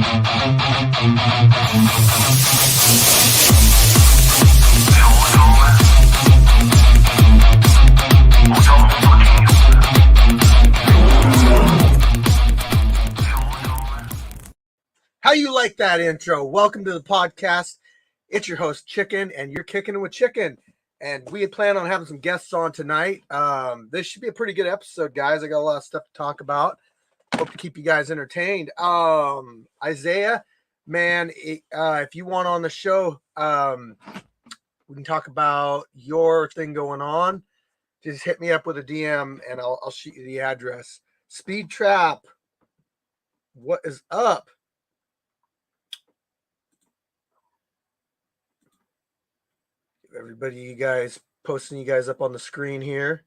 How you like that intro? Welcome to the podcast. It's your host, Chicken, and you're kicking with Chicken. And we had planned on having some guests on tonight. This should be a pretty good episode, guys. I got a lot of stuff to talk about. Hope to keep you guys entertained. Isaiah, man, if you want on the show, we can talk about your thing going on. Just hit me up with a DM, and I'll shoot you the address. Speed Trap, what is up? Everybody, you guys, posting you guys up on the screen here.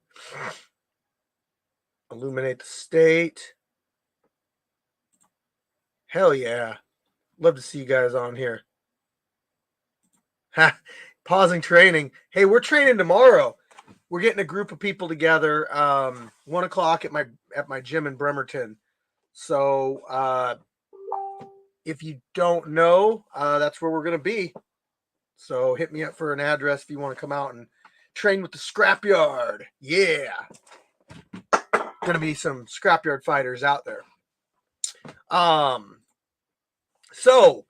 Illuminate the state. Hell yeah. Love to see you guys on here. Ha, pausing training. Hey, we're training tomorrow. We're getting a group of people together 1 o'clock at my gym in Bremerton. So if you don't know, that's where we're going to be. So hit me up for an address if you want to come out and train with the Scrapyard. Yeah. Going to be some Scrapyard fighters out there. So,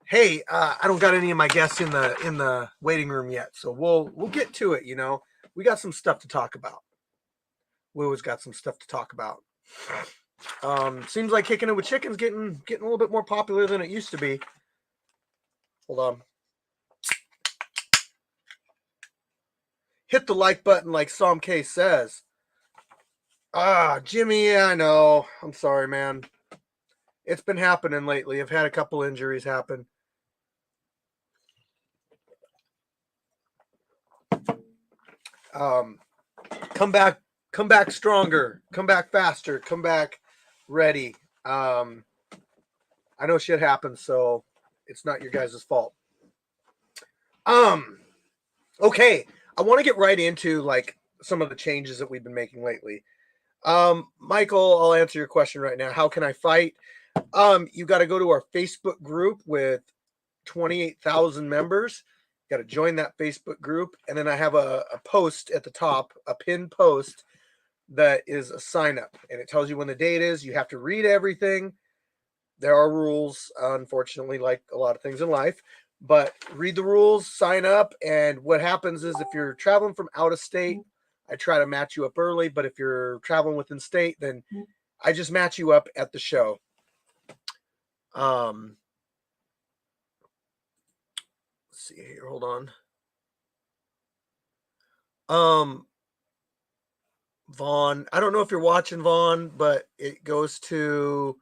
hey, I don't got any of my guests in the waiting room yet. So we'll get to it, you know. We got some stuff to talk about. We always got some stuff to talk about. Seems like Kicking It with Chicken's getting a little bit more popular than it used to be. Hold on. Hit the like button like Psalm K says. Jimmy, yeah, I know. I'm sorry, man. It's been happening lately. I've had a couple injuries happen. Come back stronger. Come back faster. Come back ready. I know shit happens, so it's not your guys' fault. Okay. I want to get right into like some of the changes that we've been making lately. Michael, I'll answer your question right now. How can I fight? You got to go to our Facebook group with 28,000 members. Got to join that Facebook group. And then I have a post at the top, a pinned post that is a sign up, and it tells you when the date is. You have to read everything. There are rules, unfortunately, like a lot of things in life. But read the rules, sign up, and what happens is if you're traveling from out of state, I try to match you up early. But if you're traveling within state, then I just match you up at the show. Let's see here. Hold on. Vaughn, I don't know if you're watching, Vaughn, but it goes to,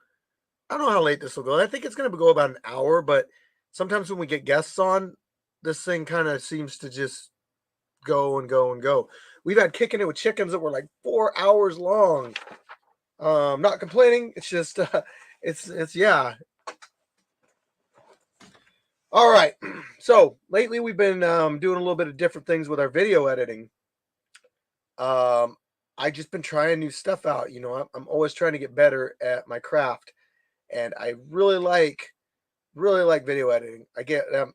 I don't know how late this will go. I think it's going to go about an hour, but sometimes when we get guests on, this thing kind of seems to just go and go and go. We've had Kicking It with Chickens that were like 4 hours long. Not complaining. It's just, it's yeah. All right. So lately we've been doing a little bit of different things with our video editing. I just been trying new stuff out. You know, I'm always trying to get better at my craft, and I really like video editing.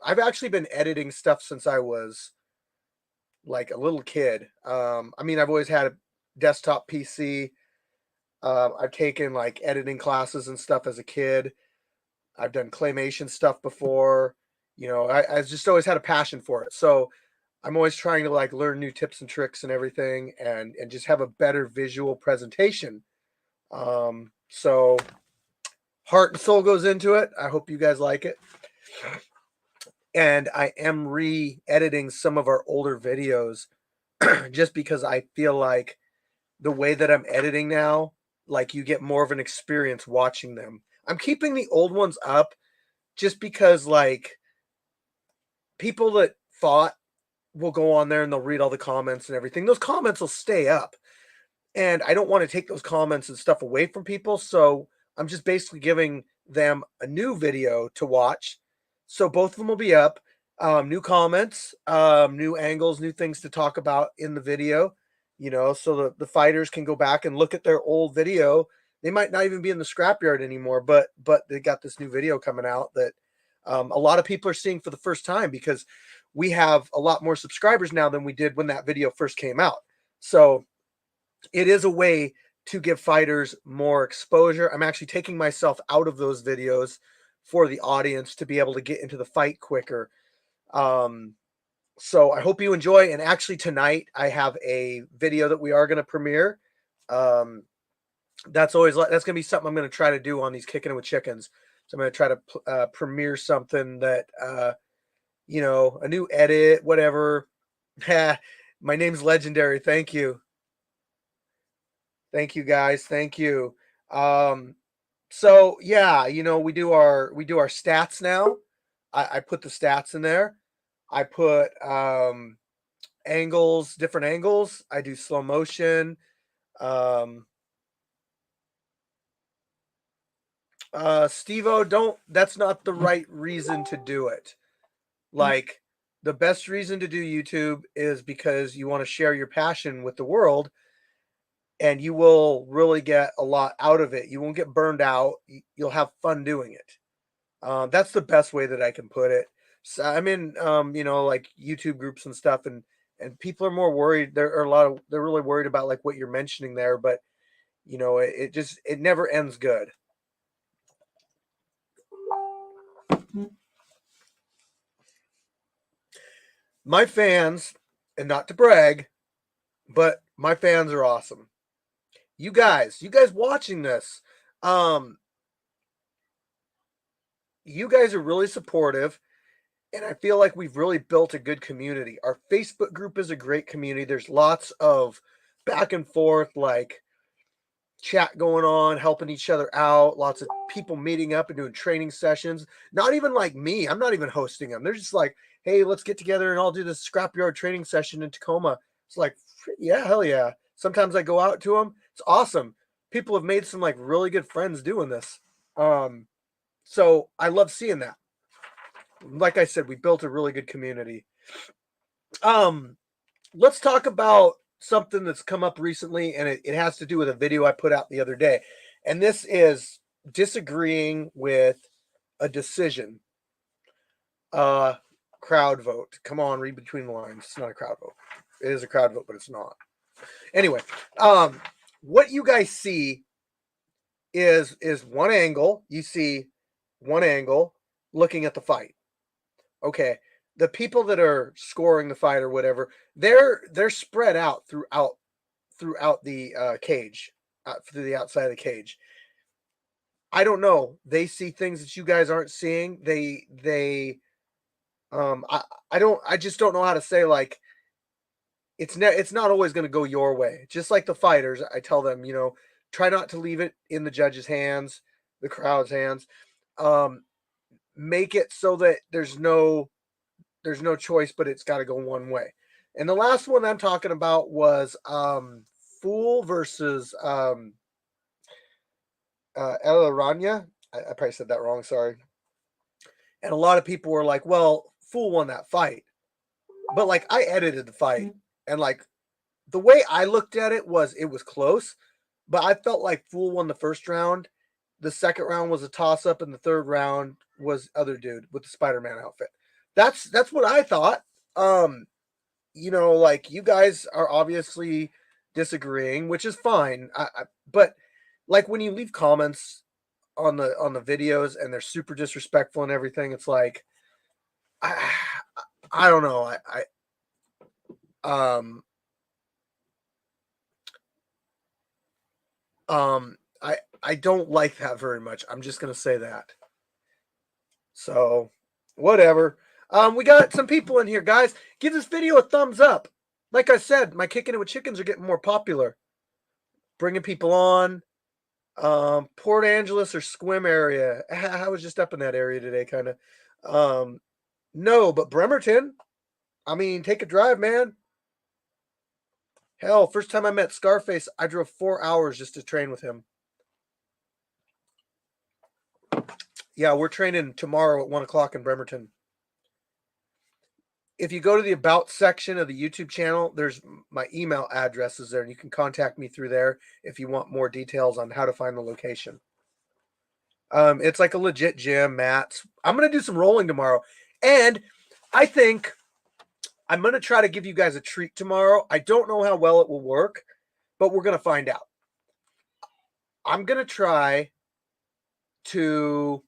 I've actually been editing stuff since I was like a little kid. I mean, I've always had a desktop PC. I've taken like editing classes and stuff as a kid. I've done claymation stuff before. You know, I just always had a passion for it. So I'm always trying to like learn new tips and tricks and everything, and just have a better visual presentation. So heart and soul goes into it. I hope you guys like it. And I am re-editing some of our older videos just because I feel like the way that I'm editing now, like you get more of an experience watching them. I'm keeping the old ones up just because like people that fought will go on there and they'll read all the comments and everything. Those comments will stay up. And I don't want to take those comments and stuff away from people. So I'm just basically giving them a new video to watch. So both of them will be up. New comments, new angles, new things to talk about in the video, you know, so the fighters can go back and look at their old video They might not even be in the scrapyard anymore, but they got this new video coming out that a lot of people are seeing for the first time, because we have a lot more subscribers now than we did when that video first came out. So it is a way to give fighters more exposure. I'm actually taking myself out of those videos for the audience to be able to get into the fight quicker. So I hope you enjoy. And actually tonight I have a video that we are going to premiere. That's going to be something I'm going to try to do on these Kicking It with Chickens. So I'm going to try to premiere something that, you know, a new edit, whatever. My name's Legendary. Thank you. Thank you guys. Thank you. So yeah, you know, we do our stats now. I put the stats in there. I put angles, different angles. I do slow motion. Steve-O, that's not the right reason to do it. Like, the best reason to do YouTube is because you want to share your passion with the world, and you will really get a lot out of it. You won't get burned out. You'll have fun doing it. That's the best way that I can put it. So I'm in, you know, like YouTube groups and stuff, and people are more worried. There are they're really worried about like what you're mentioning there, but you know, it never ends good. My fans, and not to brag, but my fans are awesome. You guys watching this, you guys are really supportive, and I feel like we've really built a good community. Our Facebook group is a great community. There's lots of back and forth, like chat going on, helping each other out, lots of people meeting up and doing training sessions. Not even like me, I'm not even hosting them. They're just like, hey, let's get together and I'll do this Scrapyard training session in Tacoma. It's like, yeah, hell yeah. Sometimes I go out to them. It's awesome. People have made some like really good friends doing this. So I love seeing that. Like I said, we built a really good community. Let's talk about something that's come up recently, and it has to do with a video I put out the other day. And this is disagreeing with a decision. Crowd vote. Come on, read between the lines. It's not a crowd vote. It is a crowd vote, but it's not. Anyway, what you guys see is one angle. You see one angle looking at the fight. Okay. The people that are scoring the fight or whatever, they're spread out throughout the cage, through the outside of the cage. I don't know. They see things that you guys aren't seeing. I just don't know how to say, like, it's not always going to go your way. Just like the fighters, I tell them, you know, try not to leave it in the judge's hands, the crowd's hands. Make it so that there's no choice, but it's got to go one way. And the last one I'm talking about was Fool versus El Aranya. I probably said that wrong, sorry. And a lot of people were like, well, Fool won that fight. But like, I edited the fight, and like the way I looked at it was close, but I felt like Fool won the first round. The second round was a toss up, and the third round was other dude with the Spider-Man outfit. That's what I thought. You know, like, you guys are obviously disagreeing, which is fine. But like, when you leave comments on the videos and they're super disrespectful and everything, it's like, I don't know. I don't like that very much. I'm just gonna say that. So, whatever. We got some people in here, guys. Give this video a thumbs up. Like I said, my Kicking It with Chickens are getting more popular. Bringing people on. Port Angeles or Squim area. I was just up in that area today, kind of. No, but Bremerton. I mean, take a drive, man. Hell, first time I met Scarface, I drove 4 hours just to train with him. Yeah, we're training tomorrow at 1 o'clock in Bremerton. if you go to the About section of the YouTube channel, there's my email address is there, and you can contact me through there if you want more details on how to find the location. It's like a legit gym, mats. I'm going to do some rolling tomorrow. And I think I'm going to try to give you guys a treat tomorrow. I don't know how well it will work, but we're going to find out. I'm going to try to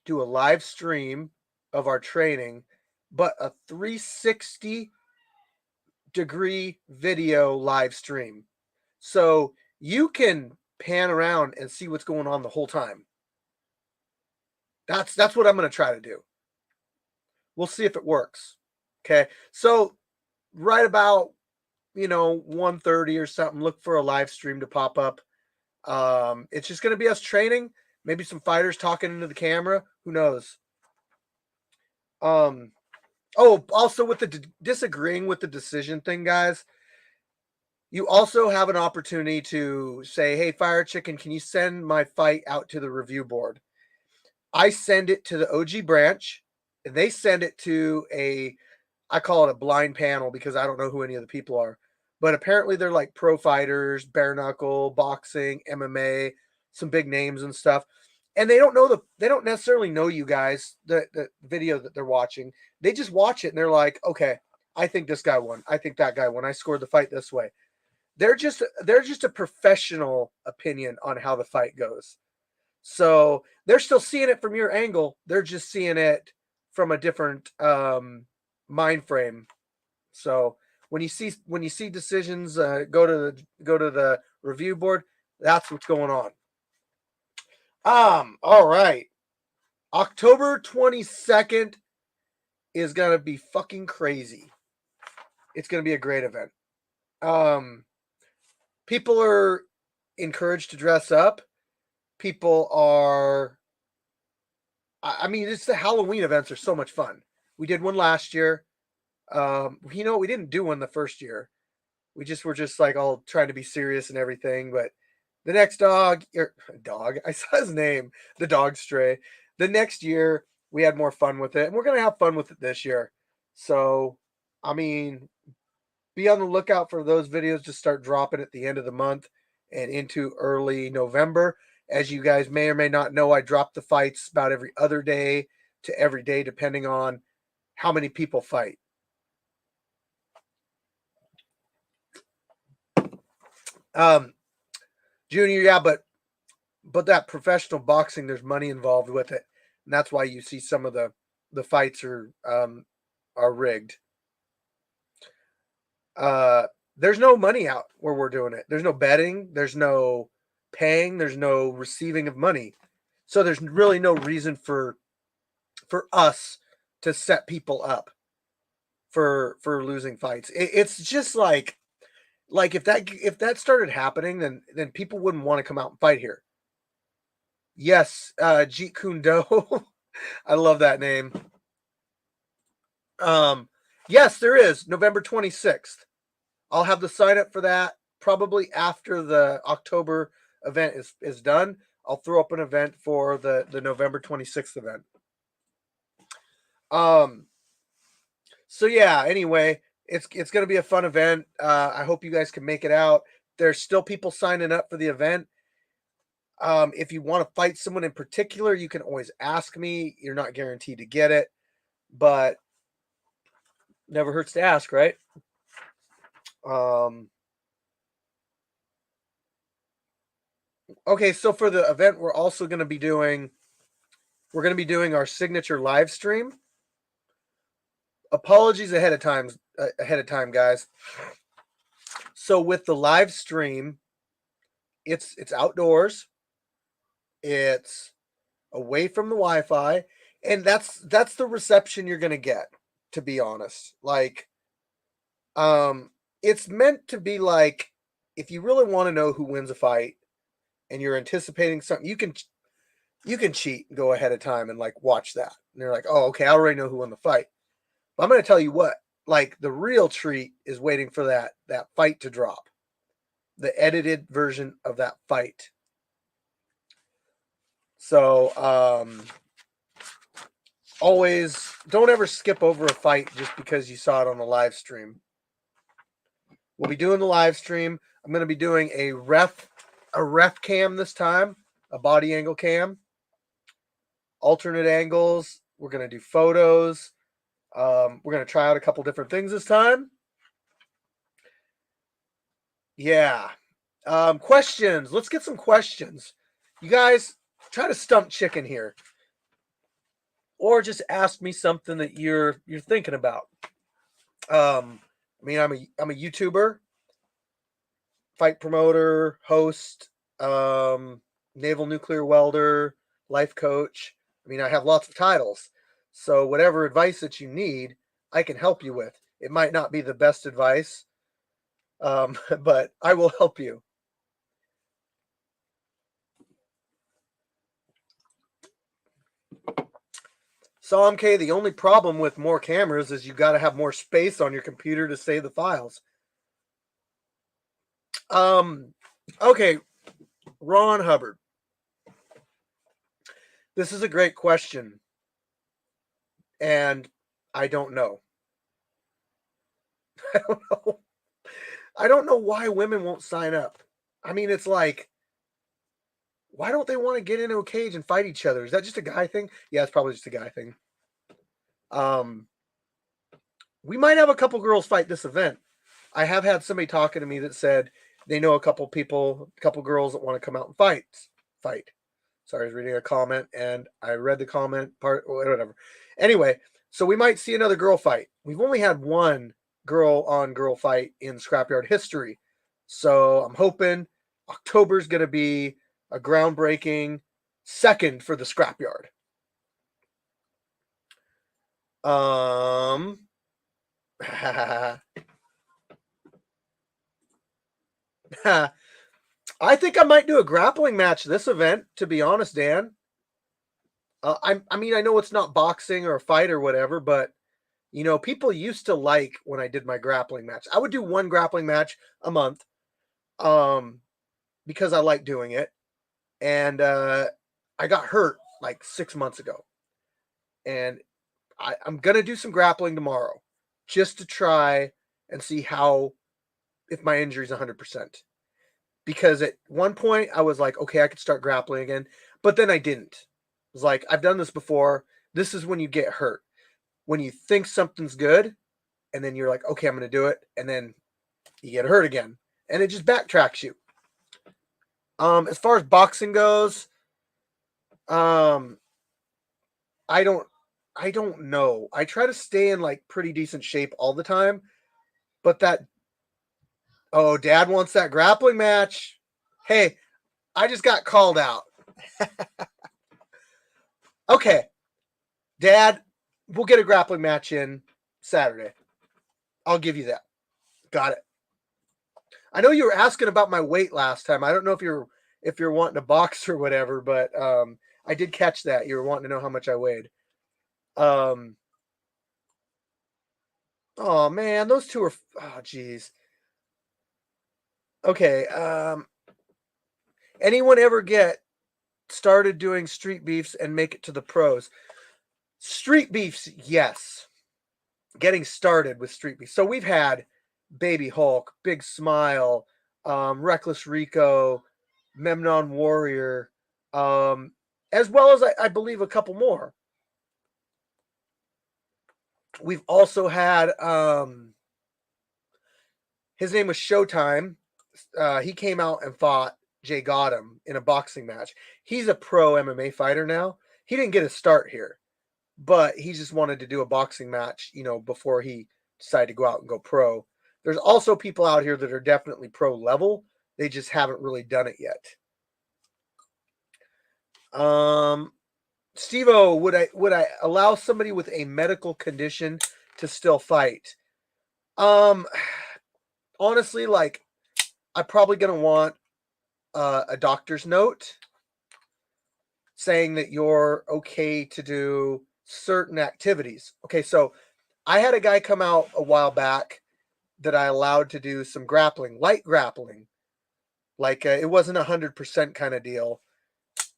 do a live stream of our training, but a 360-degree video live stream. So you can pan around and see what's going on the whole time. That's what I'm going to try to do. We'll see if it works. Okay. So right about, 1:30 or something, look for a live stream to pop up. It's just going to be us training, maybe some fighters talking into the camera. Who knows? Also with the disagreeing with the decision thing, guys, you also have an opportunity to say, hey, Fire Chicken, can you send my fight out to the review board? I send it to the OG branch, and they send it to I call it a blind panel because I don't know who any of the people are. But apparently they're like pro fighters, bare knuckle, boxing, MMA, some big names and stuff. And they don't necessarily know you guys, the video that they're watching. They just watch it and they're like, okay, I think this guy won. I think that guy won. I scored the fight this way. They're just a professional opinion on how the fight goes. So they're still seeing it from your angle. They're just seeing it from a different mind frame. So when you see decisions, go to the review board. That's what's going on. All right. October 22nd is gonna be fucking crazy. It's gonna be a great event. People are encouraged to dress up. People are, it's the Halloween events are so much fun. We did one last year. We didn't do one the first year. We were just like all trying to be serious and everything. But the next dog, I saw his name, the dog stray. The next year we had more fun with it, and we're gonna have fun with it this year. So, be on the lookout for those videos to start dropping at the end of the month and into early November. As you guys may or may not know, I drop the fights about every other day to every day, depending on how many people fight. Junior, yeah, but that professional boxing, there's money involved with it, and that's why you see some of the fights are rigged. There's no money out where we're doing it. There's no betting. There's no paying. There's no receiving of money. So there's really no reason for us to set people up for losing fights. It's just like if that started happening, then people wouldn't want to come out and fight here. Yes, Jeet Kune Do. I love that name. Yes, there is November 26th. I'll have the sign up for that probably after the October event is done. I'll throw up an event for the November 26th event. So yeah, anyway, it's going to be a fun event. I hope you guys can make it out. There's still people signing up for the event. If you want to fight someone in particular, you can always ask me. You're not guaranteed to get it, but never hurts to ask, right? Okay, so for the event, we're going to be doing our signature live stream. Apologies ahead of time, guys. So with the live stream, it's outdoors. It's away from the Wi-Fi, and that's the reception you're going to get, to be honest. Like, it's meant to be like, if you really want to know who wins a fight and you're anticipating something, you can cheat and go ahead of time and like watch that. And they're like, oh, okay, I already know who won the fight. But I'm going to tell you what, like, the real treat is waiting for that fight to drop. The edited version of that fight. So, always don't ever skip over a fight just because you saw it on the live stream. We'll be doing the live stream. I'm going to be doing a ref cam this time, a body angle cam, alternate angles. We're going to do photos. We're going to try out a couple different things this time. Yeah. Questions. Let's get some questions. You guys try to stump chicken here. Or just ask me something that you're thinking about. I mean, I'm a YouTuber, fight promoter, host, naval nuclear welder, life coach. I mean, I have lots of titles. So whatever advice that you need, I can help you with. It might not be the best advice, but I will help you. So MK, the only problem with more cameras is you got to have more space on your computer to save the files. Okay, Ron Hubbard. This is a great question, and I don't know. I don't know. I don't know why women won't sign up. I mean, it's like, why don't they want to get into a cage and fight each other? Is that just a guy thing? Yeah, it's probably just a guy thing. We might have a couple girls fight this event. I have had somebody talking to me that said they know a couple people, a couple girls that want to come out and fight. Sorry, I was reading a comment and I read the comment part, whatever. Anyway, so we might see another girl fight. We've only had one girl on girl fight in Scrapyard history. So I'm hoping October is going to be a groundbreaking second for the Scrapyard. I think I might do a grappling match this event, to be honest, Dan. I mean, I know it's not boxing or a fight or whatever, but, you know, people used to like when I did my grappling match. I would do one grappling match a month because I like doing it. And I got hurt like 6 months ago. And I'm going to do some grappling tomorrow just to try and see if my injury is 100%. Because at one point I was like, okay, I could start grappling again, but then I didn't. It was like, I've done this before. This is when you get hurt. When you think something's good, and then you're like, okay, I'm going to do it, and then you get hurt again, and it just backtracks you. As far as boxing goes, I don't know. I try to stay in like pretty decent shape all the time, but Dad wants that grappling match. Hey, I just got called out. Okay, Dad, we'll get a grappling match in Saturday. I'll give you that. Got it. I know you were asking about my weight last time. I don't know if you're wanting to box or whatever, but I did catch that. You were wanting to know how much I weighed. Oh man, those two are geez. Okay. Anyone ever get started doing street beefs and make it to the pros? Street beefs, yes. Getting started with street beefs. So we've had Baby Hulk, Big Smile, Reckless Rico, Memnon Warrior, as well as I believe a couple more. We've also had his name was Showtime. He came out and fought Jay Gotham in a boxing match. He's a pro MMA fighter now. He didn't get a start here, but he just wanted to do a boxing match, you know, before he decided to go out and go pro. There's also people out here that are definitely pro level. They just haven't really done it yet. Steve-O, would I allow somebody with a medical condition to still fight? Honestly, like, I'm probably going to want a doctor's note saying that you're okay to do certain activities. Okay, so I had a guy come out a while back that I allowed to do some grappling, light grappling. Like, it wasn't 100% kind of deal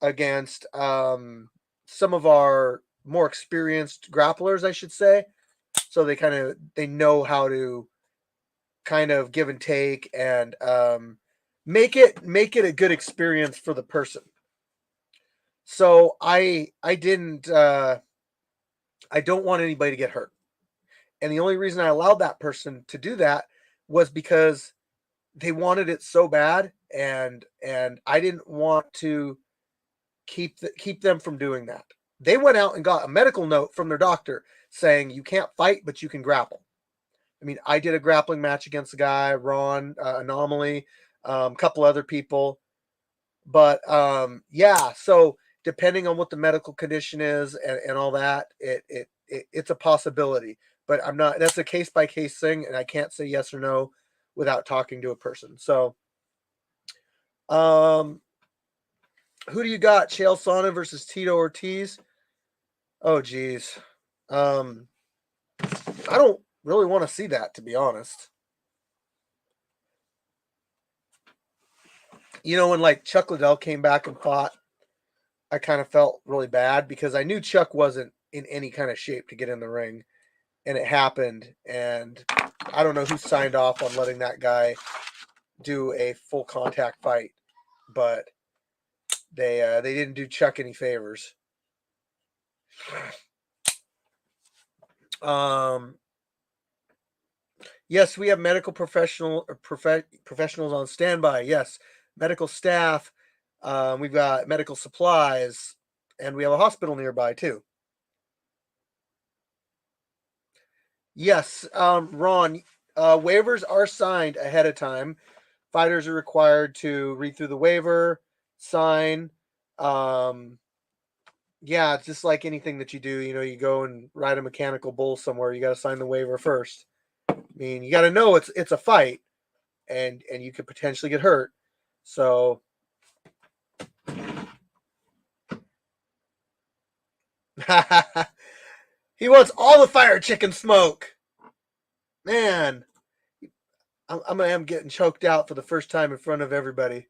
against some of our more experienced grapplers, I should say. So they know how to kind of give and take and make it a good experience for the person. So I didn't I don't want anybody to get hurt. And the only reason I allowed that person to do that was because they wanted it so bad, and I didn't want to keep them from doing that. They went out and got a medical note from their doctor saying you can't fight, but you can grapple. I mean, I did a grappling match against a guy, Ron, Anomaly, a couple other people. But yeah, so depending on what the medical condition is and all that, it's a possibility. But I'm not. That's a case by case thing, and I can't say yes or no without talking to a person. So, who do you got? Chael Sonnen versus Tito Ortiz. Oh, geez. I don't really want to see that, to be honest. You know, when like Chuck Liddell came back and fought, I kind of felt really bad because I knew Chuck wasn't in any kind of shape to get in the ring, and it happened. And I don't know who signed off on letting that guy do a full contact fight, but they didn't do Chuck any favors. Yes, we have medical professionals on standby. Yes, medical staff. We've got medical supplies, and we have a hospital nearby too. Yes, Ron. Waivers are signed ahead of time. Fighters are required to read through the waiver, sign. Um, yeah, it's just like anything that you do. You know, you go and ride a mechanical bull somewhere. You got to sign the waiver first. I mean, you got to know it's a fight, and you could potentially get hurt. So he wants all the fire chicken smoke. Man, I'm getting choked out for the first time in front of everybody.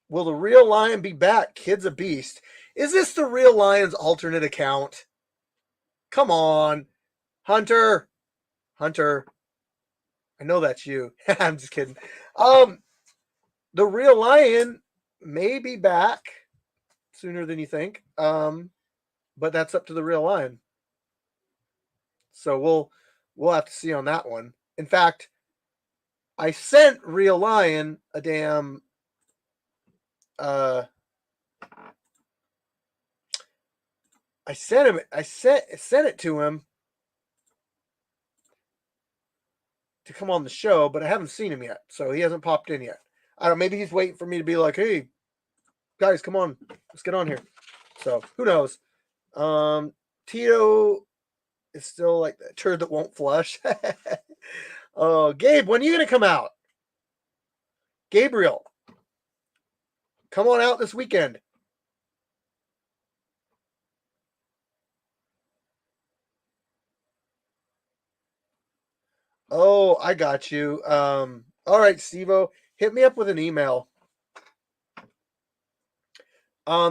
Will the real lion be back? Kid's a beast. Is this the real lion's alternate account? Come on, Hunter. Hunter. I know that's you. I'm just kidding. The real lion may be back sooner than you think. But that's up to the real lion. So we'll have to see on that one. In fact, I sent Real Lion a damn I sent it to him to come on the show, but I haven't seen him yet. So he hasn't popped in yet. I don't know, maybe he's waiting for me to be like, "Hey, guys, come on. Let's get on here." So, who knows? Tito is still like the turd that won't flush. Oh, Gabe, when are you going to come out? Gabriel, come on out this weekend. Oh, I got you. All right, Stevo, hit me up with an email.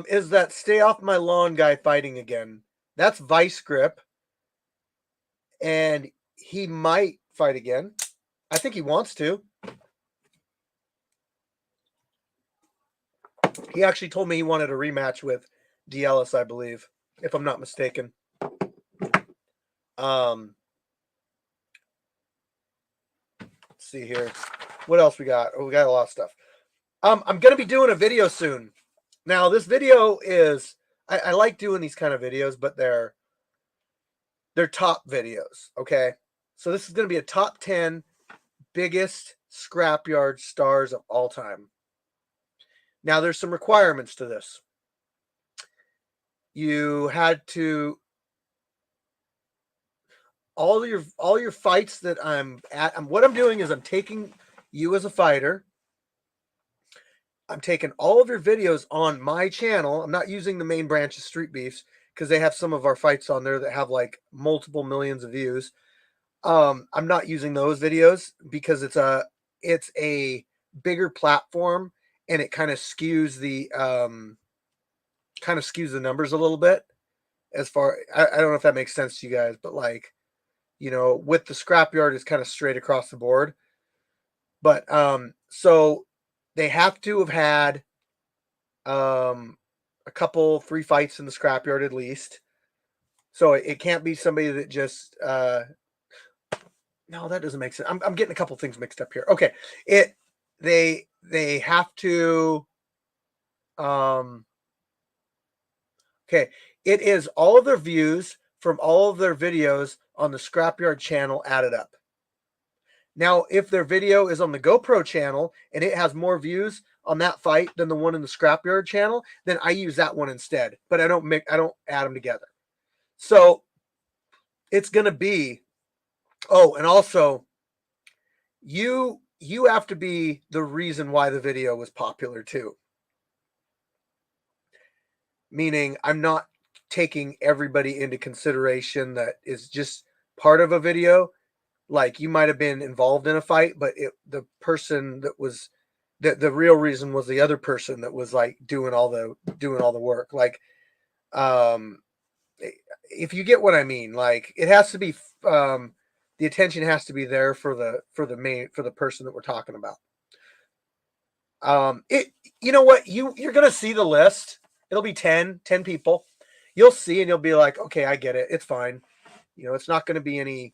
Is that stay off my lawn guy fighting again? That's Vice Grip, and he might fight again. I think he wants to. He actually told me he wanted a rematch with D. Ellis, I believe, if I'm not mistaken. Let's see here. What else we got? Oh, we got a lot of stuff. I'm going to be doing a video soon. Now, this video is, I like doing these kind of videos, but they're top videos, okay? So this is going to be a top 10 biggest scrapyard stars of all time. Now, there's some requirements to this. You had to, all your fights that I'm at, what I'm doing is I'm taking you as a fighter. I'm taking all of your videos on my channel. I'm not using the main branch of Street Beefs because they have some of our fights on there that have like multiple millions of views. I'm not using those videos because it's a bigger platform and it kind of skews the kind of skews the numbers a little bit. As far, I don't know if that makes sense to you guys, but like, with the Scrapyard, it's kind of straight across the board. But so they have to have had a couple 3 fights in the Scrapyard at least. So it can't be somebody that just no, that doesn't make sense. I'm getting a couple things mixed up here. Okay, they have to okay, it is all of their views from all of their videos on the Scrapyard channel added up. Now, if their video is on the GoPro channel and it has more views on that fight than the one in the Scrapyard channel, then I use that one instead. But I don't add them together. So it's going to be, oh, and also you have to be the reason why the video was popular too. Meaning I'm not taking everybody into consideration that is just part of a video. Like you might have been involved in a fight, but the person that was the real reason was the other person that was like doing all the work. Like, if you get what I mean, like it has to be, the attention has to be there for the person that we're talking about. You know what, you're going to see the list. It'll be 10 people. You'll see, and you'll be like, okay, I get it. It's fine. It's not going to be any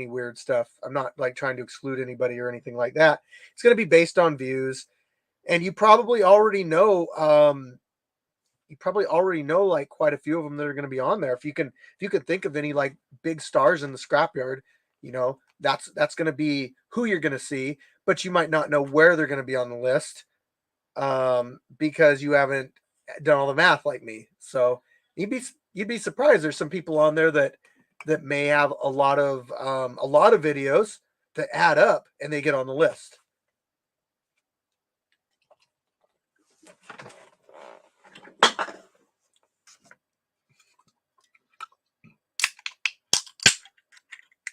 weird stuff. I'm not like trying to exclude anybody or anything like that. It's going to be based on views, and you probably already know like quite a few of them that are going to be on there. If you can think of any like big stars in the Scrapyard, that's going to be who you're going to see, but you might not know where they're going to be on the list because you haven't done all the math like me. So you'd be surprised. There's some people on there that may have a lot of videos that add up and they get on the list.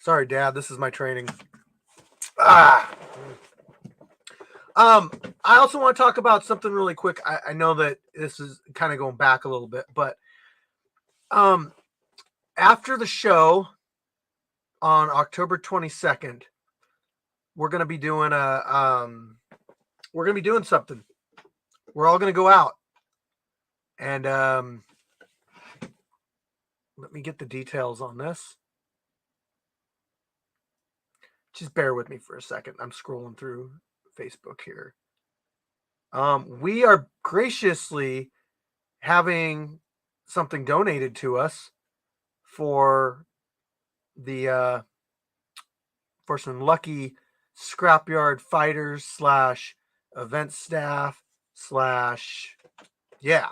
Sorry, Dad. This is my training. I also want to talk about something really quick. I know that this is kind of going back a little bit, but after the show on October 22nd, we're going to be doing something. We're all going to go out, and let me get the details on this. Just bear with me for a second. I'm scrolling through Facebook here. We are graciously having something donated to us for some lucky Scrapyard fighters / event staff / yeah.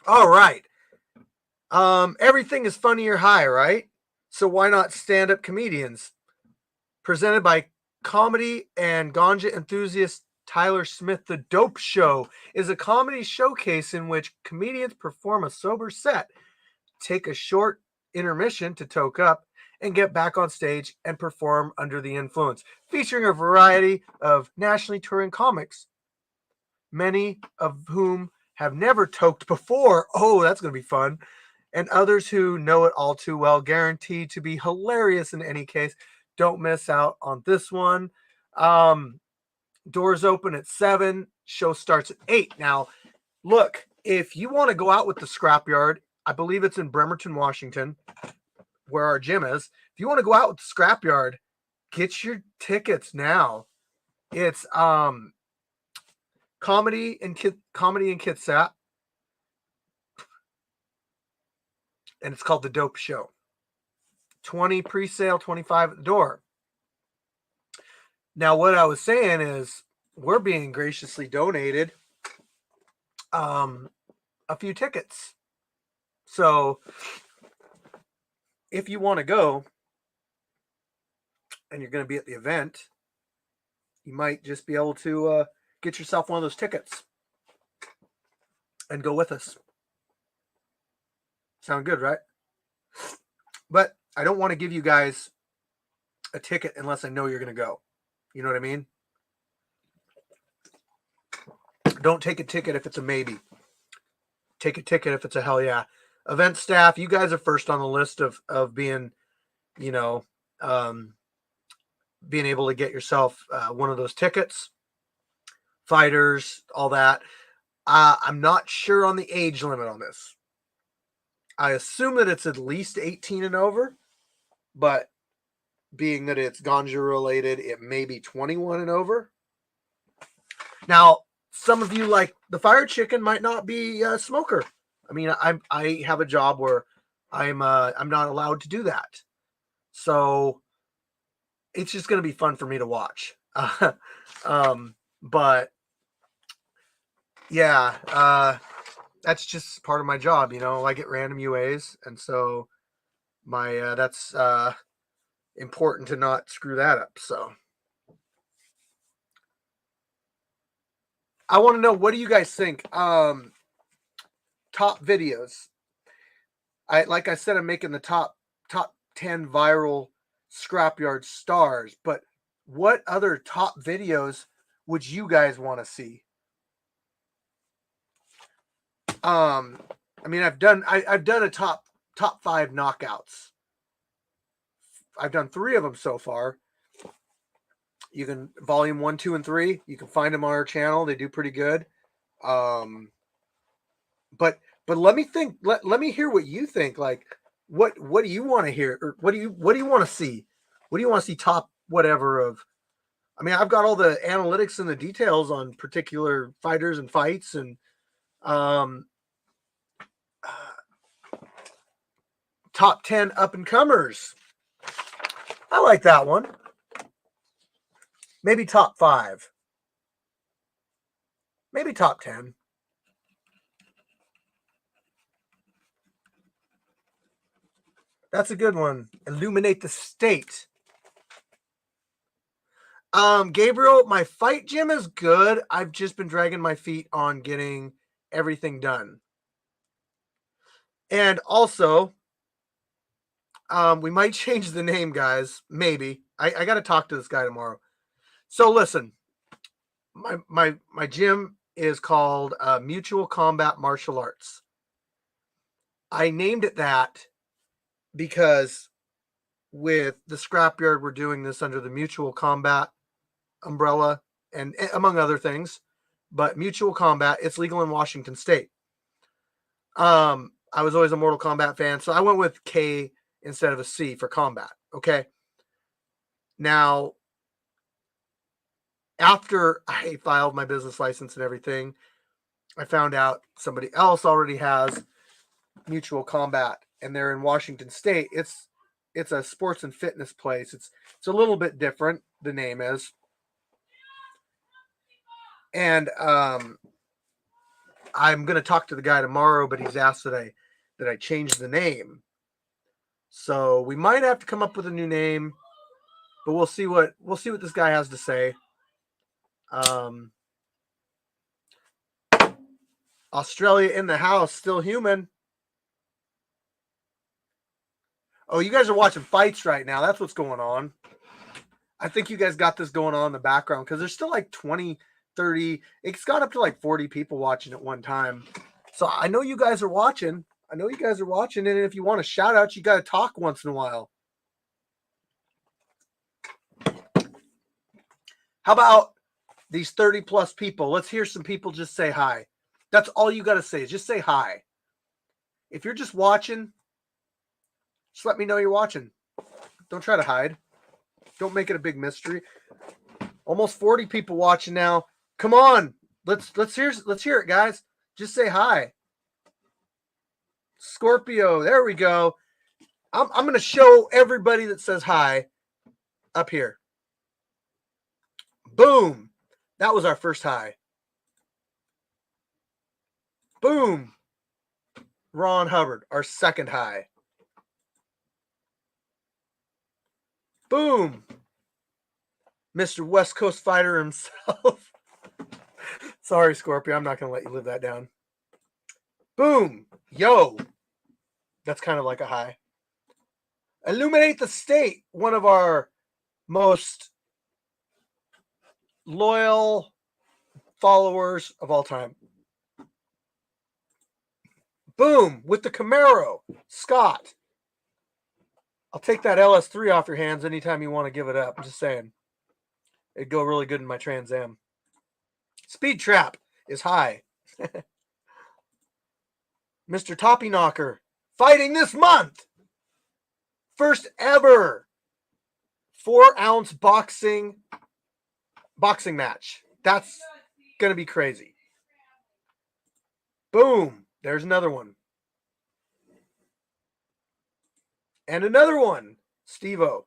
All right. Everything is funny or high, right? So why not stand-up comedians? Presented by comedy and ganja enthusiast Tyler Smith. The Dope Show is a comedy showcase in which comedians perform a sober set, take a short intermission to toke up, and get back on stage and perform under the influence, featuring a variety of nationally touring comics, many of whom have never toked before. Oh, that's going to be fun. And others who know it all too well, guaranteed to be hilarious in any case. Don't miss out on this one. Doors open at 7. Show starts at 8. Now, look, if you want to go out with the Scrapyard, I believe it's in Bremerton, Washington, where our gym is. If you want to go out with the Scrapyard, get your tickets now. It's comedy and Kitsap, and it's called The Dope Show. 20 pre-sale, 25 at the door. Now, what I was saying is we're being graciously donated a few tickets. So if you want to go and you're going to be at the event, you might just be able to get yourself one of those tickets and go with us. Sound good, right? But I don't want to give you guys a ticket unless I know you're going to go. You know what I mean? Don't take a ticket if it's a maybe. take a ticket if it's a hell yeah. Event staff, you guys are first on the list of being, you know, being able to get yourself one of those tickets. Fighters, all that. I'm not sure on the age limit on this. I assume that it's at least 18 and over, but being that it's ganja related, it may be 21 and over. Now, some of you like the fire chicken might not be a smoker. I mean, I have a job where I'm not allowed to do that, so it's just going to be fun for me to watch. But yeah, that's just part of my job. You know, I get random UAs, and so my that's important to not screw that up. So I want to know, what do you guys think? Top videos. Like I said, I'm making the top 10 viral Scrapyard stars, but what other top videos would you guys want to see? I mean, I've done a top 5 knockouts. I've done 3 of them so far. You can volume 1, 2, and 3. You can find them on our channel. They do pretty good. But let me think. Let me hear what you think. Like, what do you want to hear, or what do you want to see? What do you want to see top whatever of? I mean, I've got all the analytics and the details on particular fighters and fights, and top 10 up and comers. I like that one. Maybe top 5. Maybe top 10. That's a good one. Illuminate the state. Gabriel, my fight gym is good. I've just been dragging my feet on getting everything done. And also, we might change the name, guys. Maybe. I got to talk to this guy tomorrow. So listen, my gym is called Mutual Combat Martial Arts. I named it that because with the Scrapyard, we're doing this under the Mutual Combat umbrella, and among other things, but Mutual Combat, it's legal in Washington State. I was always a Mortal Kombat fan, so I went with K instead of a C for combat. Okay. Now, after I filed my business license and everything, I found out somebody else already has Mutual Combat, and they're in Washington State. It's a sports and fitness place. It's a little bit different. The name is. And I'm going to talk to the guy tomorrow, but he's asked that I change the name. So we might have to come up with a new name, but we'll see what this guy has to say. Australia in the house, still human. Oh, you guys are watching fights right now. That's what's going on. I think you guys got this going on in the background because there's still like 20, 30. It's got up to like 40 people watching at one time. So I know you guys are watching. And if you want a shout out, you got to talk once in a while. How about these 30 plus people? Let's hear some people just say hi. That's all you got to say is just say hi. If you're just watching, just let me know you're watching. Don't try to hide. Don't make it a big mystery. Almost 40 people watching now. Come on. Let's hear it, guys. Just say hi. Scorpio. There we go. I'm going to show everybody that says hi up here. Boom. That was our first hi. Boom. Ron Hubbard, our second hi. Boom. Mr. West Coast Fighter himself. Sorry, Scorpio. I'm not going to let you live that down. Boom. Yo. That's kind of like a hi. Illuminate the State. One of our most loyal followers of all time. Boom, with the Camaro. Scott. I'll take that LS3 off your hands anytime you want to give it up. I'm just saying. It'd go really good in my Trans Am. Speed Trap is high. Mr. Toppy Knocker fighting this month. First ever 4-ounce boxing match. That's going to be crazy. Boom. There's another one. And another one. Steve-O.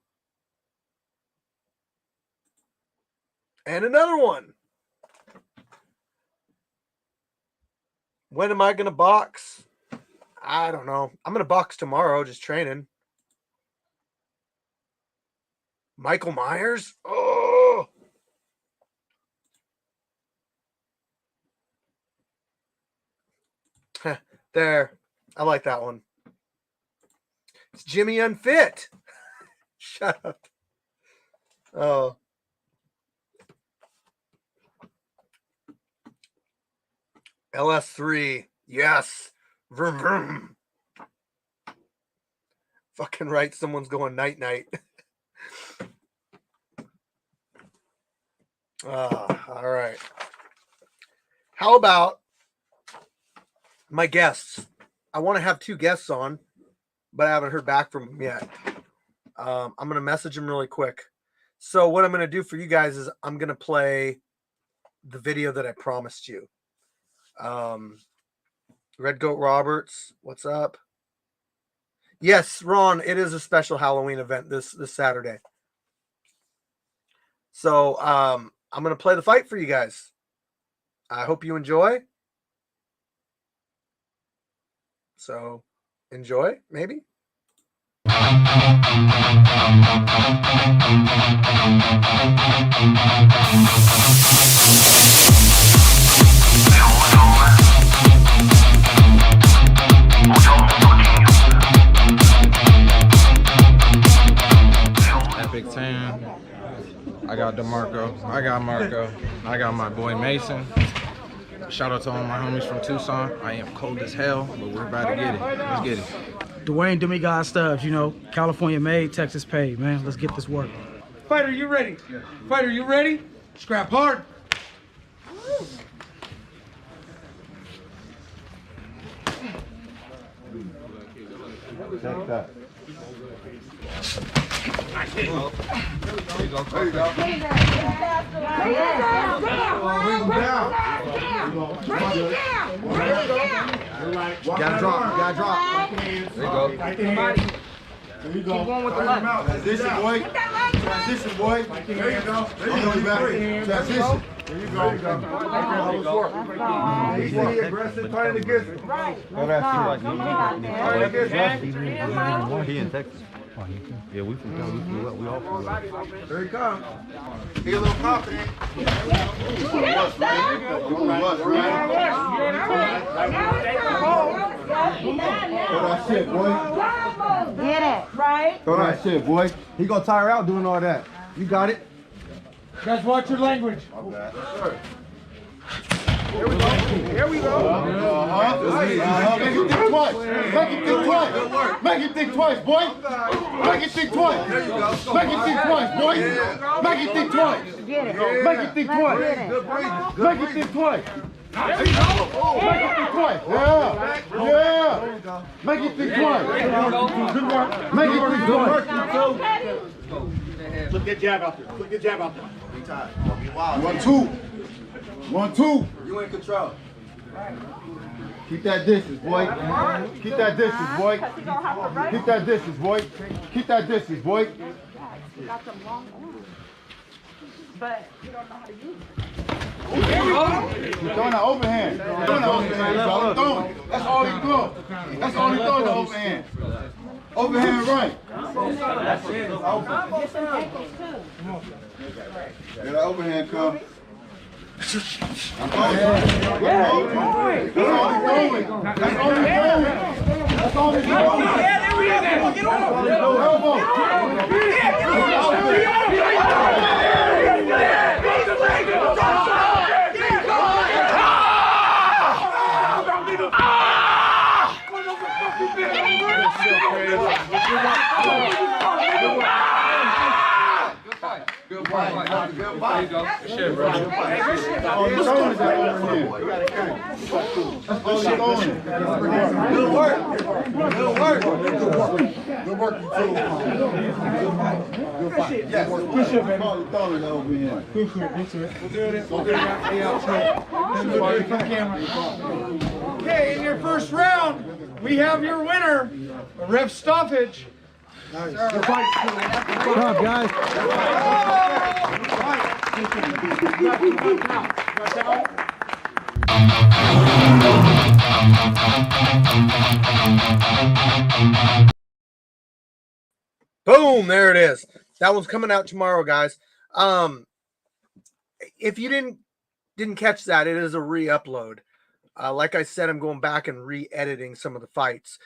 And another one. When am I going to box? I don't know. I'm going to box tomorrow, just training. Michael Myers? Oh! There. I like that one. It's Jimmy Unfit. Shut up. Oh. LS3. Yes. Vroom, vroom. Fucking right. Someone's going night-night. All right. How about my guests? I want to have 2 guests on, but I haven't heard back from them yet. I'm going to message them really quick. So what I'm going to do for you guys is I'm going to play the video that I promised you. Red Goat Roberts, what's up? Yes, Ron, it is a special Halloween event this Saturday. So I'm going to play the fight for you guys. I hope you enjoy. So enjoy, maybe. Epic 10. I got DeMarco. I got Marco. I got my boy Mason. Shout out to all my homies from Tucson. I am cold as hell, but we're about to get it. Let's get it. Dwayne Demigod Stubbs, you know, California made, Texas paid, man. Let's get this work. Fighter, you ready? Fighter, you ready? Scrap hard. Take that. There you go. There you go. Bring him down. Gotta drop. Gotta drop. There you go. There you go. Keep going with the left. Transition, boy. Transition, boy. There you go. There you go. Transition. There you go. There you go. Easy, aggressive, fighting against him. Right. He in Texas. Yeah, we from Texas. We all from There he comes. Be a little confident. Throw that shit, boy. Get it, right? Throw that shit, boy. He gonna tire out doing all that. You got it. Guys, watch your language. Here we go. Here we go. Make it think twice. Make it think twice. Make it think twice, boy. Make it think twice. There you go. Make it think twice, boy. Make it think twice. Get it. Make it think twice. Make it think twice. There you go. Make it think twice. Yeah. Yeah. Make it think twice. Good work. Make it think twice. Flip that jab out there. Flip that jab out there. 1, 2. 1, 2. You in control. Keep that distance, boy. Keep that distance, boy. Keep that distance, boy. Keep that distance, boy. Got some long arms, but you don't know how to use it. He's throwing that overhand. He's throwing that overhand. That's all he's doing. That's all he's doing, the overhand. Overhand right. That's it. It's over. Get some ankles too. Get that overhand, come. That's all he's doing. That's all he's doing. That's all he's doing. Elbow. Shit, bro. Good work. Good work. Good work, you two. Yes. Push it, baby. Over here. Push it. We'll do it. We'll do it. Okay, in your first round, we have your winner, Ref Stoppage. Good job, guys. Boom, there it is. That one's coming out tomorrow, guys. If you didn't catch that, it is a re-upload. Like I said, I'm going back and re-editing some of the fights.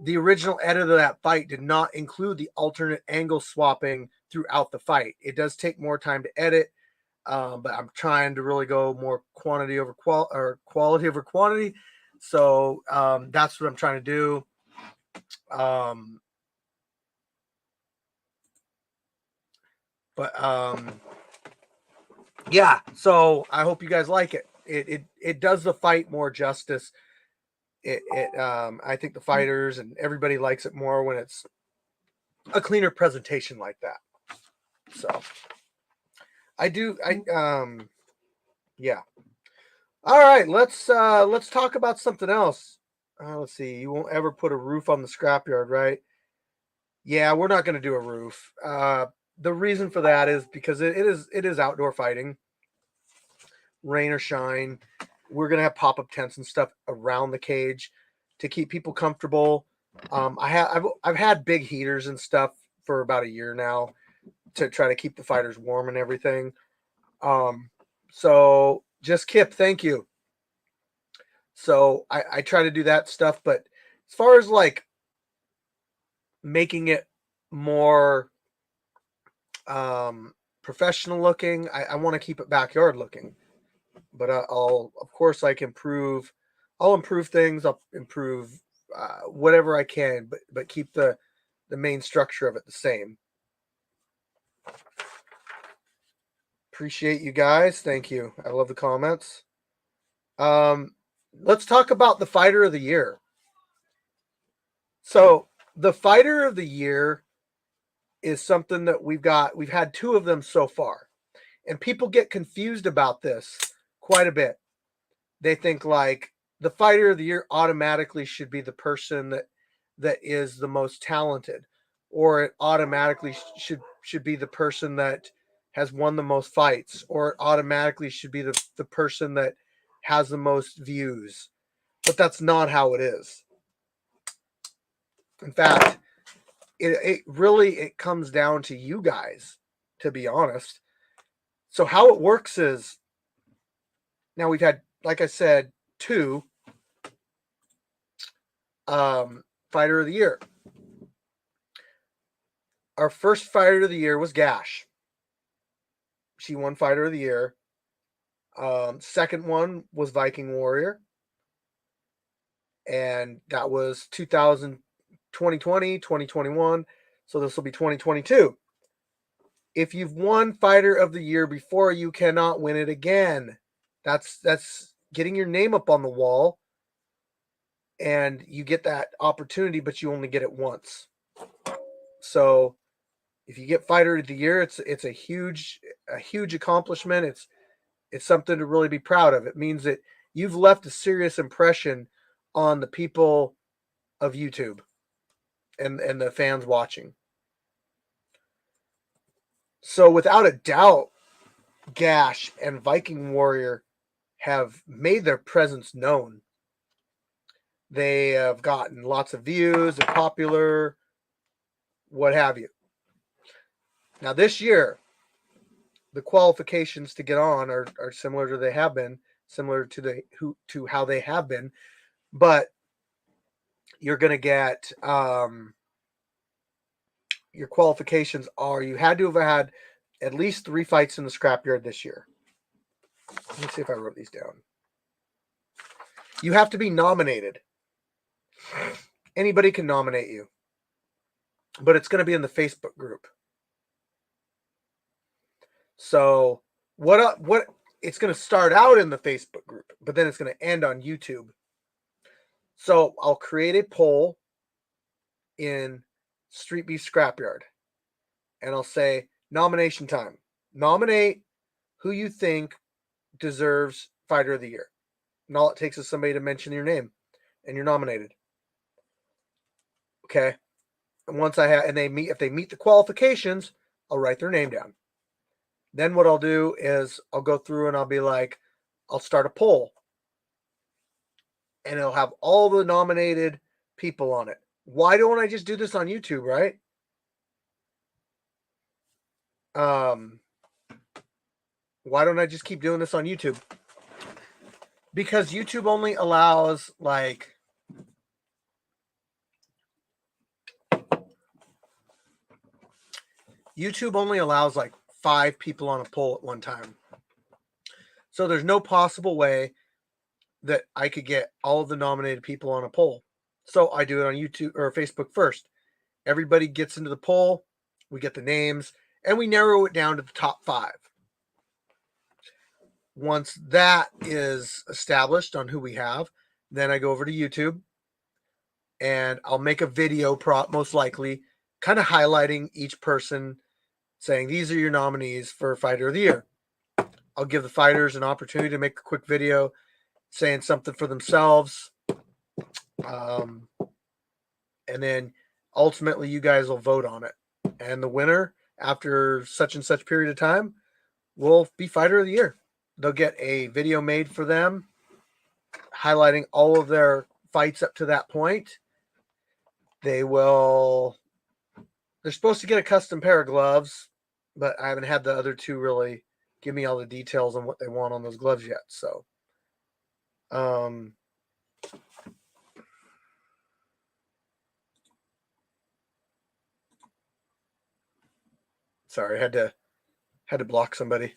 The original edit of that fight did not include the alternate angle swapping throughout the fight. It does take more time to edit, but I'm trying to really go more quality over quantity. So that's what I'm trying to do. Yeah, so I hope you guys like it. It does the fight more justice. I think the fighters and everybody likes it more when it's a cleaner presentation like that. So yeah. All right, let's talk about something else. Let's see. You won't ever put a roof on the scrapyard, right? Yeah, we're not going to do a roof. The reason for that is because it is outdoor fighting, rain or shine. We're gonna have pop-up tents and stuff around the cage to keep people comfortable. I've had big heaters and stuff for about a year now to try to keep the fighters warm and everything. So just Kip, thank you. So I try to do that stuff, but as far as like making it more professional looking, I want to keep it backyard looking. But I'll improve things. I'll improve whatever I can, but keep the main structure of it the same. Appreciate you guys. Thank you. I love the comments. Let's talk about the fighter of the year. So the fighter of the year is something that we've had two of them so far, and people get confused about this quite a bit. They think like the fighter of the year automatically should be the person that is the most talented, or it automatically should be the person that has won the most fights, or it automatically should be the person that has the most views. But that's not how it is. In fact, it really comes down to you guys, to be honest. So how it works is, now we've had, like I said, two fighter of the year. Our first fighter of the year was Gash. She won fighter of the year. Second one was Viking Warrior. And that was 2020, 2021. So this will be 2022. If you've won fighter of the year before, you cannot win it again. That's getting your name up on the wall, and you get that opportunity, but you only get it once. So if you get fighter of the year, it's a huge accomplishment. It's something to really be proud of. It means that you've left a serious impression on the people of YouTube and the fans watching. So without a doubt, Gash and Viking Warrior have made their presence known. They have gotten lots of views, they're popular, what have you. Now this year, the qualifications to get on are similar to they have been, similar to how they have been, but you're going to get your qualifications are you had to have had at least 3 fights in the scrapyard this year. Let me see if I wrote these down. You have to be nominated. Anybody can nominate you, but it's going to be in the Facebook group. So what it's going to start out in the Facebook group, but then it's going to end on YouTube. So I'll create a poll in Street Beef Scrapyard, and I'll say nomination time. Nominate who you think deserves Fighter of the Year. And all it takes is somebody to mention your name, and you're nominated. Okay. And once I have, and if they meet the qualifications, I'll write their name down. Then what I'll do is I'll go through and I'll be like, I'll start a poll, and it'll have all the nominated people on it. Why don't I just do this on YouTube, right? Why don't I just keep doing this on YouTube? Because YouTube only allows like YouTube only allows like 5 people on a poll at one time. So there's no possible way that I could get all of the nominated people on a poll. So I do it on YouTube or Facebook first. Everybody gets into the poll, we get the names, and we narrow it down to the top 5. Once that is established on who we have, then I go over to YouTube and I'll make a video most likely kind of highlighting each person, saying these are your nominees for Fighter of the Year. I'll give the fighters an opportunity to make a quick video saying something for themselves. And then ultimately you guys will vote on it. And the winner, after such and such period of time, will be Fighter of the Year. They'll get a video made for them highlighting all of their fights up to that point. They're supposed to get a custom pair of gloves, but I haven't had the other two really give me all the details on what they want on those gloves yet. So, sorry, I had to block somebody.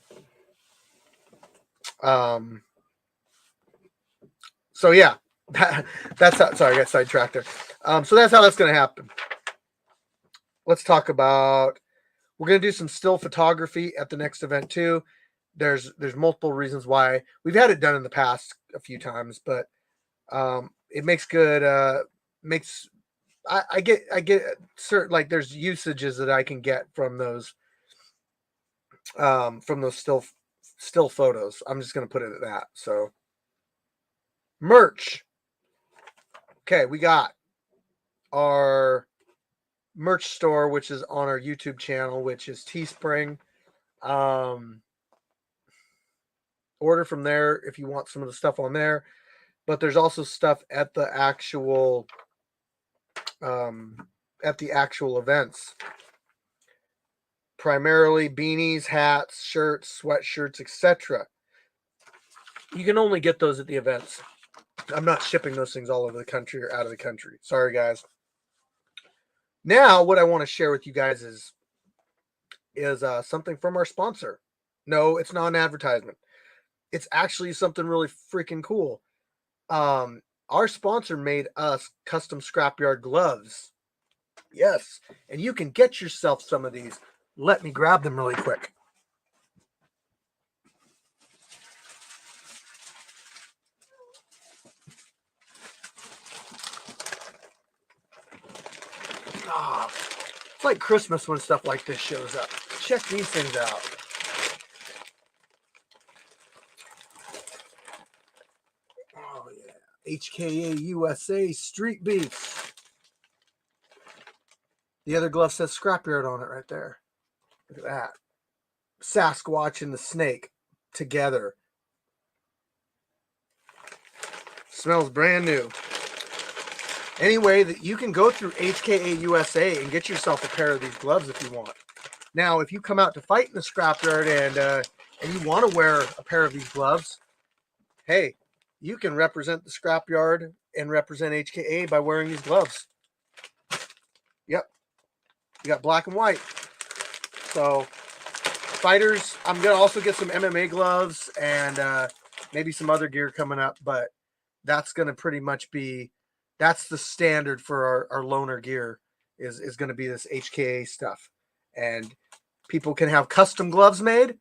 So yeah, that's how, sorry, I got sidetracked there. So that's how that's going to happen. Let's talk about, we're going to do some still photography at the next event too. There's multiple reasons why. We've had it done in the past a few times, but it makes good, I get certain, like there's usages that I can get from those still photos. I'm just going to put it at that. So merch. Okay. We got our merch store, which is on our YouTube channel, which is Teespring. Order from there if you want some of the stuff on there, but there's also stuff at the actual events, primarily beanies, hats, shirts, sweatshirts, etc. You can only get those at the events. I'm not shipping those things all over the country or out of the country. Sorry, guys. Now, what I want to share with you guys is something from our sponsor. No, it's not an advertisement. It's actually something really freaking cool. Our sponsor made us custom Scrapyard gloves. Yes, and you can get yourself some of these. Let me grab them really quick. Oh, it's like Christmas when stuff like this shows up. Check these things out. Oh yeah, HKA USA Street Beef. The other glove says Scrapyard on it right there. Look at that. Sasquatch and the snake together. Smells brand new. Anyway, that you can go through HKA USA and get yourself a pair of these gloves if you want. Now, if you come out to fight in the Scrapyard and you want to wear a pair of these gloves, hey, you can represent the Scrapyard and represent HKA by wearing these gloves. Yep. You got black and white. So, fighters, I'm going to also get some MMA gloves and maybe some other gear coming up, but that's going to pretty much be, that's the standard for our loaner gear is going to be this HKA stuff. And people can have custom gloves made,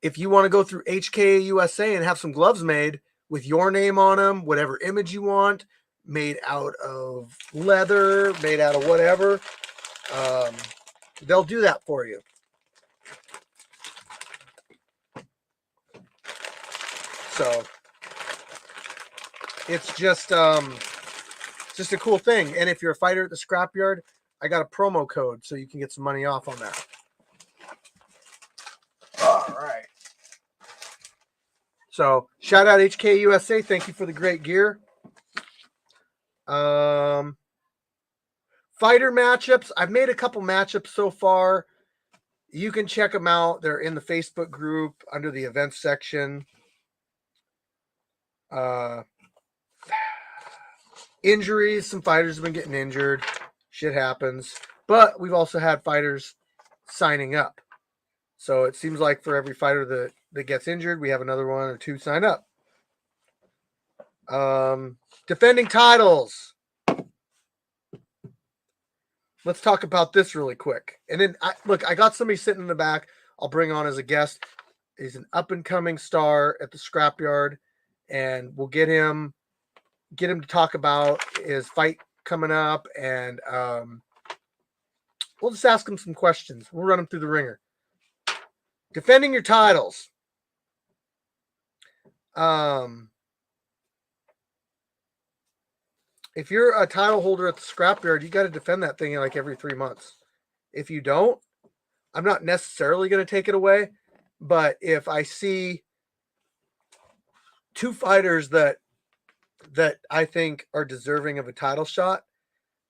if you want to go through HK USA and have some gloves made with your name on them, whatever image you want, made out of leather, made out of whatever, they'll do that for you. So it's just a cool thing. And if you're a fighter at the Scrapyard, I got a promo code so you can get some money off on that. All right. So shout out HK USA. Thank you for the great gear. Fighter matchups. I've made a couple matchups so far. You can check them out. They're in the Facebook group under the events section. Injuries. Some fighters have been getting injured. Shit happens. But we've also had fighters signing up. So it seems like for every fighter that gets injured, we have another one or two sign up. Defending titles. Let's talk about this really quick. And then, I got somebody sitting in the back I'll bring on as a guest. He's an up-and-coming star at the Scrapyard, and we'll get him to talk about his fight coming up, and we'll just ask him some questions. We'll run him through the ringer. Defending your titles. If you're a title holder at the Scrapyard, you got to defend that thing like every 3 months. If you don't, I'm not necessarily going to take it away, but if I see two fighters that I think are deserving of a title shot,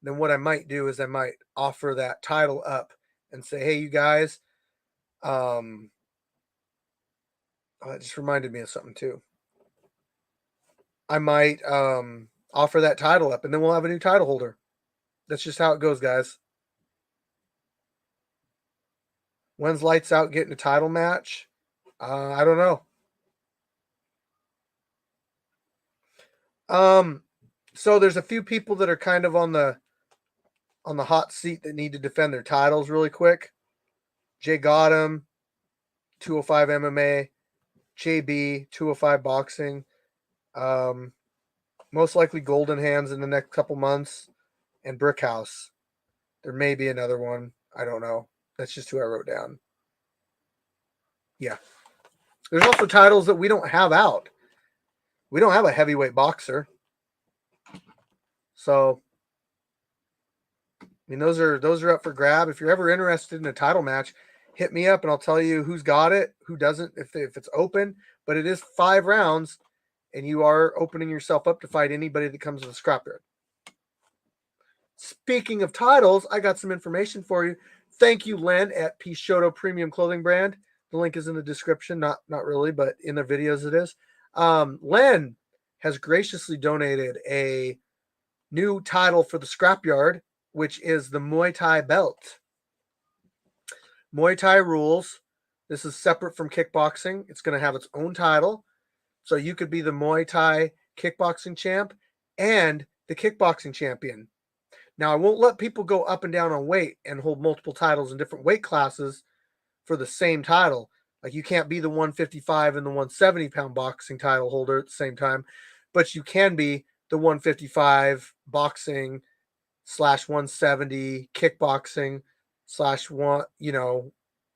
then what I might do is I might offer that title up and say, hey, you guys, it just reminded me of something too. I might offer that title up, and then we'll have a new title holder. That's just how it goes, guys. When's Lights Out getting a title match? I don't know. So there's a few people that are kind of on the hot seat that need to defend their titles really quick. Jay Gotham, 205 MMA, JB, 205 boxing. Most likely Golden Hands in the next couple months, and Brickhouse. There may be another one. I don't know. That's just who I wrote down. Yeah. There's also titles that we don't have out. We don't have a heavyweight boxer. So, I mean, those are up for grab. If you're ever interested in a title match, hit me up and I'll tell you who's got it, who doesn't, if it's open. But it is 5 rounds, and you are opening yourself up to fight anybody that comes to the Scrapyard. Speaking of titles, I got some information for you. Thank you, Len, at Peixoto Premium Clothing Brand. The link is in the description. Not really, but in the videos it is. Len has graciously donated a new title for the Scrapyard, which is the Muay Thai belt. Muay Thai rules. This is separate from kickboxing. It's going to have its own title. So you could be the Muay Thai kickboxing champ and the kickboxing champion. Now, I won't let people go up and down on weight and hold multiple titles in different weight classes for the same title. Like, you can't be the 155 and the 170-pound boxing title holder at the same time, but you can be the 155 boxing / 170 kickboxing /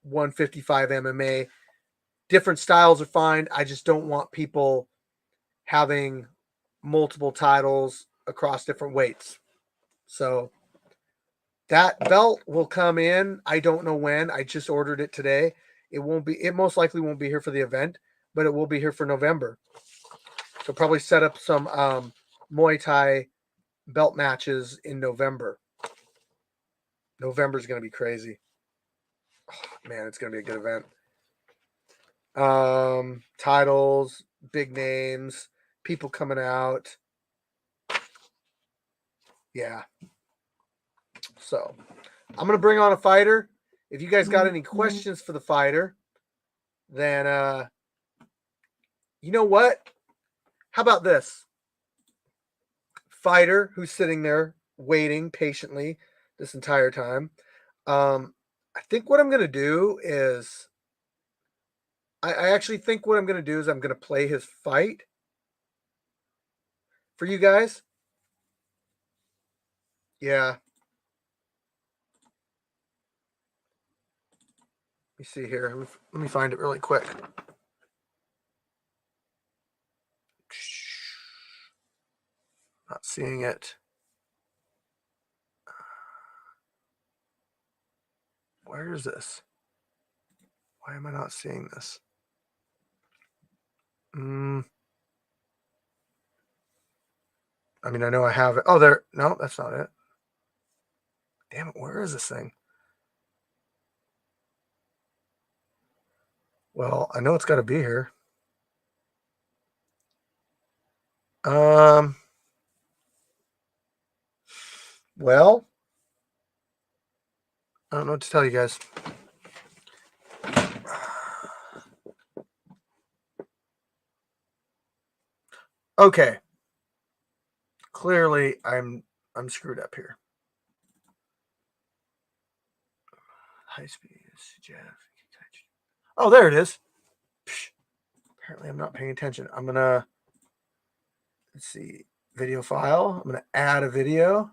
155 MMA. Different styles are fine. I just don't want people having multiple titles across different weights. So that belt will come in. I don't know when. I just ordered it today. It most likely won't be here for the event, but it will be here for November. So probably set up some Muay Thai belt matches in November. November's going to be crazy. Oh, man, it's going to be a good event. Titles, big names, people coming out. Yeah. So I'm going to bring on a fighter. If you guys got any questions for the fighter, then you know what? How about this? Fighter who's sitting there waiting patiently this entire time. I think what I'm going to do is I actually think what I'm going to do is I'm going to play his fight for you guys. Yeah. Let me see here. Let me find it really quick. Not seeing it. Where is this? Why am I not seeing this? I mean, I know I have it. Oh, there. No, that's not it. Damn it. Where is this thing? Well, I know it's got to be here. Well, I don't know what to tell you guys. Okay. Clearly, I'm screwed up here. High speed, Jeff. Oh, there it is. Psh, apparently, I'm not paying attention. I'm gonna let's see, video file. I'm gonna add a video.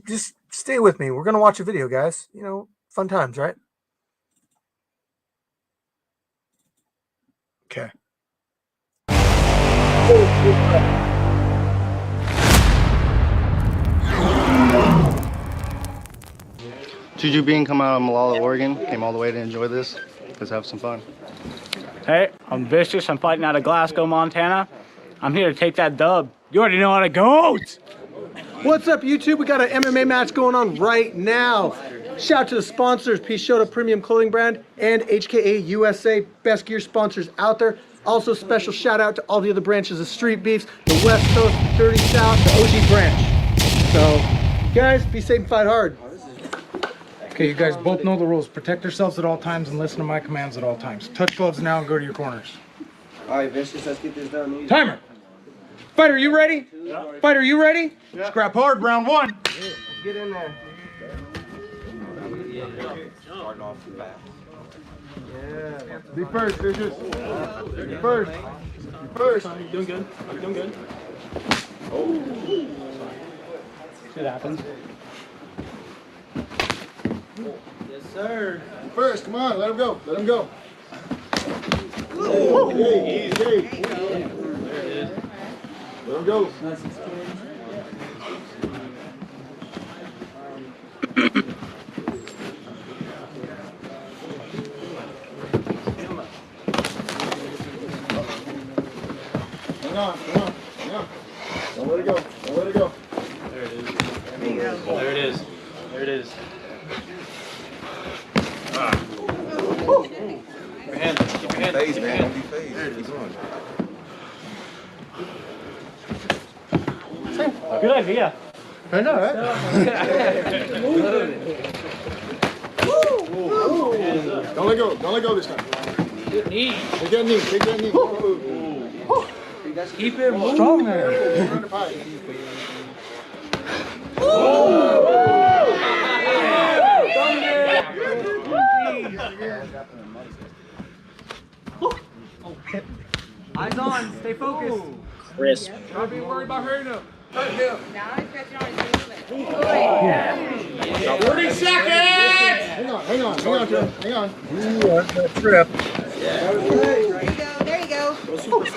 Just stay with me. We're gonna watch a video, guys. You know, fun times, right? Okay. Juju Bean come out of Malala, Oregon. Came all the way to enjoy this. Let's have some fun. Hey, I'm Vicious. I'm fighting out of Glasgow, Montana. I'm here to take that dub. You already know how to go. What's up, YouTube? We got an MMA match going on right now. Shout out to the sponsors, Pishota Premium Clothing Brand and HKA USA, best gear sponsors out there. Also, special shout out to all the other branches of Street Beefs, the West Coast, Dirty South, the OG branch. So, guys, be safe and fight hard. Okay, you guys both know the rules. Protect yourselves at all times and listen to my commands at all times. Touch gloves now and go to your corners. All right, Vicious, let's get this done. Easy. Timer! Fighter, you ready? Yeah. Fighter, you ready? Yeah. Scrap hard, round one. Yeah, let's get in there. Starting off the bat. Yeah. Be first, Vicious. Be first. Be first. Doing good. Doing good. Oh. It happens. Yes, sir. Be first, come on, let him go. Let him go. Okay, easy. Let him go. Hang on, come on, hang on. Don't let it go. Don't let it go. There it is. There it is. There it is. Keep your hands. Keep your hands. Phase, man. Don't be phased. There it is. Good idea. I know, right? Don't let go. Don't let go this time. Good knee. Take that knee. Take that knee. Keep it moving. Turn the pipe. Eyes on. Stay focused. Crisp. Don't be worried about hurting him. Now I'm stretching on his movement. 30 seconds! Hang on, hang on, hang on, hang on. That trip. There you go. There you go.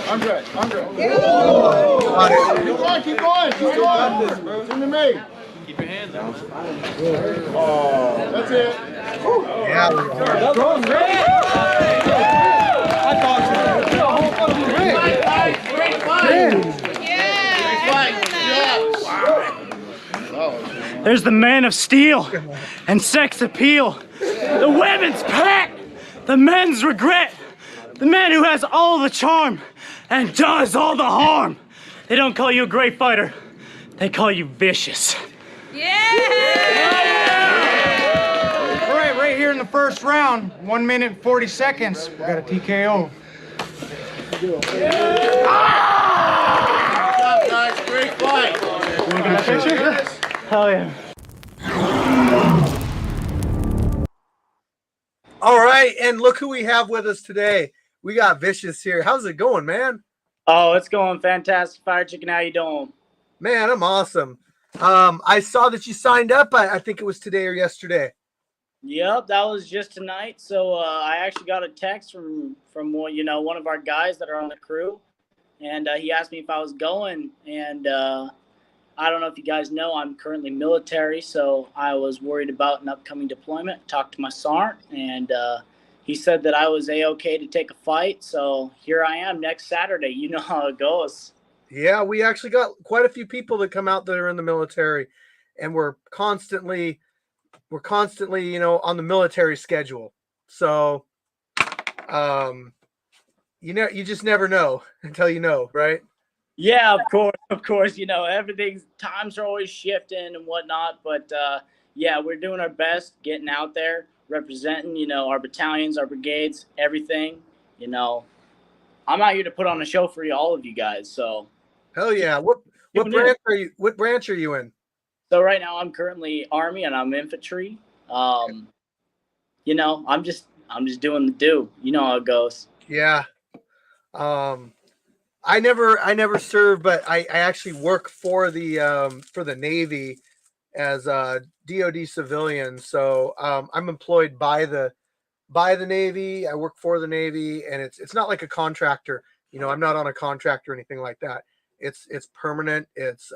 I'm good. I'm good. Yeah. Keep going, keep going, keep going. It's in the main. Keep your hands out. Oh, that's it. Yeah, we are. I thought so. Great fight. There's the man of steel and sex appeal. The women's pack. The men's regret. The man who has all the charm and does all the harm. They don't call you a great fighter. They call you vicious. Yeah. All right, right here in the first round, 1 minute and 40 seconds. We got a TKO. Guys, great fight. You want to get a picture? Hell yeah. All right. right, and look who we have with us today. We got Vicious here. How's it going, man? Oh, it's going fantastic, Fire Chicken. How you doing? Man, I'm awesome. I saw that you signed up. I think it was today or yesterday. Yep, that was just tonight. So I actually got a text from one of our guys that are on the crew, and he asked me if I was going. And I don't know if you guys know, I'm currently military, so I was worried about an upcoming deployment. Talked to my sergeant, and he said that I was A-okay to take a fight. So here I am next Saturday. You know how it goes. Yeah, we actually got quite a few people that come out that are in the military, and we're constantly, on the military schedule. So, you just never know until you know, right? Yeah, of course. Times are always shifting and whatnot, but yeah, we're doing our best, getting out there, representing, our battalions, our brigades, everything. I'm out here to put on a show for all of you guys. So, hell yeah! What branch are you? What branch are you in? So right now I'm currently Army and I'm infantry. I'm just doing the do. You know how it goes. Yeah. I never served, but I actually work for the Navy as a DoD civilian. So I'm employed by the Navy. I work for the Navy, and it's not like a contractor. I'm not on a contract or anything like that. It's permanent. It's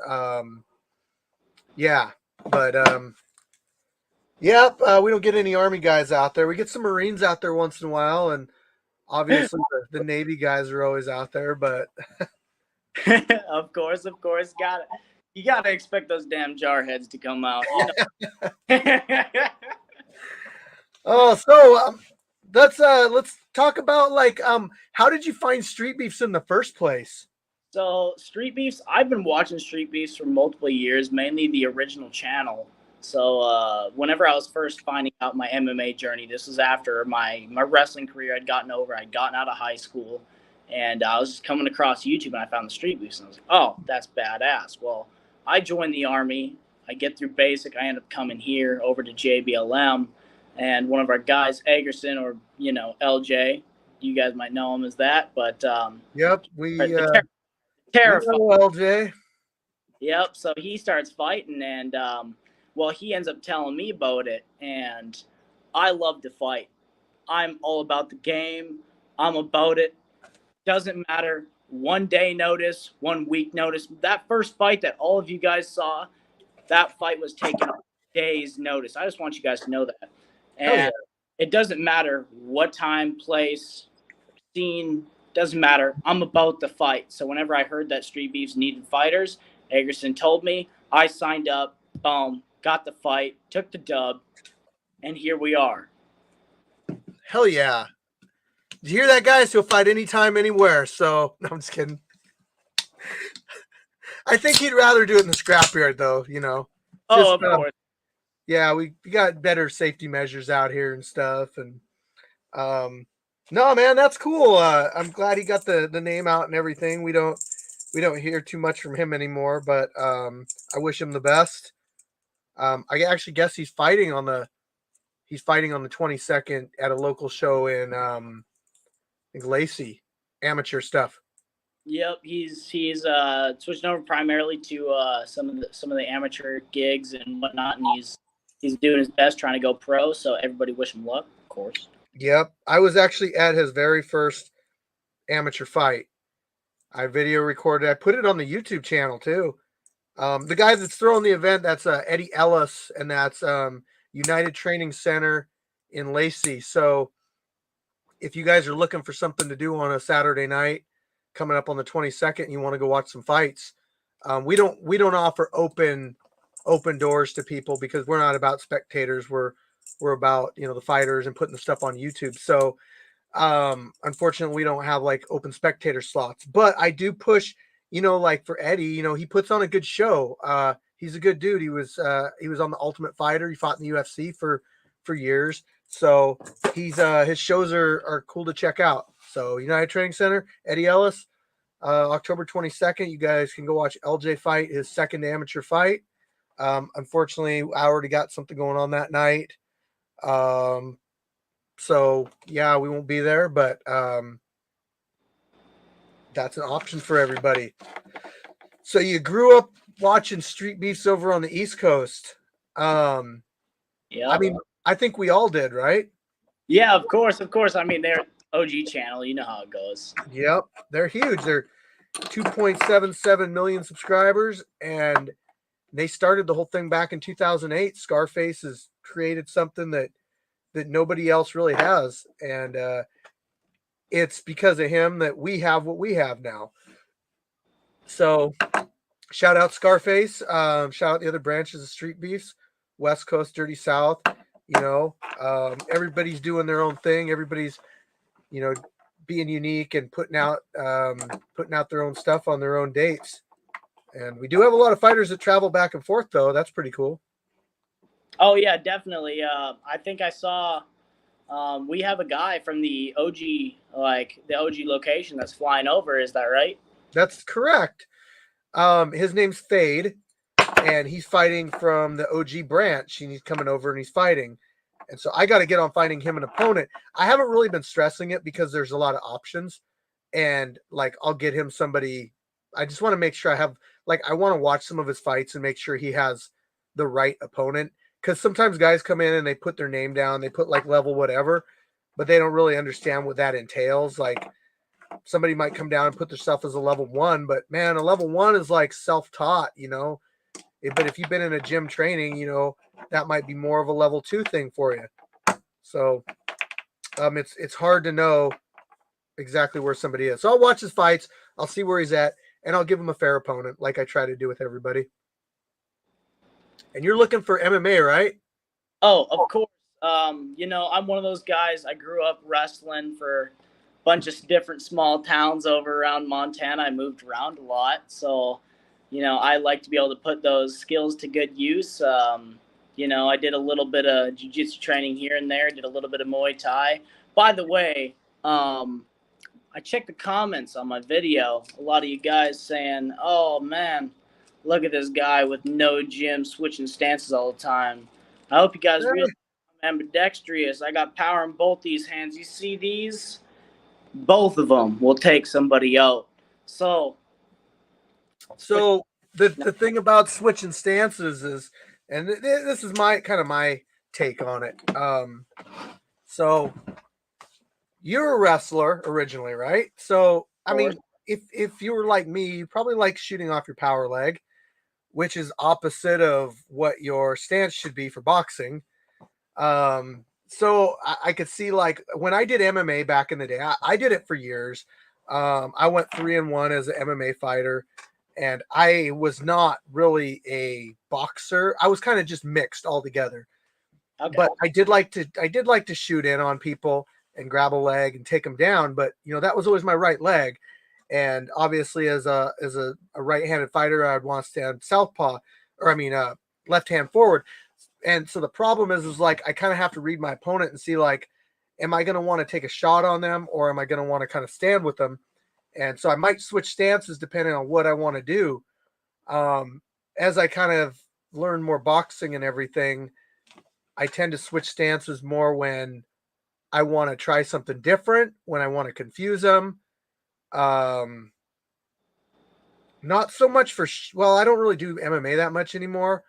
yeah, but yep. We don't get any Army guys out there. We get some Marines out there once in a while, and obviously the Navy guys are always out there, but of course, you gotta expect those damn jarheads to come out. Oh, so let's talk about how did you find Street Beefs in the first place? So Street Beefs, I've been watching Street Beefs for multiple years, mainly the original channel. So whenever I was first finding out my MMA journey, this was after my wrestling career I'd gotten over. I'd gotten out of high school, and I was just coming across YouTube, and I found the Street Beefs, and I was like, oh, that's badass. Well, I joined the Army. I get through basic. I end up coming here over to JBLM, and one of our guys, Eggerson, or LJ, you guys might know him as that, but yep, we terrifying. LJ. Yep. So he starts fighting, and he ends up telling me about it, and I love to fight. I'm all about the game. I'm about it. Doesn't matter. 1 day notice, 1 week notice. That first fight that all of you guys saw, that fight was taken on days notice. I just want you guys to know that. And it doesn't matter what time, place, scene, doesn't matter. I'm about the fight. So whenever I heard that Street Beefs needed fighters, Eggerson told me, I signed up, boom, got the fight, took the dub, and here we are. Hell yeah. Did you hear that, guys? He'll fight anytime, anywhere. So, no, I'm just kidding. I think he'd rather do it in the scrapyard, though, Oh, of course. Yeah, we got better safety measures out here and stuff. And no, man, that's cool. I'm glad he got the name out and everything. We don't hear too much from him anymore, but I wish him the best. I actually guess he's fighting on the 22nd at a local show in I think Lacey, amateur stuff. Yep, he's switching over primarily to some of the amateur gigs and whatnot, and he's doing his best trying to go pro. So everybody wish him luck, of course. Yep, I was actually at his very first amateur fight. I video recorded. I put it on the YouTube channel too. The guy that's throwing the event, that's Eddie Ellis, and that's United Training Center in Lacey. So if you guys are looking for something to do on a Saturday night coming up on the 22nd, and you want to go watch some fights, we don't offer open doors to people because we're not about spectators. We're about the fighters and putting the stuff on YouTube. So unfortunately, we don't have open spectator slots. But I do push, for Eddie, he puts on a good show. He's a good dude. He was on the Ultimate Fighter. He fought in the UFC for years. So he's his shows are cool to check out. So United Training Center, Eddie Ellis, October 22nd. You guys can go watch LJ fight his second amateur fight. Unfortunately, I already got something going on that night. So yeah, we won't be there, but that's an option for everybody. So you grew up watching street beefs over on the East Coast. I mean, I think we all did, right? Yeah, of course. I mean, they're OG channel. You know how it goes. Yep, they're huge. They're 2.77 million subscribers, and they started the whole thing back in 2008. Scarface has created something that nobody else really has, and it's because of him that we have what we have now. So shout out Scarface, shout out the other branches of Street Beefs, West Coast, Dirty South. Everybody's doing their own thing. Everybody's being unique and putting out their own stuff on their own dates. And we do have a lot of fighters that travel back and forth, though. That's pretty cool. Oh yeah, definitely. I think I saw. We have a guy from the OG, the OG location that's flying over. Is that right? That's correct. His name's Fade, and he's fighting from the OG branch. He's coming over and he's fighting. And so I got to get on finding him an opponent. I haven't really been stressing it because there's a lot of options. And I'll get him somebody. I just want to make sure I have, I want to watch some of his fights and make sure he has the right opponent. Because sometimes guys come in and they put their name down, they put level whatever, but they don't really understand what that entails. Somebody might come down and put themselves as a level 1, but man, a level 1 is self-taught, But if you've been in a gym training, that might be more of a level 2 thing for you. So it's hard to know exactly where somebody is. So I'll watch his fights, I'll see where he's at, and I'll give him a fair opponent like I try to do with everybody. And you're looking for MMA, right? Oh, of course. I'm one of those guys. I grew up wrestling for a bunch of different small towns over around Montana. I moved around a lot. So, I like to be able to put those skills to good use. I did a little bit of jiu-jitsu training here and there, did a little bit of Muay Thai. By the way, I checked the comments on my video. A lot of you guys saying, oh, man, look at this guy with no gym switching stances all the time. I hope you guys realize I'm ambidextrous. I got power in both these hands. You see these? Both of them will take somebody out. So the thing about switching stances is, and this is my take on it. So you're a wrestler originally, right? So I mean, if you were like me, you probably like shooting off your power leg, which is opposite of what your stance should be for boxing. So I could see when I did MMA back in the day, I did it for years. I went 3-1 as an MMA fighter, and I was not really a boxer. I was kind of just mixed altogether. Okay. But I did like to shoot in on people and grab a leg and take them down. But that was always my right leg. And obviously, as a right-handed fighter, I'd want to stand southpaw, left hand forward. And so the problem is I kind of have to read my opponent and see am I going to want to take a shot on them, or am I going to want to kind of stand with them? And so I might switch stances depending on what I want to do. As I kind of learn more boxing and everything, I tend to switch stances more when I want to try something different, when I want to confuse them. Not so much I don't really do MMA that much anymore,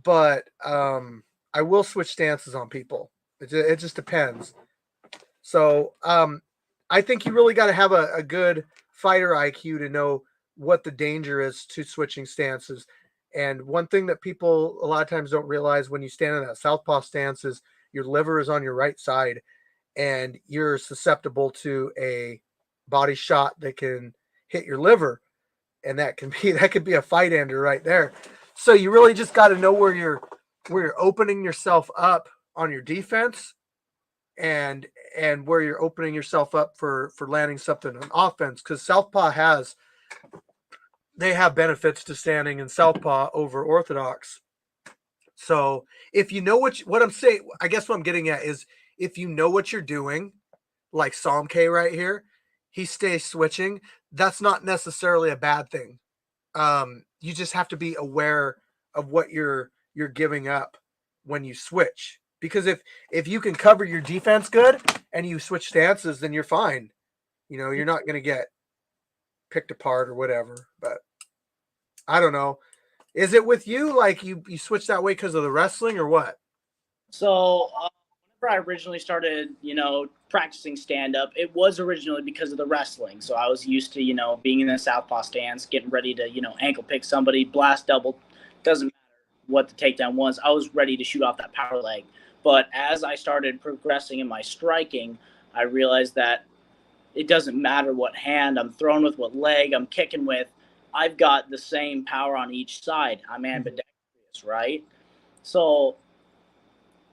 but I will switch stances on people. It just depends. So I think you really got to have a good fighter IQ to know what the danger is to switching stances. And one thing that people a lot of times don't realize when you stand in that southpaw stance is your liver is on your right side, and you're susceptible to a body shot that can hit your liver, and that could be a fight ender right there. So you really just got to know where you're opening yourself up on your defense, and where you're opening yourself up for landing something on offense, because southpaw they have benefits to standing in southpaw over orthodox. So if you know what I'm saying, I guess what I'm getting at is if you know what you're doing, like Psalm K right here, he stays switching. That's not necessarily a bad thing. You just have to be aware of what you're giving up when you switch. because if you can cover your defense good and you switch stances, then you're fine. You know, you're not going to get picked apart or whatever. But I don't know. Is it with you like you switch that way because of the wrestling or what? So whenever I originally started, practicing stand-up, it was originally because of the wrestling. So I was used to, being in the southpaw stance, getting ready to, ankle pick somebody, blast double, doesn't matter what the takedown was. I was ready to shoot off that power leg. But as I started progressing in my striking, I realized that it doesn't matter what hand I'm throwing with, what leg I'm kicking with. I've got the same power on each side. I'm ambidextrous, right? So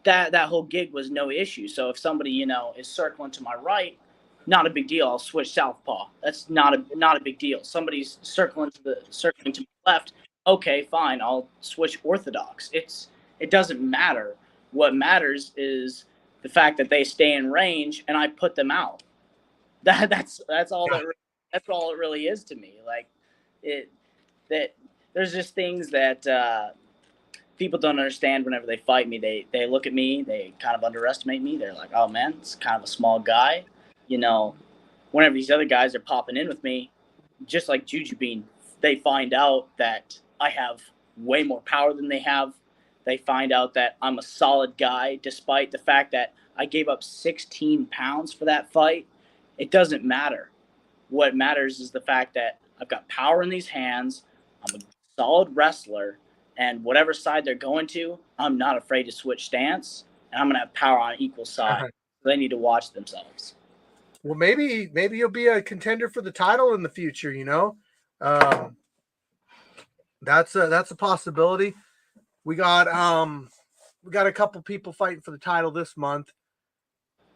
that whole gig was no issue. So if somebody, is circling to my right, not a big deal. I'll switch southpaw. That's not a big deal. Somebody's circling to my left. Okay, fine. I'll switch orthodox. It doesn't matter. What matters is the fact that they stay in range and I put them out. That's all it really is to me. Like there's just things that people don't understand whenever they fight me. They look at me, they kind of underestimate me. They're like, oh man, it's kind of a small guy. Whenever these other guys are popping in with me, just like Juju Bean, they find out that I have way more power than they have. They find out that I'm a solid guy, despite the fact that I gave up 16 pounds for that fight. It doesn't matter. What matters is the fact that I've got power in these hands. I'm a solid wrestler. And whatever side they're going to, I'm not afraid to switch stance, and I'm going to have power on equal side. They need to watch themselves. Well, maybe you'll be a contender for the title in the future. That's a possibility. We got a couple people fighting for the title this month.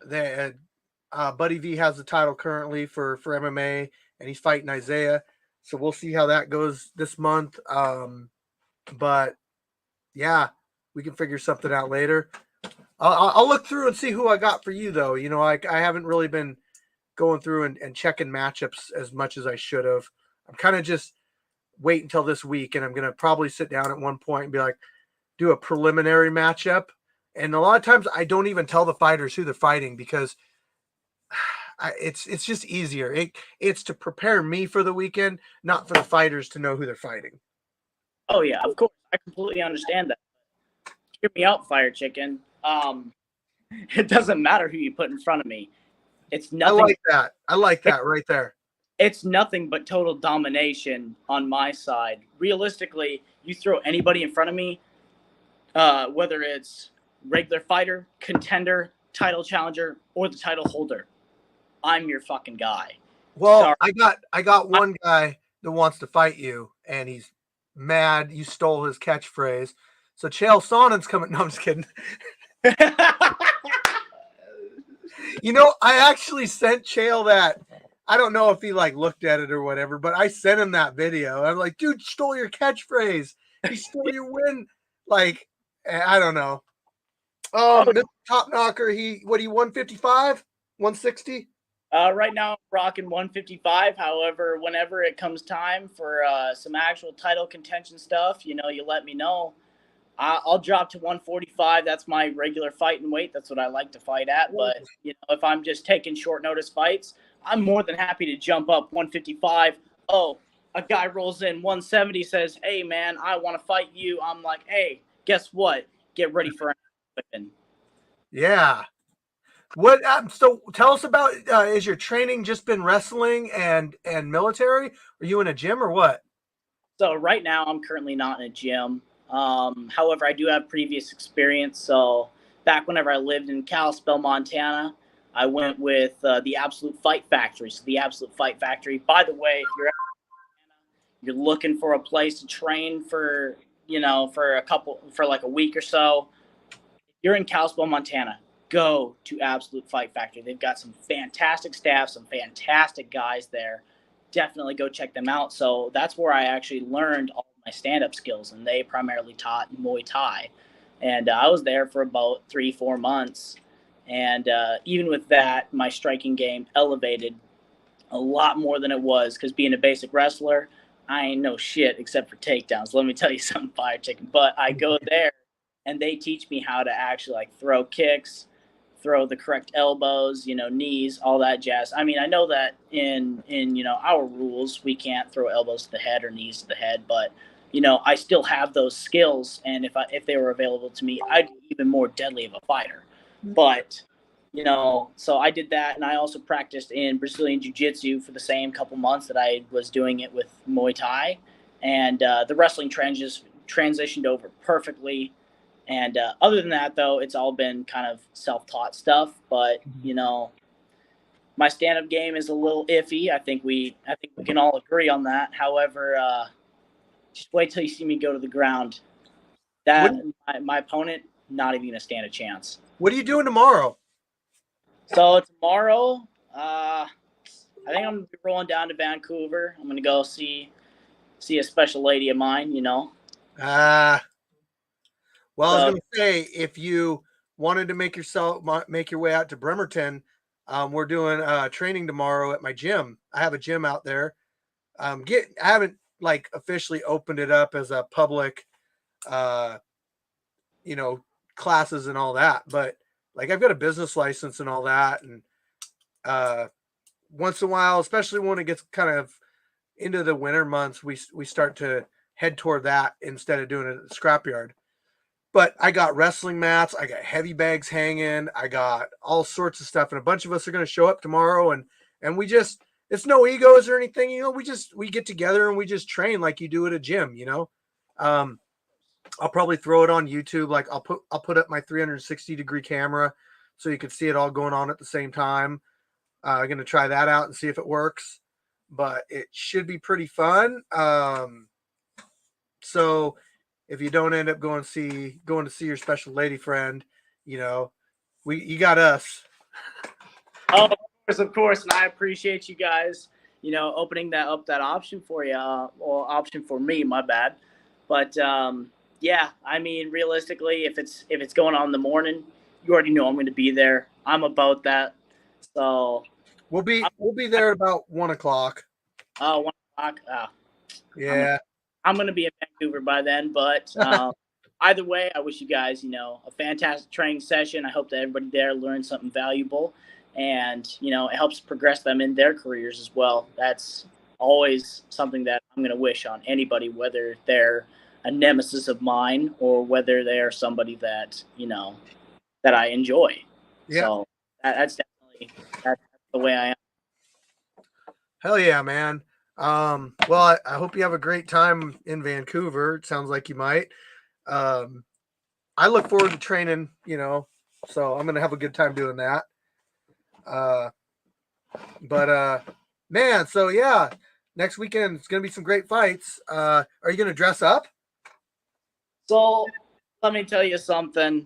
Buddy V has the title currently for MMA, and he's fighting Isaiah. So we'll see how that goes this month. But yeah, we can figure something out later. I'll look through and see who I got for you, though. I haven't really been going through and checking matchups as much as I should have. I'm kind of just wait until this week, and I'm going to probably sit down at one point and be like, do a preliminary matchup. And a lot of times I don't even tell the fighters who they're fighting because it's just easier. It's to prepare me for the weekend, not for the fighters to know who they're fighting. Oh yeah, of course. I completely understand that. Hear me out, Fire Chicken. It doesn't matter who you put in front of me. It's nothing. I like that right there. It's nothing but total domination on my side. Realistically, you throw anybody in front of me, whether it's regular fighter, contender, title challenger, or the title holder, I'm your fucking guy. Well, sorry. I got one guy that wants to fight you, and he's mad you stole his catchphrase. So Chael Sonnen's coming. No, I'm just kidding. I actually sent Chael that. I don't know if he looked at it or whatever, but I sent him that video. I'm like, dude, stole your catchphrase. He stole your win. I don't know. Mr. Top Knocker, he 155, 160? Right now I'm rocking 155. However, whenever it comes time for some actual title contention stuff, you let me know. I'll drop to 145. That's my regular fighting weight. That's what I like to fight at. But if I'm just taking short notice fights, I'm more than happy to jump up 155. Oh, a guy rolls in 170, says, "Hey man, I want to fight you." I'm like, "Hey, guess what? Get ready for an." Yeah. What? So tell us about. Is your training just been wrestling and military? Are you in a gym or what? So right now I'm currently not in a gym. However, I do have previous experience. So back whenever I lived in Kalispell, Montana, I went with the Absolute Fight Factory. So the Absolute Fight Factory. By the way, if you're looking for a place to train for like a week or so, you're in Kalispell, Montana, go to Absolute Fight Factory. They've got some fantastic staff, some fantastic guys there. Definitely go check them out. So that's where I actually learned all my stand-up skills, and they primarily taught Muay Thai. And I was there for about 3-4 months. And even with that, my striking game elevated a lot more than it was, because being a basic wrestler, I ain't no shit except for takedowns. Let me tell you something, Fire Chicken. But I go there, and they teach me how to actually like throw kicks, throw the correct elbows, knees, all that jazz. I mean, I know that in our rules, we can't throw elbows to the head or knees to the head, but I still have those skills, and if they were available to me, I'd be even more deadly of a fighter. But so I did that, and I also practiced in Brazilian Jiu-Jitsu for the same couple months that I was doing it with Muay Thai, and the wrestling transitioned over perfectly. And other than that, though, it's all been kind of self-taught stuff. But my stand-up game is a little iffy. I think we can all agree on that. However, just wait till you see me go to the ground. My opponent, not even gonna stand a chance. What are you doing tomorrow? So tomorrow, I think I'm gonna be rolling down to Vancouver. I'm gonna go see a special lady of mine. Well, I was going to say, if you wanted to make your way out to Bremerton, we're doing training tomorrow at my gym. I have a gym out there. I haven't like officially opened it up as a public, classes and all that, but like I've got a business license and all that. And once in a while, especially when it gets kind of into the winter months, we start to head toward that instead of doing it at the Scrapyard. But I got wrestling mats, I got heavy bags hanging, I got all sorts of stuff, and a bunch of us are going to show up tomorrow, and we just, it's no egos or anything, we get together and we just train like you do at a gym, I'll probably throw it on YouTube. Like I'll put up my 360-degree camera so you can see it all going on at the same time. I'm going to try that out and see if it works, but it should be pretty fun. So if you don't end up going to see your special lady friend, you got us. Oh, of course, and I appreciate you guys, opening that option for you, or option for me. My bad, but yeah, I mean, realistically, if it's going on in the morning, you already know I'm going to be there. I'm about that, so we'll be there about 1 o'clock. 1 o'clock. Yeah. I'm going to be in Vancouver by then, but either way, I wish you guys, a fantastic training session. I hope that everybody there learns something valuable, and, it helps progress them in their careers as well. That's always something that I'm going to wish on anybody, whether they're a nemesis of mine or whether they're somebody that, that I enjoy. Yeah. So that's the way I am. Hell yeah, man. Well, I hope you have a great time in Vancouver. It sounds like you might. I look forward to training, so I'm going to have a good time doing that. But man, so yeah, next weekend it's going to be some great fights. Are you going to dress up? So let me tell you something.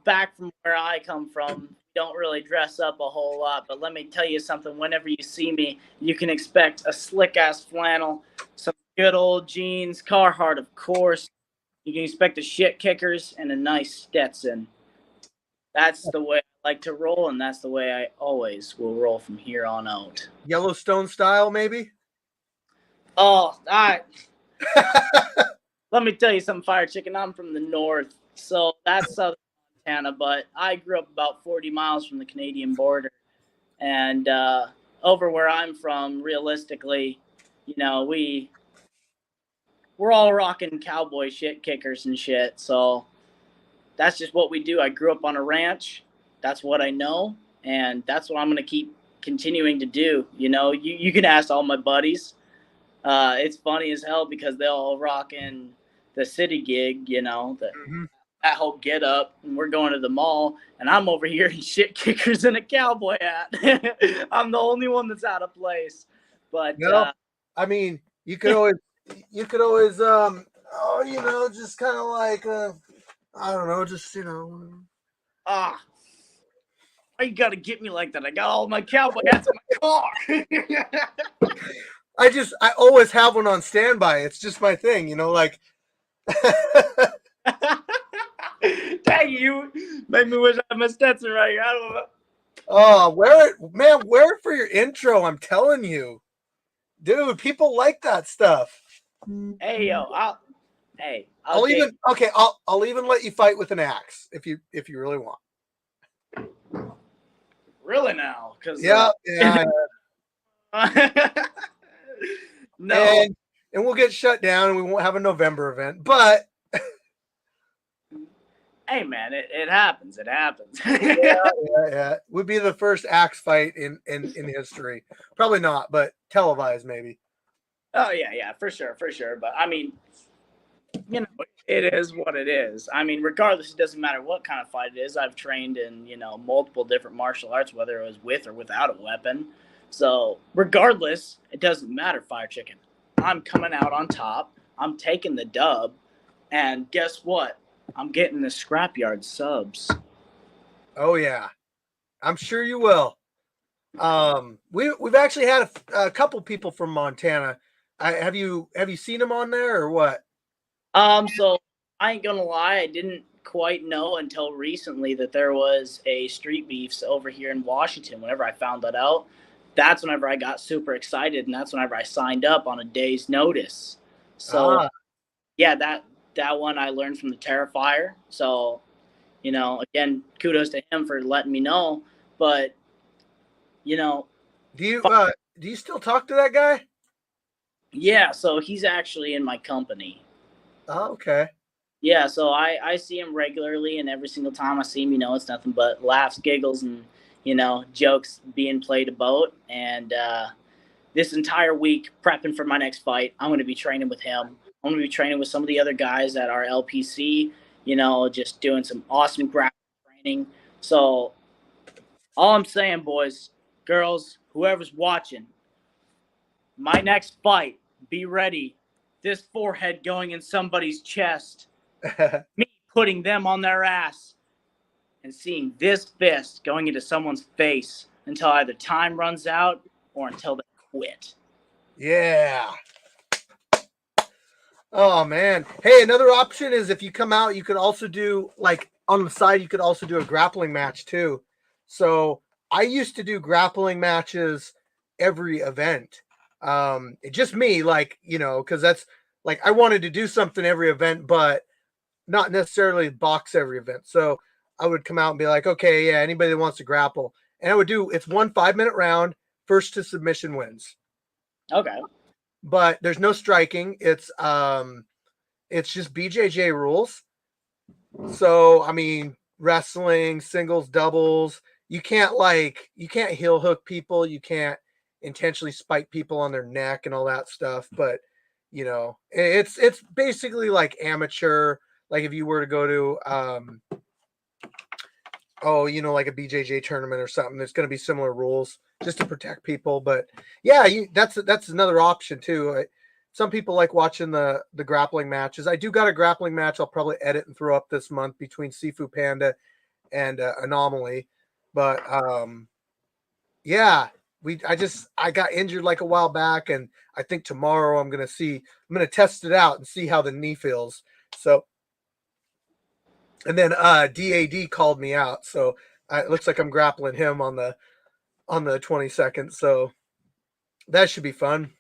Back from where I come from, don't really dress up a whole lot, but let me tell you something. Whenever you see me, you can expect a slick-ass flannel, some good old jeans, Carhartt, of course. You can expect the shit kickers and a nice Stetson. That's the way I like to roll, and that's the way I always will roll from here on out. Yellowstone style, maybe? Oh, let me tell you something, Fire Chicken. I'm from the north, so that's Southern Montana, but I grew up about 40 miles from the Canadian border. And over where I'm from, realistically, we're all rocking cowboy shit kickers and shit. So that's just what we do. I grew up on a ranch. That's what I know. And that's what I'm going to keep continuing to do. You can ask all my buddies. It's funny as hell because they'll all rock in the city gig, that whole get up, and we're going to the mall, and I'm over here in shit kickers and a cowboy hat. I'm the only one that's out of place. But I mean, you could always just kind of like I don't know, just why you gotta get me like that? I got all my cowboy hats in my car. I always have one on standby. It's just my thing, like. Dang, you made me wish I had my Stetson right here. I don't know. Oh, wear it for your intro. I'm telling you, dude. People like that stuff. Hey, yo, Hey, I'll even let you fight with an axe if you really want. really now, because Yeah. no. And we'll get shut down and we won't have a November event. But hey man, it happens. It happens. yeah. Would be the first axe fight in history. Probably not, but televised maybe. Oh yeah, for sure. But I mean, it is what it is. I mean, regardless, it doesn't matter what kind of fight it is. I've trained in, multiple different martial arts, whether it was with or without a weapon. So regardless, it doesn't matter, Fire Chicken. I'm coming out on top. I'm taking the dub. And guess what? I'm getting the Scrapyard subs. Oh yeah. I'm sure you will. We've actually had a couple people from Montana. Have you seen them on there or what? So I ain't gonna lie, I didn't quite know until recently that there was a Street Beefs over here in Washington. Whenever I found that out, that's whenever I got super excited, and that's whenever I signed up on a day's notice. So yeah, that one I learned from the Terrifier. So, again, kudos to him for letting me know. But do you still talk to that guy? Yeah, so he's actually in my company. Oh, okay. Yeah, so I see him regularly, and every single time I see him, it's nothing but laughs, giggles, and, jokes being played about. And this entire week, prepping for my next fight, I'm going to be training with him. I'm going to be training with some of the other guys at our LPC, just doing some awesome grappling training. So all I'm saying, boys, girls, whoever's watching, my next fight, be ready. This forehead going in somebody's chest. Me putting them on their ass. And seeing this fist going into someone's face until either time runs out or until they quit. Yeah. Oh, man. Hey, another option is if you come out, you could also do, like, on the side, you could also do a grappling match, too. So I used to do grappling matches every event. Just me, like, because that's, like, I wanted to do something every event, but not necessarily box every event. So I would come out and be like, okay, yeah, anybody that wants to grapple. And I would it's 1 5-minute round, first to submission wins. Okay. But there's no striking. It's just BJJ rules. So, I mean, wrestling, singles, doubles, you can't heel hook people. You can't intentionally spike people on their neck and all that stuff. But, it's basically like amateur. Like if you were to go to, like a BJJ tournament or something, there's going to be similar rules just to protect people. But yeah, that's another option too. Some people like watching the grappling matches. I do got a grappling match I'll probably edit and throw up this month between Sifu Panda and Anomaly. But yeah, I got injured like a while back, and I think tomorrow I'm gonna test it out and see how the knee feels. So. And then DAD called me out, so it looks like I'm grappling him on the 22nd. So that should be fun.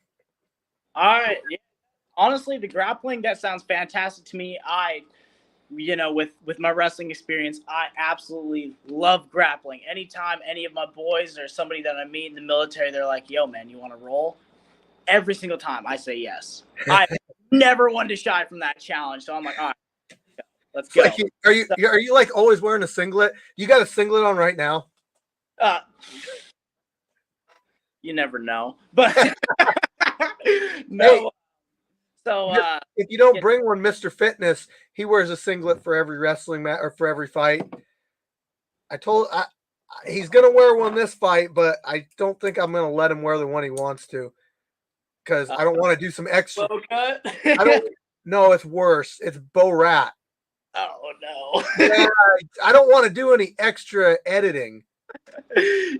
All right. Yeah. Honestly, the grappling, that sounds fantastic to me. With my wrestling experience, I absolutely love grappling. Anytime any of my boys or somebody that I meet in the military, they're like, yo, man, you want to roll? Every single time I say yes. I never wanted to shy from that challenge. So I'm like, all right. Let's go. Like, are you like always wearing a singlet? You got a singlet on right now? You never know, but no. Hey, so if you don't bring one, Mr. Fitness, he wears a singlet for every wrestling match or for every fight. He's gonna wear one this fight, but I don't think I'm gonna let him wear the one he wants to, because I don't want to do some extra. No, it's worse. It's Bo Rat. Oh no! Yeah, I don't want to do any extra editing.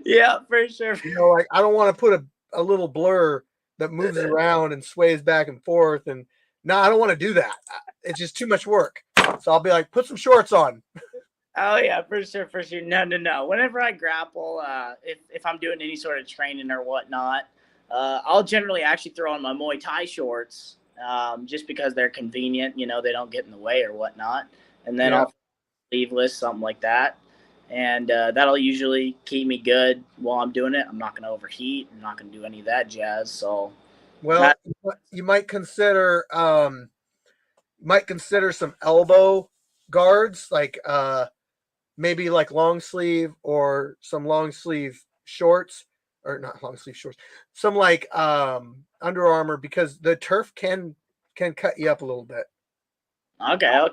Yeah, for sure. Like I don't want to put a little blur that moves around and sways back and forth, and no, I don't want to do that. It's just too much work. So I'll be like, put some shorts on. Oh yeah, for sure. No. Whenever I grapple, if I'm doing any sort of training or whatnot, I'll generally actually throw on my Muay Thai shorts just because they're convenient. You know, they don't get in the way or whatnot. And then Yeah. I'll sleeveless, something like that. And that'll usually keep me good while I'm doing it. I'm not going to overheat. I'm not going to do any of that jazz. So, Well, you might consider some elbow guards, like maybe like long sleeve or some long sleeve shorts, or not long sleeve shorts, some like Under Armour, because the turf can cut you up a little bit. okay.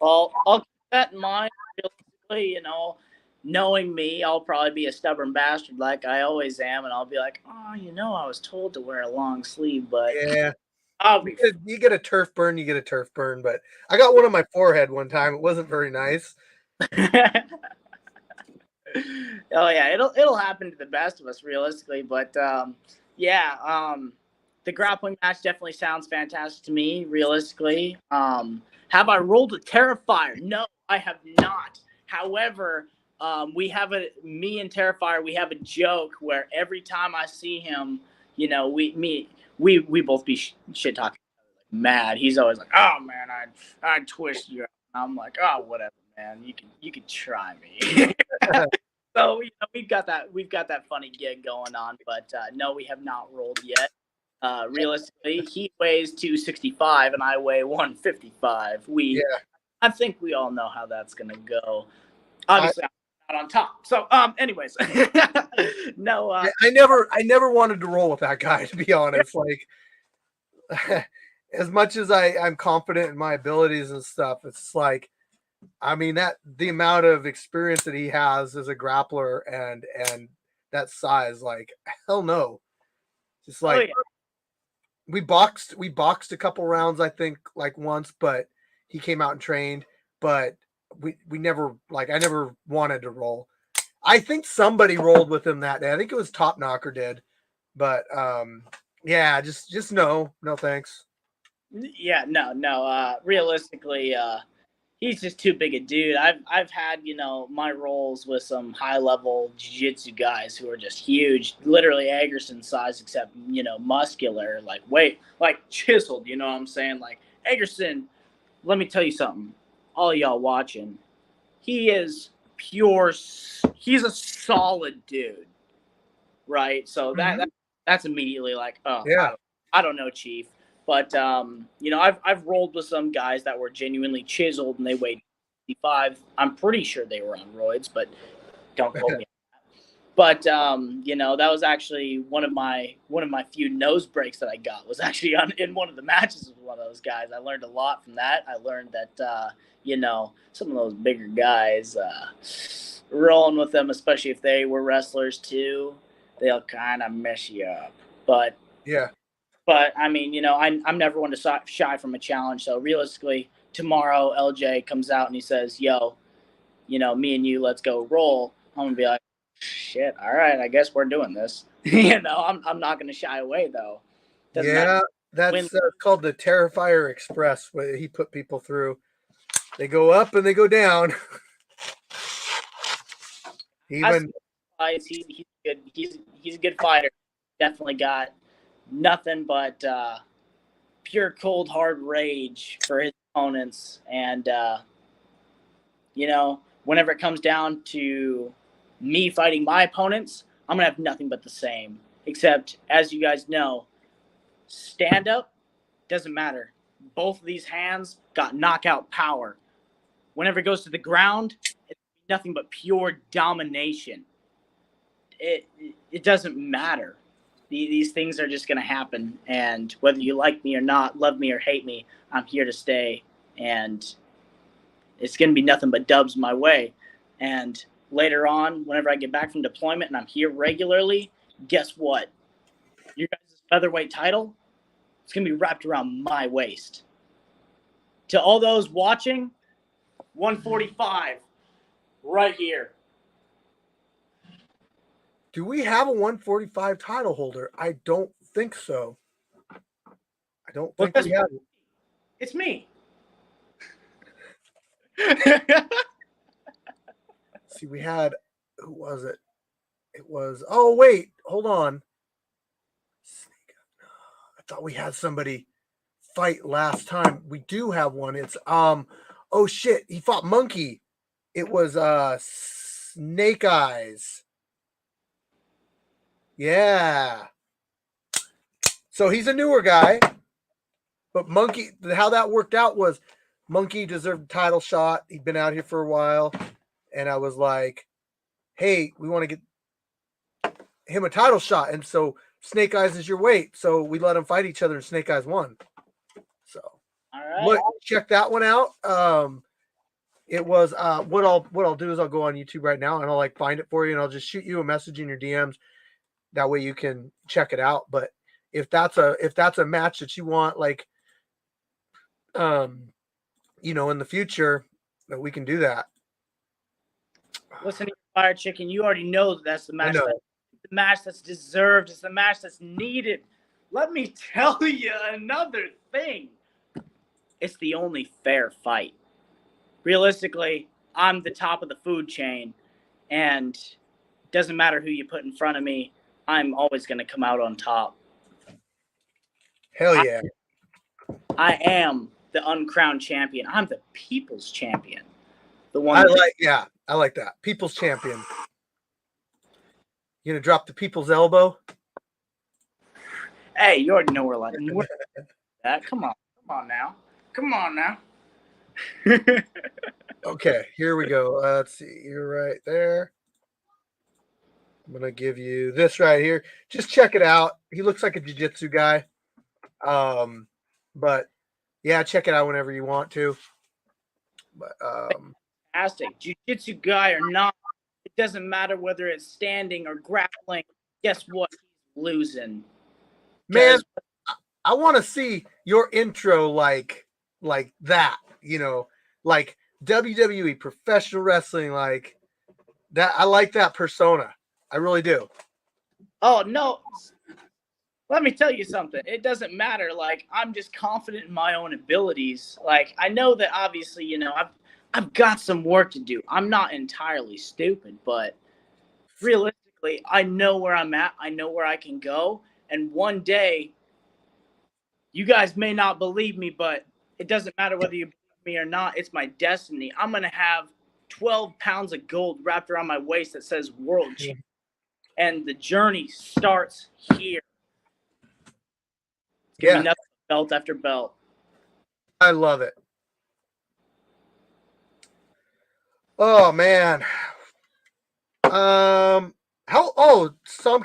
Well, I'll keep that in mind. Realistically, you know, knowing me, I'll probably be a stubborn bastard like I always am, and I'll be like, oh, you know, I was told to wear a long sleeve, but Yeah. I'll be. You get a turf burn, you get a turf burn. But I got one on my forehead one time. It wasn't very nice. Oh yeah, it'll happen to the best of us, realistically. But the grappling match definitely sounds fantastic to me. Realistically, have I rolled a Terrifier? No, I have not. However, me and Terrifier, we have a joke where every time I see him, you know, we both be shit talking mad. He's always like, "Oh man, I'd twist you." I'm like, "Oh whatever, man. You can try me." So you know, we've got that funny gig going on, but no, we have not rolled yet. Realistically, he weighs 265 and I weigh 155. I think we all know how that's gonna go. Obviously, I'm not on top. So, anyways, no. I never wanted to roll with that guy, to be honest. Like, as much as I'm confident in my abilities and stuff, it's like, I mean, that the amount of experience that he has as a grappler and that size, like, hell no. Just like, we boxed a couple rounds, I think, like once, but he came out and trained, but we never, like, I never wanted to roll. I think somebody rolled with him that day. I think it was Top Knocker did, but yeah, just no thanks. Yeah, no. Realistically, he's just too big a dude. I've had, you know, my roles with some high level jiu-jitsu guys who are just huge, literally Agerson size, except, you know, muscular, like weight, like chiseled. You know what I'm saying? Like Agerson. Let me tell you something. All y'all watching, he is pure. He's a solid dude, right? So that's immediately like, oh, yeah. I don't know, Chief. But you know, I've rolled with some guys that were genuinely chiseled and they weighed 55. I'm pretty sure they were on roids, but don't quote me on that. But you know, that was actually one of my few nose breaks that I got was actually in one of the matches with one of those guys. I learned a lot from that. I learned that you know, some of those bigger guys, rolling with them, especially if they were wrestlers too, they'll kind of mess you up. But yeah. But I mean, you know, I'm never one to shy from a challenge. So realistically, tomorrow LJ comes out and he says, "Yo, you know, me and you, let's go roll." I'm gonna be like, "Shit, all right, I guess we're doing this." You know, I'm not gonna shy away though. Doesn't matter. That's called the Terrifier Express, where he put people through. They go up and they go down. Even he's good. He's a good fighter. Definitely got nothing but pure cold hard rage for his opponents, and you know, whenever it comes down to me fighting my opponents, I'm gonna have nothing but the same. Except, as you guys know, stand up doesn't matter. Both of these hands got knockout power. Whenever it goes to the ground, it's nothing but pure domination. It doesn't matter. These things are just going to happen, and whether you like me or not, love me or hate me, I'm here to stay, and it's going to be nothing but dubs my way. And later on, whenever I get back from deployment and I'm here regularly, guess what? Your guys' featherweight title, it's going to be wrapped around my waist. To all those watching, 145 right here. Do we have a 145 title holder? I don't think so. I don't think we have it. It's me. See, we had, who was it? It was, oh, wait, hold on. I thought we had somebody fight last time. We do have one. It's oh shit, he fought Monkey. It was Snake Eyes. Yeah. So he's a newer guy. But Monkey, how that worked out was Monkey deserved a title shot. He'd been out here for a while. And I was like, hey, we want to get him a title shot. And so Snake Eyes is your weight. So we let them fight each other and Snake Eyes won. So All right. check that one out. It was what I'll do is I'll go on YouTube right now and I'll like find it for you and I'll just shoot you a message in your DMs. That way you can check it out. But if that's a match that you want, like you know, in the future, that we can do that. Listen, Fire Chicken, you already know that that's the match. The match that's deserved. It's the match that's needed. Let me tell you another thing. It's the only fair fight. Realistically, I'm the top of the food chain, and it doesn't matter who you put in front of me. I'm always going to come out on top. Hell yeah. I am the uncrowned champion. I'm the people's champion. The one I like that. People's champion. You gonna drop the people's elbow? Hey, you already know where that. Come on now. Okay, here we go. Let's see. You're right there. I'm gonna give you this right here. Just check it out. He looks like a jiu-jitsu guy. But yeah, check it out whenever you want to. But fantastic. Jiu-jitsu guy or not, it doesn't matter whether it's standing or grappling. Guess what? He's losing. Man, I want to see your intro like that, you know, like WWE, professional wrestling, like that. I like that persona. I really do. Oh, no. Let me tell you something. It doesn't matter. Like, I'm just confident in my own abilities. Like, I know that obviously, you know, I've got some work to do. I'm not entirely stupid, but realistically, I know where I'm at. I know where I can go. And one day, you guys may not believe me, but it doesn't matter whether you believe me or not. It's my destiny. I'm going to have 12 pounds of gold wrapped around my waist that says world champion. And the journey starts here. Yeah. Nothing belt after belt. I love it. Oh man. Some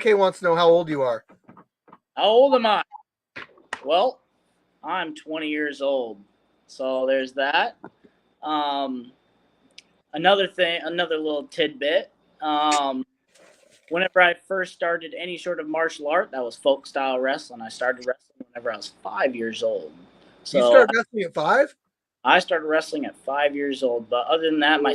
K wants to know how old you are. How old am I? Well, I'm 20 years old. So there's that. Another little tidbit. Whenever I first started any sort of martial art, that was folk style wrestling. I started wrestling whenever I was 5 years old. So you started wrestling at 5? I started wrestling at 5 years old. But other than that, my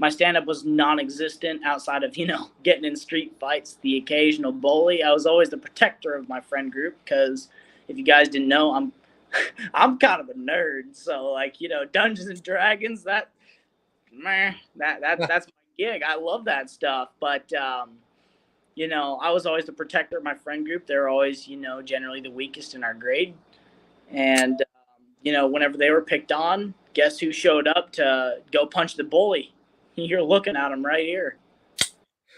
stand-up was non-existent outside of, you know, getting in street fights, the occasional bully. I was always the protector of my friend group because if you guys didn't know, I'm kind of a nerd. So, like, you know, Dungeons and Dragons, that's my gig. I love that stuff. But, you know, I was always the protector of my friend group. They're always, you know, generally the weakest in our grade. And, you know, whenever they were picked on, guess who showed up to go punch the bully? You're looking at him right here.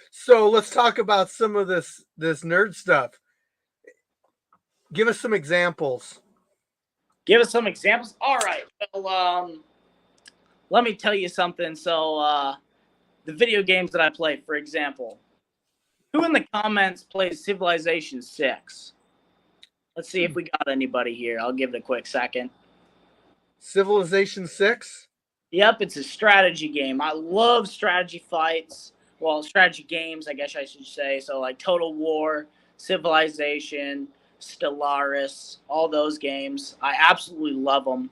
So let's talk about some of this nerd stuff. Give us some examples. All right. Well, let me tell you something. So, the video games that I play, for example, who in the comments plays Civilization 6? Let's see if we got anybody here. I'll give it a quick second. Civilization 6? Yep, it's a strategy game. I love strategy fights. Well, strategy games, I guess I should say. So, like Total War, Civilization, Stellaris, all those games. I absolutely love them.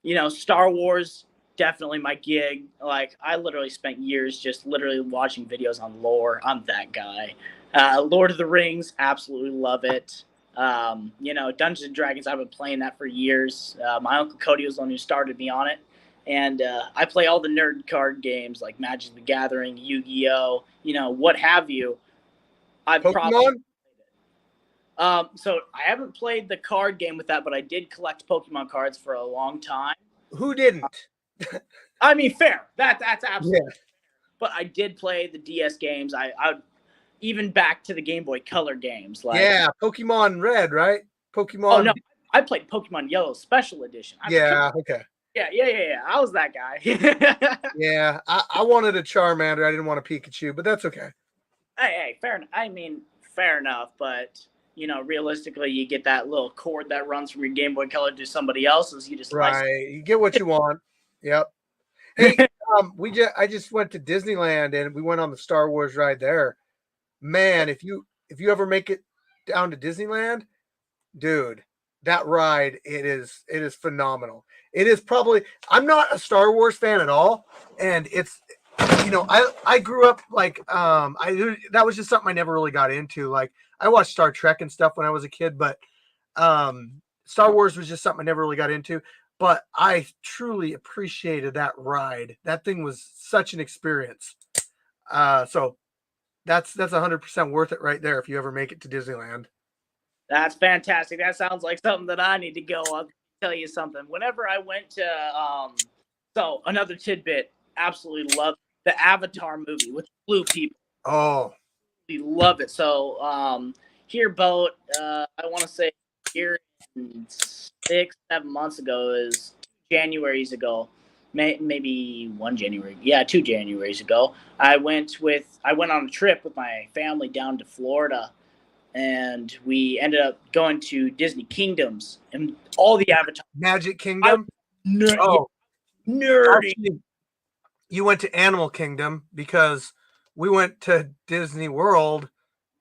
You know, Star Wars, definitely my gig. Like, I literally spent years just literally watching videos on lore. I'm that guy. Lord of the Rings, absolutely love it. You know, Dungeons and Dragons, I've been playing that for years. My Uncle Cody was the one who started me on it. And I play all the nerd card games like Magic the Gathering, Yu-Gi-Oh!, you know, what have you. I've Pokemon? So I haven't played the card game with that, but I did collect Pokemon cards for a long time. Who didn't? I mean, fair. That's absolutely. Yeah. But I did play the DS games. I even back to the Game Boy Color games. Like, Yeah, Pokemon Red, right? Pokemon. Oh no, I played Pokemon Yellow Special Edition. Yeah, okay. Yeah. I was that guy. Yeah, I wanted a Charmander. I didn't want a Pikachu, but that's okay. Hey, fair enough. I mean, fair enough. But realistically, you get that little cord that runs from your Game Boy Color to somebody else's. You just Right. You get what you want. Yep. Hey, I just went to Disneyland and we went on the Star Wars ride there. Man, if you ever make it down to Disneyland, dude, that ride it is phenomenal. It is probably I'm not a Star Wars fan at all, and it's I grew up like that was just something I never really got into. Like I watched Star Trek and stuff when I was a kid, but Star Wars was just something I never really got into. But I truly appreciated that ride. That thing was such an experience. So that's 100% worth it right there if you ever make it to Disneyland. That's fantastic. That sounds like something that I need to go. I'll tell you something. Whenever I went to so another tidbit, absolutely love the Avatar movie with blue people. Oh, we love it. So here about I want to say here 6-7 months ago is 2 Januaries ago, maybe 1 January. Yeah, 2 Januaries ago. I went on a trip with my family down to Florida, and we ended up going to Disney Kingdoms and all the Avatar. Magic Kingdom. Nerdy. Actually, you went to Animal Kingdom because we went to Disney World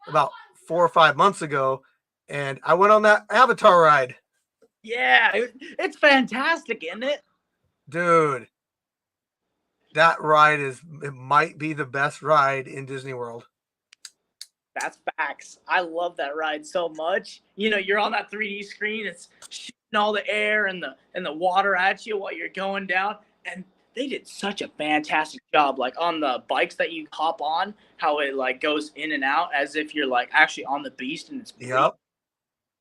about 4 or 5 months ago, and I went on that Avatar ride. Yeah, it's fantastic, isn't it? Dude, that ride it might be the best ride in Disney World. That's facts. I love that ride so much. You're on that 3D screen. It's shooting all the air and the water at you while you're going down. And they did such a fantastic job. Like on the bikes that you hop on, how it like goes in and out as if you're like actually on the beast and it's Yep.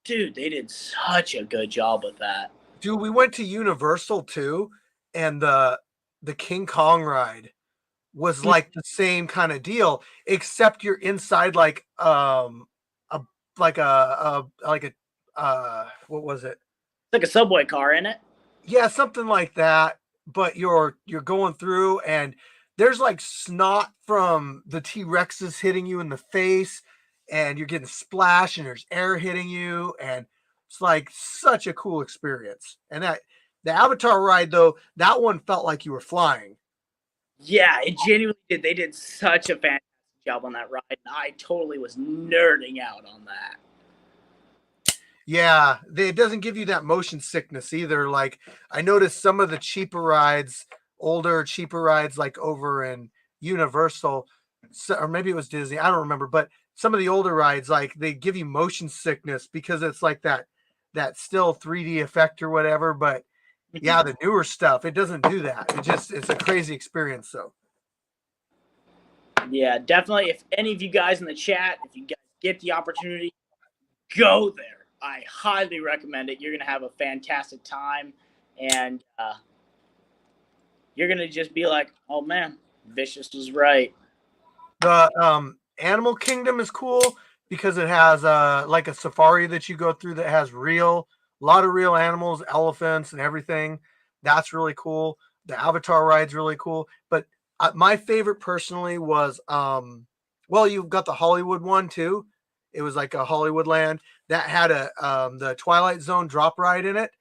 Dude, they did such a good job with that. Dude, we went to Universal too, and the King Kong ride was like the same kind of deal, except you're inside like what was it? Like a subway car, in it? Yeah, something like that. But you're going through and there's like snot from the T-Rexes hitting you in the face, and you're getting splashed and there's air hitting you, and it's like such a cool experience. And that the Avatar ride though, that one felt like you were flying. Yeah, it genuinely did. They did such a fantastic job on that ride, and I totally was nerding out on that. Yeah, it doesn't give you that motion sickness either. Like I noticed some of the older, cheaper rides, like over in Universal, or maybe it was Disney, I don't remember, but some of the older rides, like they give you motion sickness because it's like that still 3D effect or whatever. But yeah, the newer stuff, it doesn't do that. It's a crazy experience. So yeah, definitely. If any of you guys in the chat, if you guys get the opportunity, go there. I highly recommend it. You're going to have a fantastic time, and you're going to just be like, oh man, Vicious was right. The Animal Kingdom is cool because it has like a safari that you go through that has a lot of real animals, elephants and everything. That's really cool. The Avatar ride's really cool. But my favorite personally was, you've got the Hollywood one too. It was like a Hollywood land that had the Twilight Zone drop ride in it.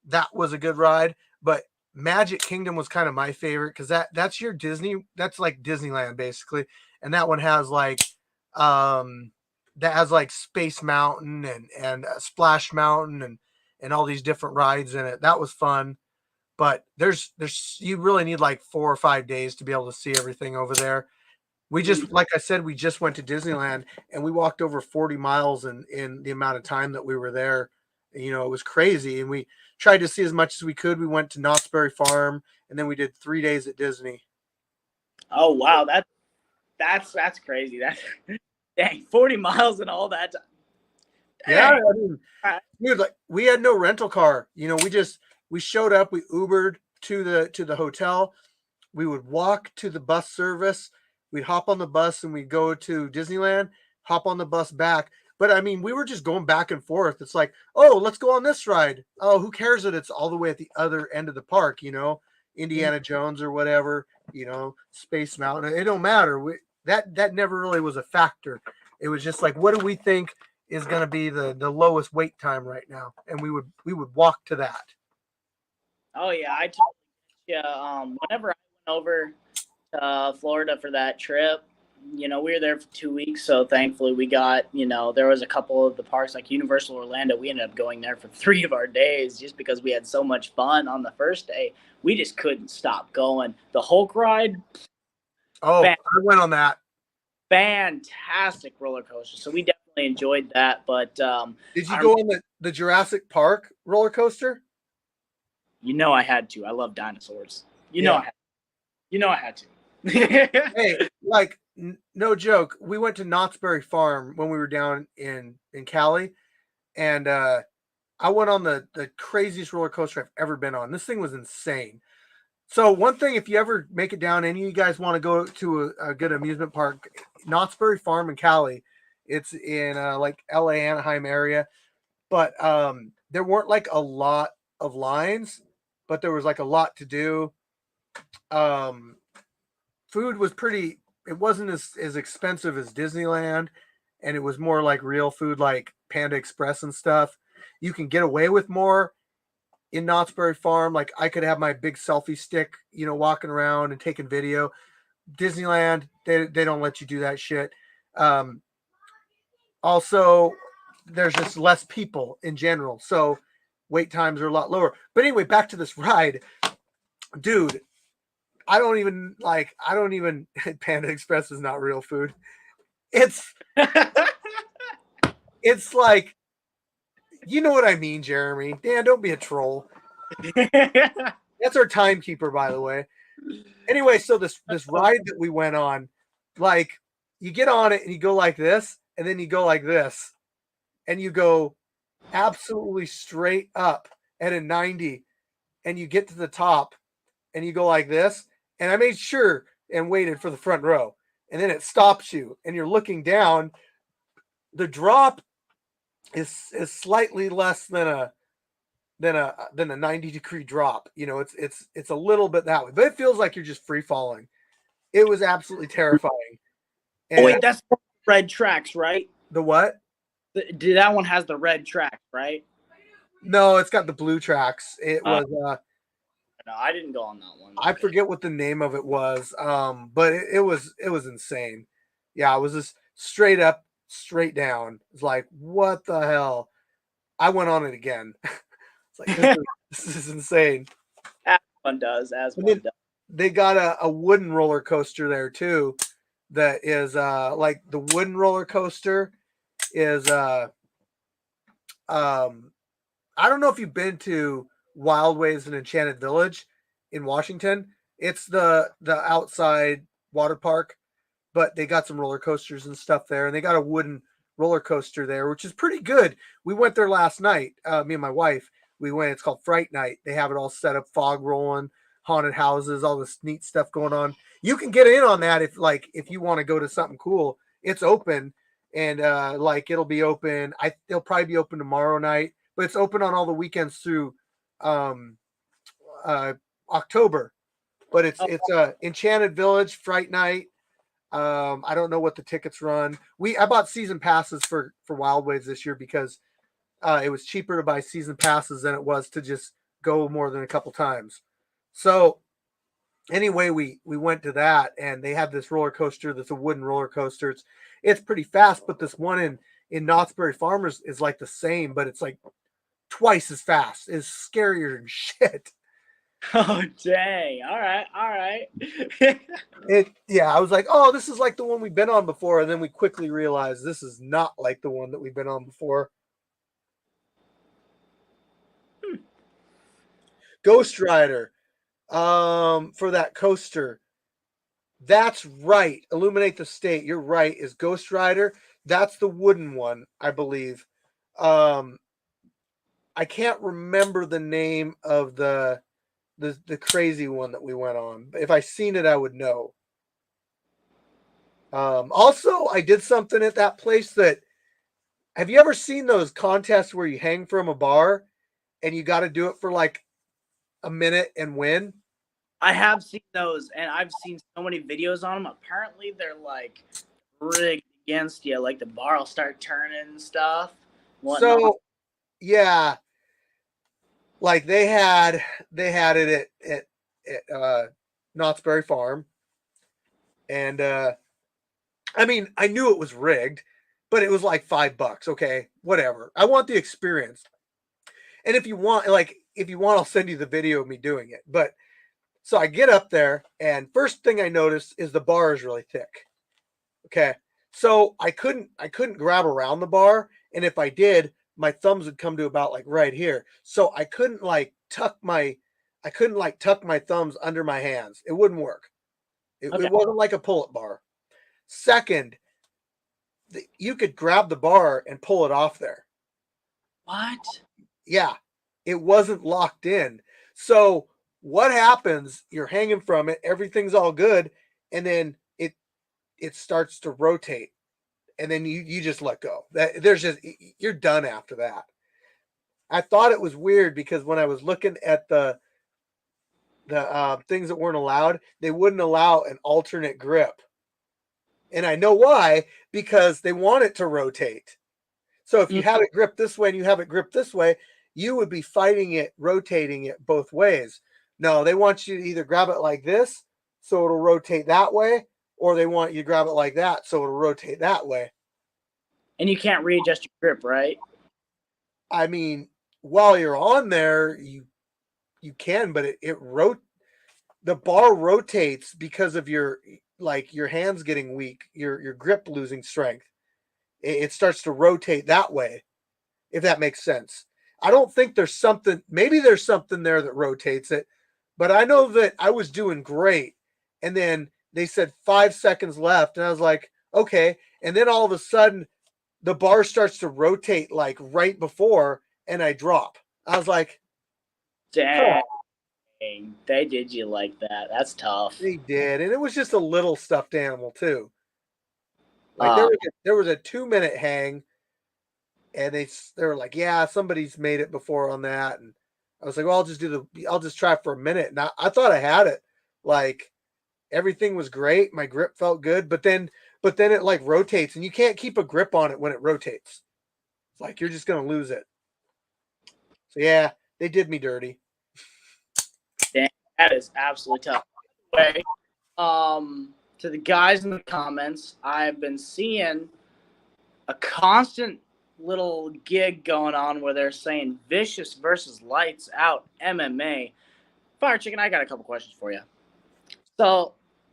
That was a good ride. But Magic Kingdom was kind of my favorite because that's your Disney. That's like Disneyland basically. And that one has like, Space Mountain and Splash Mountain and all these different rides in it. That was fun. But you really need like 4 or 5 days to be able to see everything over there. We just, like I said, we just went to Disneyland and we walked over 40 miles in the amount of time that we were there. It was crazy. And we tried to see as much as we could. We went to Knott's Berry Farm and then we did 3 days at Disney. Oh, wow. That's crazy. Dang, 40 miles and all that. Yeah, I mean, dude, like we had no rental car. You know, we showed up, we Ubered to the hotel. We would walk to the bus service. We'd hop on the bus and we'd go to Disneyland, hop on the bus back. But I mean, we were just going back and forth. It's like, oh, let's go on this ride. Oh, who cares that it's all the way at the other end of the park, you know, Indiana Jones or whatever, you know, Space Mountain. It don't matter. That never really was a factor. It was just like, what do we think is going to be the lowest wait time right now? And we would walk to that. Oh yeah, whenever I went over to Florida for that trip, you know, we were there for 2 weeks, so thankfully we got, you know, there was a couple of the parks like Universal Orlando. We ended up going there for 3 of our days just because we had so much fun on the first day. We just couldn't stop going. The Hulk ride. Oh, I went on that. Fantastic roller coaster. So we definitely enjoyed that. But did you go on the Jurassic Park roller coaster? You know I had to. I love dinosaurs. You know I had to. Hey, like no joke. We went to Knott's Berry Farm when we were down in Cali, and I went on the craziest roller coaster I've ever been on. This thing was insane. So one thing, if you ever make it down, any of you guys want to go to a good amusement park, Knott's Berry Farm in Cali, it's in like LA Anaheim area, but there weren't like a lot of lines, but there was like a lot to do. Food was pretty, it wasn't as expensive as Disneyland, and it was more like real food like Panda Express and stuff. You can get away with more in Knott's Berry Farm. Like I could have my big selfie stick, you know, walking around and taking video. Disneyland, they don't let you do that shit. Also, there's just less people in general, so wait times are a lot lower. But anyway, back to this ride, dude. I don't even Panda Express is not real food. It's like, you know what I mean, Jeremy. Dan, don't be a troll. That's our timekeeper, by the way. Anyway, so this ride that we went on, like you get on it and you go like this, and then you go like this, and you go absolutely straight up at a 90, and you get to the top, and you go like this. And I made sure and waited for the front row, and then it stops you, and you're looking down. The drop is slightly less than a 90-degree drop. You know, it's a little bit that way, but it feels like you're just free falling. It was absolutely terrifying. And wait, that's the red tracks, right? The what? That one has the red tracks, right? No, it's got the blue tracks. It was no, I didn't go on that one. I forget what the name of it was. But it was insane. Yeah, it was just straight up, straight down. It's like, what the hell? I went on it again. It's like, this is insane. As one does. They got a wooden roller coaster there too. That is like the wooden roller coaster is I don't know if you've been to Wild Waves in Enchanted Village in Washington. It's the outside water park, but they got some roller coasters and stuff there, and they got a wooden roller coaster there, which is pretty good. We went there last night, me and my wife. We went. It's called Fright Night. They have it all set up, fog rolling, haunted houses, all this neat stuff going on. You can get in on that if you want to go to something cool. It's open, and like it'll be open. It'll probably be open tomorrow night, but it's open on all the weekends through October. But it's Enchanted Village Fright Night. I don't know what the tickets run. I bought season passes for Wild Waves this year because it was cheaper to buy season passes than it was to just go more than a couple times. So anyway, we went to that, and they have this roller coaster that's a wooden roller coaster. It's pretty fast, but this one in Knott's Berry Farmers is like the same, but it's like twice as fast. It's scarier than shit. Oh dang! All right. I was like, oh, this is like the one we've been on before, and then we quickly realized this is not like the one that we've been on before. Ghost Rider, for that coaster. That's right. Illuminate the State. You're right. Is Ghost Rider? That's the wooden one, I believe. I can't remember the name of the crazy one that we went on. If I seen it, I would know. Also, I did something at that place that. Have you ever seen those contests where you hang from a bar and you got to do it for like a minute and win? I have seen those, and I've seen so many videos on them. Apparently, they're like rigged against you. Like the bar will start turning and stuff. Whatnot. So, yeah, like they had it at Knott's Berry Farm, and I mean, I knew it was rigged, but it was like $5. Okay, whatever. I want the experience, and if you want, I'll send you the video of me doing it. But so I get up there, and first thing I notice is the bar is really thick. Okay, so I couldn't grab around the bar, and if I did, my thumbs would come to about like right here. So I couldn't tuck my thumbs under my hands. It wouldn't work. It wasn't like a pull-up bar. Second, you could grab the bar and pull it off there. What? Yeah, it wasn't locked in. So what happens? You're hanging from it. Everything's all good, and then it starts to rotate, and then you just let go. You're done after that. I thought it was weird because when I was looking at the things that weren't allowed, they wouldn't allow an alternate grip. And I know why, because they want it to rotate. So if you have it gripped this way and you have it gripped this way, you would be fighting it, rotating it both ways. No, they want you to either grab it like this, so it'll rotate that way, or they want you to grab it like that, so it'll rotate that way. And you can't readjust your grip, right? I mean, while you're on there, you can, but the bar rotates because of your hands getting weak, your grip losing strength. It starts to rotate that way, if that makes sense. I don't think maybe there's something there that rotates it, but I know that I was doing great. And then they said 5 seconds left, and I was like, okay. And then all of a sudden the bar starts to rotate like right before, and I drop. I was like, dang, they did you like that. That's tough. They did. And it was just a little stuffed animal too. Like there was a 2-minute hang, and they were like, yeah, somebody's made it before on that. And I was like, well, I'll just try for a minute. And I thought I had it. Like everything was great. My grip felt good, but then it like rotates, and you can't keep a grip on it when it rotates. It's like you're just gonna lose it. So yeah, they did me dirty. Dang, that is absolutely tough. Anyway, to the guys in the comments, I've been seeing a constant little gig going on where they're saying Vicious versus Lights Out MMA. Fire Chicken, I got a couple questions for you. So,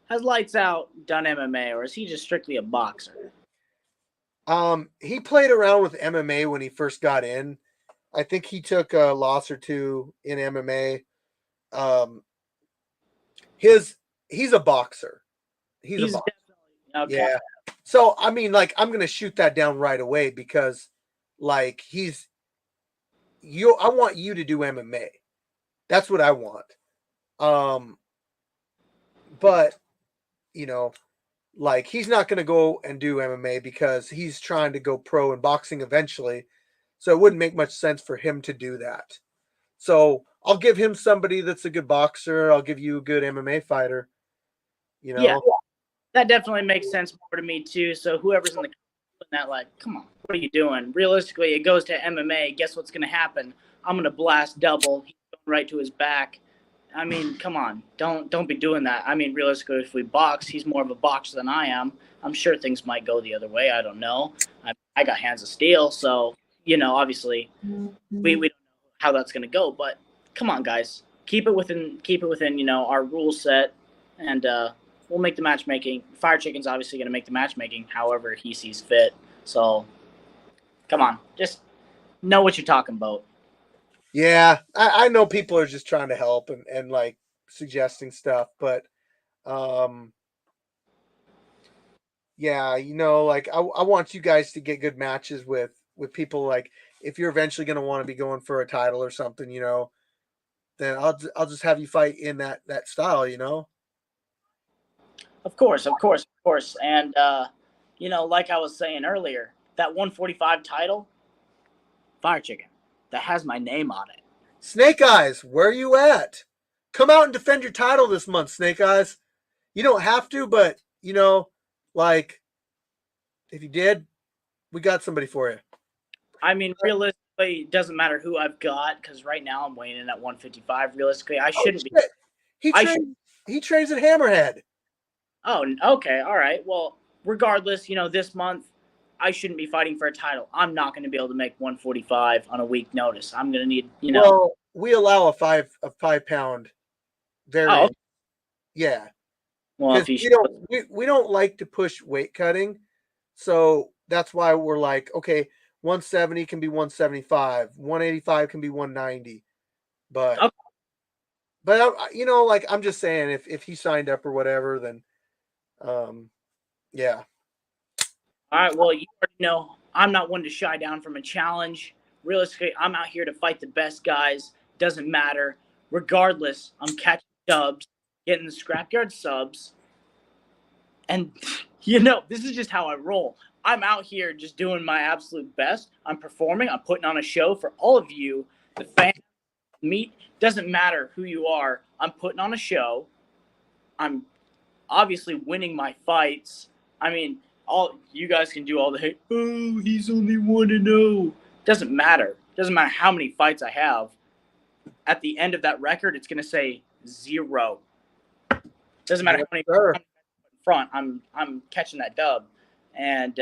has Lights Out done MMA, or is he just strictly a boxer? He played around with MMA when he first got in. I think he took a loss or two in MMA. He's a boxer. He's a boxer. Okay. Yeah. So I mean, like, I'm gonna shoot that down right away because, like, I want you to do MMA. That's what I want. But like, he's not gonna go and do MMA because he's trying to go pro in boxing eventually. So it wouldn't make much sense for him to do that. So I'll give him somebody that's a good boxer. I'll give you a good MMA fighter. Yeah, that definitely makes sense more to me too. So whoever's in the that, like, come on, what are you doing? Realistically, it goes to MMA. Guess what's gonna happen? I'm gonna blast double. He's going right to his back. I mean, come on, don't be doing that. I mean, realistically, if we box, he's more of a boxer than I am. I'm sure things might go the other way. I don't know. I got hands of steel, so obviously, we don't know how that's gonna go. But come on, guys, keep it within our rule set, and we'll make the matchmaking. Fire Chicken's obviously gonna make the matchmaking however he sees fit. So come on, just know what you're talking about. Yeah, I know people are just trying to help and like suggesting stuff, but yeah, like I want you guys to get good matches with people. Like, if you're eventually going to want to be going for a title or something, you know, then I'll just have you fight in that style, you know. Of course. And you know, like I was saying earlier, that 145 title, Fire Chicken, that has my name on it. Snake Eyes, where are you at? Come out and defend your title this month, Snake Eyes. You don't have to, but you know, like if you did, we got somebody for you. I mean, realistically, it doesn't matter who I've got because right now I'm weighing in at 155. Realistically, I shouldn't be. He trains at Hammerhead. Oh, okay, all right. Well, regardless, you know, this month I shouldn't be fighting for a title. I'm not going to be able to make 145 on a week notice. I'm going to need, you know. Well, we allow a 5 pound variant. Oh. Yeah. Well, if we don't like to push weight cutting, so that's why we're like, okay, 170 can be 175, 185 can be 190, but okay. But you know, like I'm just saying, if he signed up or whatever, then yeah. All right. Well, you already know I'm not one to shy down from a challenge. Realistically, I'm out here to fight the best guys. Doesn't matter. Regardless, I'm catching dubs, getting the Scrapyard subs. And, you know, this is just how I roll. I'm out here just doing my absolute best. I'm performing. I'm putting on a show for all of you, the fans. Meet, doesn't matter who you are. I'm putting on a show. I'm obviously winning my fights. I mean, all you guys can do all the hate. Oh, he's only 1-0. Doesn't matter. Doesn't matter how many fights I have. At the end of that record, it's gonna say 0. Doesn't matter how many in front. I'm catching that dub, and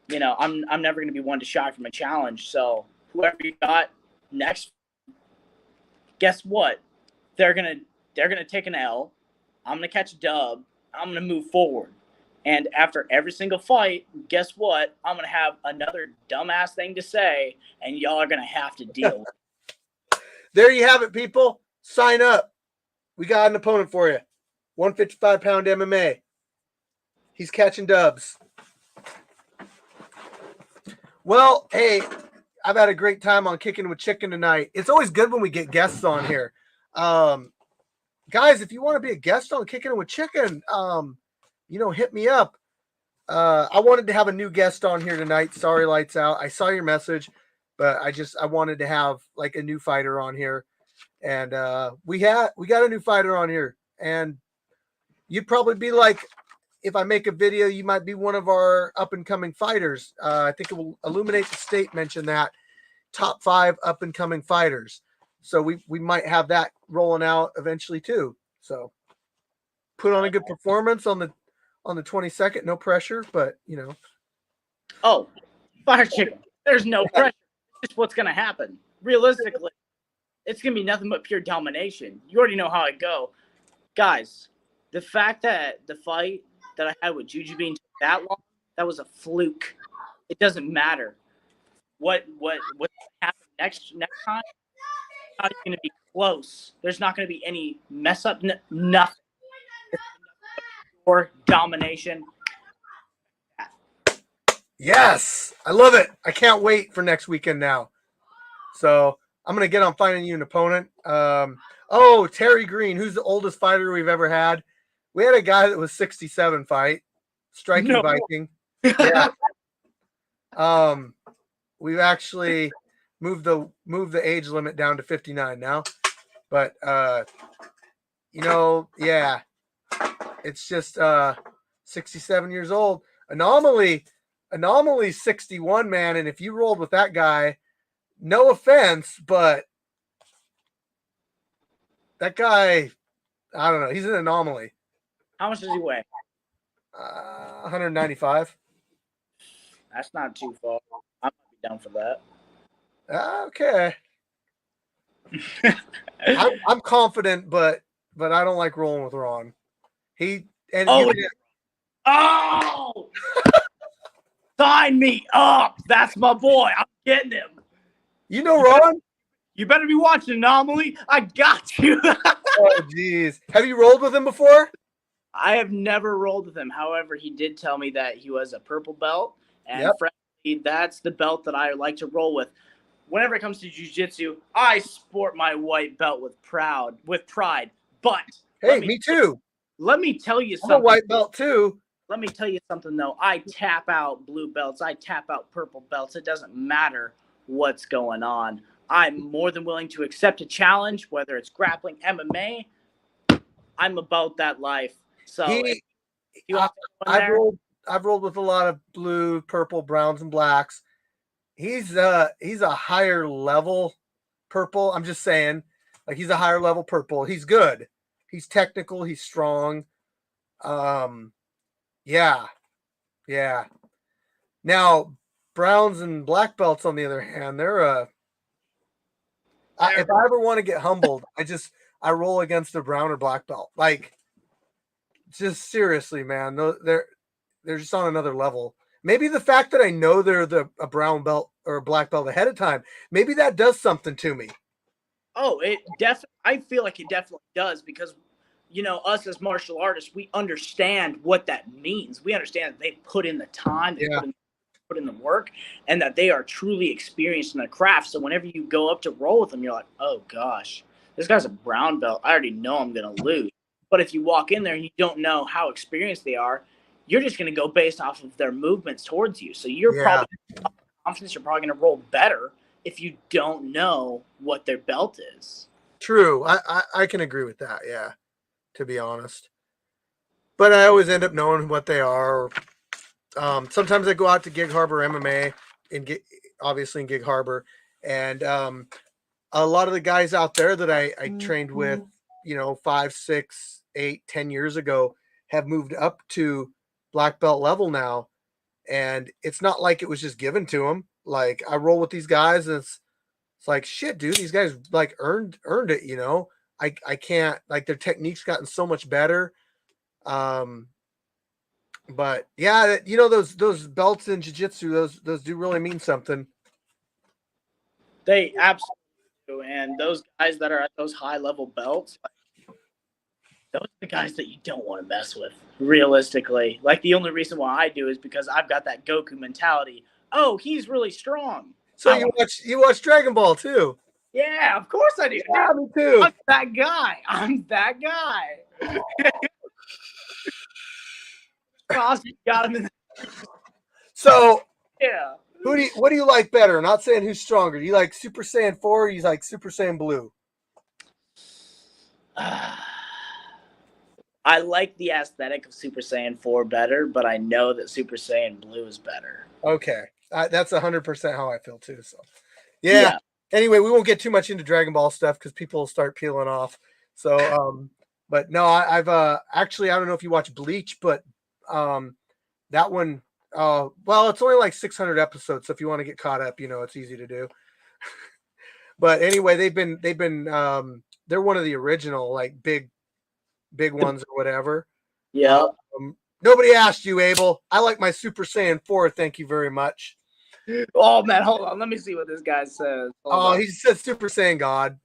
you know I'm never gonna be one to shy from a challenge. So whoever you got next, guess what? They're gonna take an L. I'm gonna catch a dub. I'm gonna move forward. And after every single fight, guess what? I'm gonna have another dumbass thing to say, and y'all are gonna have to deal with it. There you have it, people. Sign up. We got an opponent for you. 155 pound MMA. He's catching dubs. Well, hey, I've had a great time on Kicking with Chicken tonight. It's always good when we get guests on here. Guys, if you want to be a guest on Kicking with Chicken, you know, hit me up. I wanted to have a new guest on here tonight. Sorry, lights out. I saw your message, but I wanted to have like a new fighter on here. And we got a new fighter on here. And you'd probably be like, if I make a video, you might be one of our up-and-coming fighters. I think it will illuminate the state, mention that top 5 up-and-coming fighters. So we might have that rolling out eventually too. So put on a good performance on the 22nd. No pressure, but you know. Oh, Fire Chicken. There's no pressure. It's just what's gonna happen. Realistically, it's gonna be nothing but pure domination. You already know how I go, guys. The fact that the fight that I had with Juju being that long, that was a fluke. It doesn't matter what's happen next time. It's not going to be close. There's not going to be any mess up. Nothing. Or domination. Yes, I love it. I can't wait for next weekend now. So I'm gonna get on finding you an opponent. Oh, Terry Green, who's the oldest fighter we've ever had. We had a guy that was 67 fight, striking Viking. Yeah. We've actually moved the age limit down to 59 now. But you know, yeah. It's just 67 years old. Anomaly 61, man, and if you rolled with that guy, no offense, but that guy, I don't know, he's an anomaly. How much does he weigh? 195. That's not too far. I'm be down for that. Okay. I'm confident, but I don't like rolling with Ron. Oh! Sign me up. That's my boy. I'm getting him. You know Ron? You better be watching Anomaly. I got you. Oh, jeez. Have you rolled with him before? I have never rolled with him. However, he did tell me that he was a purple belt. And frankly, that's the belt that I like to roll with. Whenever it comes to jiu-jitsu, I sport my white belt with pride. But Hey, me too. Let me tell you I'm something. a white belt too. Let me tell you something though. I tap out blue belts. I tap out purple belts. It doesn't matter what's going on. I'm more than willing to accept a challenge, whether it's grappling, MMA. I'm about that life. So if you want I've rolled with a lot of blue, purple, browns, and blacks. He's a higher level purple. I'm just saying, like he's a higher level purple. He's good. He's technical. He's strong. Yeah. Now, browns and black belts, on the other hand, they're if I ever want to get humbled, I roll against a brown or black belt. Like, just seriously, man, they're just on another level. Maybe the fact that I know they're a brown belt or a black belt ahead of time, maybe that does something to me. Oh, it definitely. I feel like it definitely does because, us as martial artists, we understand what that means. We understand that they put in the time, they put in the work, and that they are truly experienced in the craft. So whenever you go up to roll with them, you're like, oh gosh, this guy's a brown belt. I already know I'm gonna lose. But if you walk in there and you don't know how experienced they are, you're just gonna go based off of their movements towards you. So you're probably confident you're probably gonna roll better if you don't know what their belt is. True. I can agree with that. Yeah, to be honest. But I always end up knowing what they are. Sometimes I go out to Gig Harbor MMA obviously in Gig Harbor. And a lot of the guys out there that I trained with, 5, 6, 8, 10 years ago have moved up to black belt level now. And it's not like it was just given to them. Like I roll with these guys and it's like, shit, dude, these guys like earned it, I can't, like their technique's gotten so much better. But yeah, those belts in jiu-jitsu, those do really mean something. They absolutely do. And those guys that are at those high level belts, those are the guys that you don't want to mess with, realistically. Like the only reason why I do is because I've got that Goku mentality. Oh, he's really strong. So you watch Dragon Ball too? Yeah, of course I do. Yeah, me too. I'm that guy. Got him in So yeah. What do you like better? Not saying who's stronger. Do you like Super Saiyan 4 or you like Super Saiyan Blue? I like the aesthetic of Super Saiyan 4 better, but I know that Super Saiyan Blue is better. Okay. That's 100% how I feel too. So, yeah. Anyway, we won't get too much into Dragon Ball stuff because people will start peeling off. So, but no, I've actually, I don't know if you watch Bleach, but that one, well, it's only like 600 episodes. So if you want to get caught up, it's easy to do. But anyway, they've been, they're one of the original, like big ones or whatever. Yeah. Nobody asked you, Abel. I like my Super Saiyan 4. Thank you very much. Oh man, hold on. Let me see what this guy says. He said Super Saiyan God,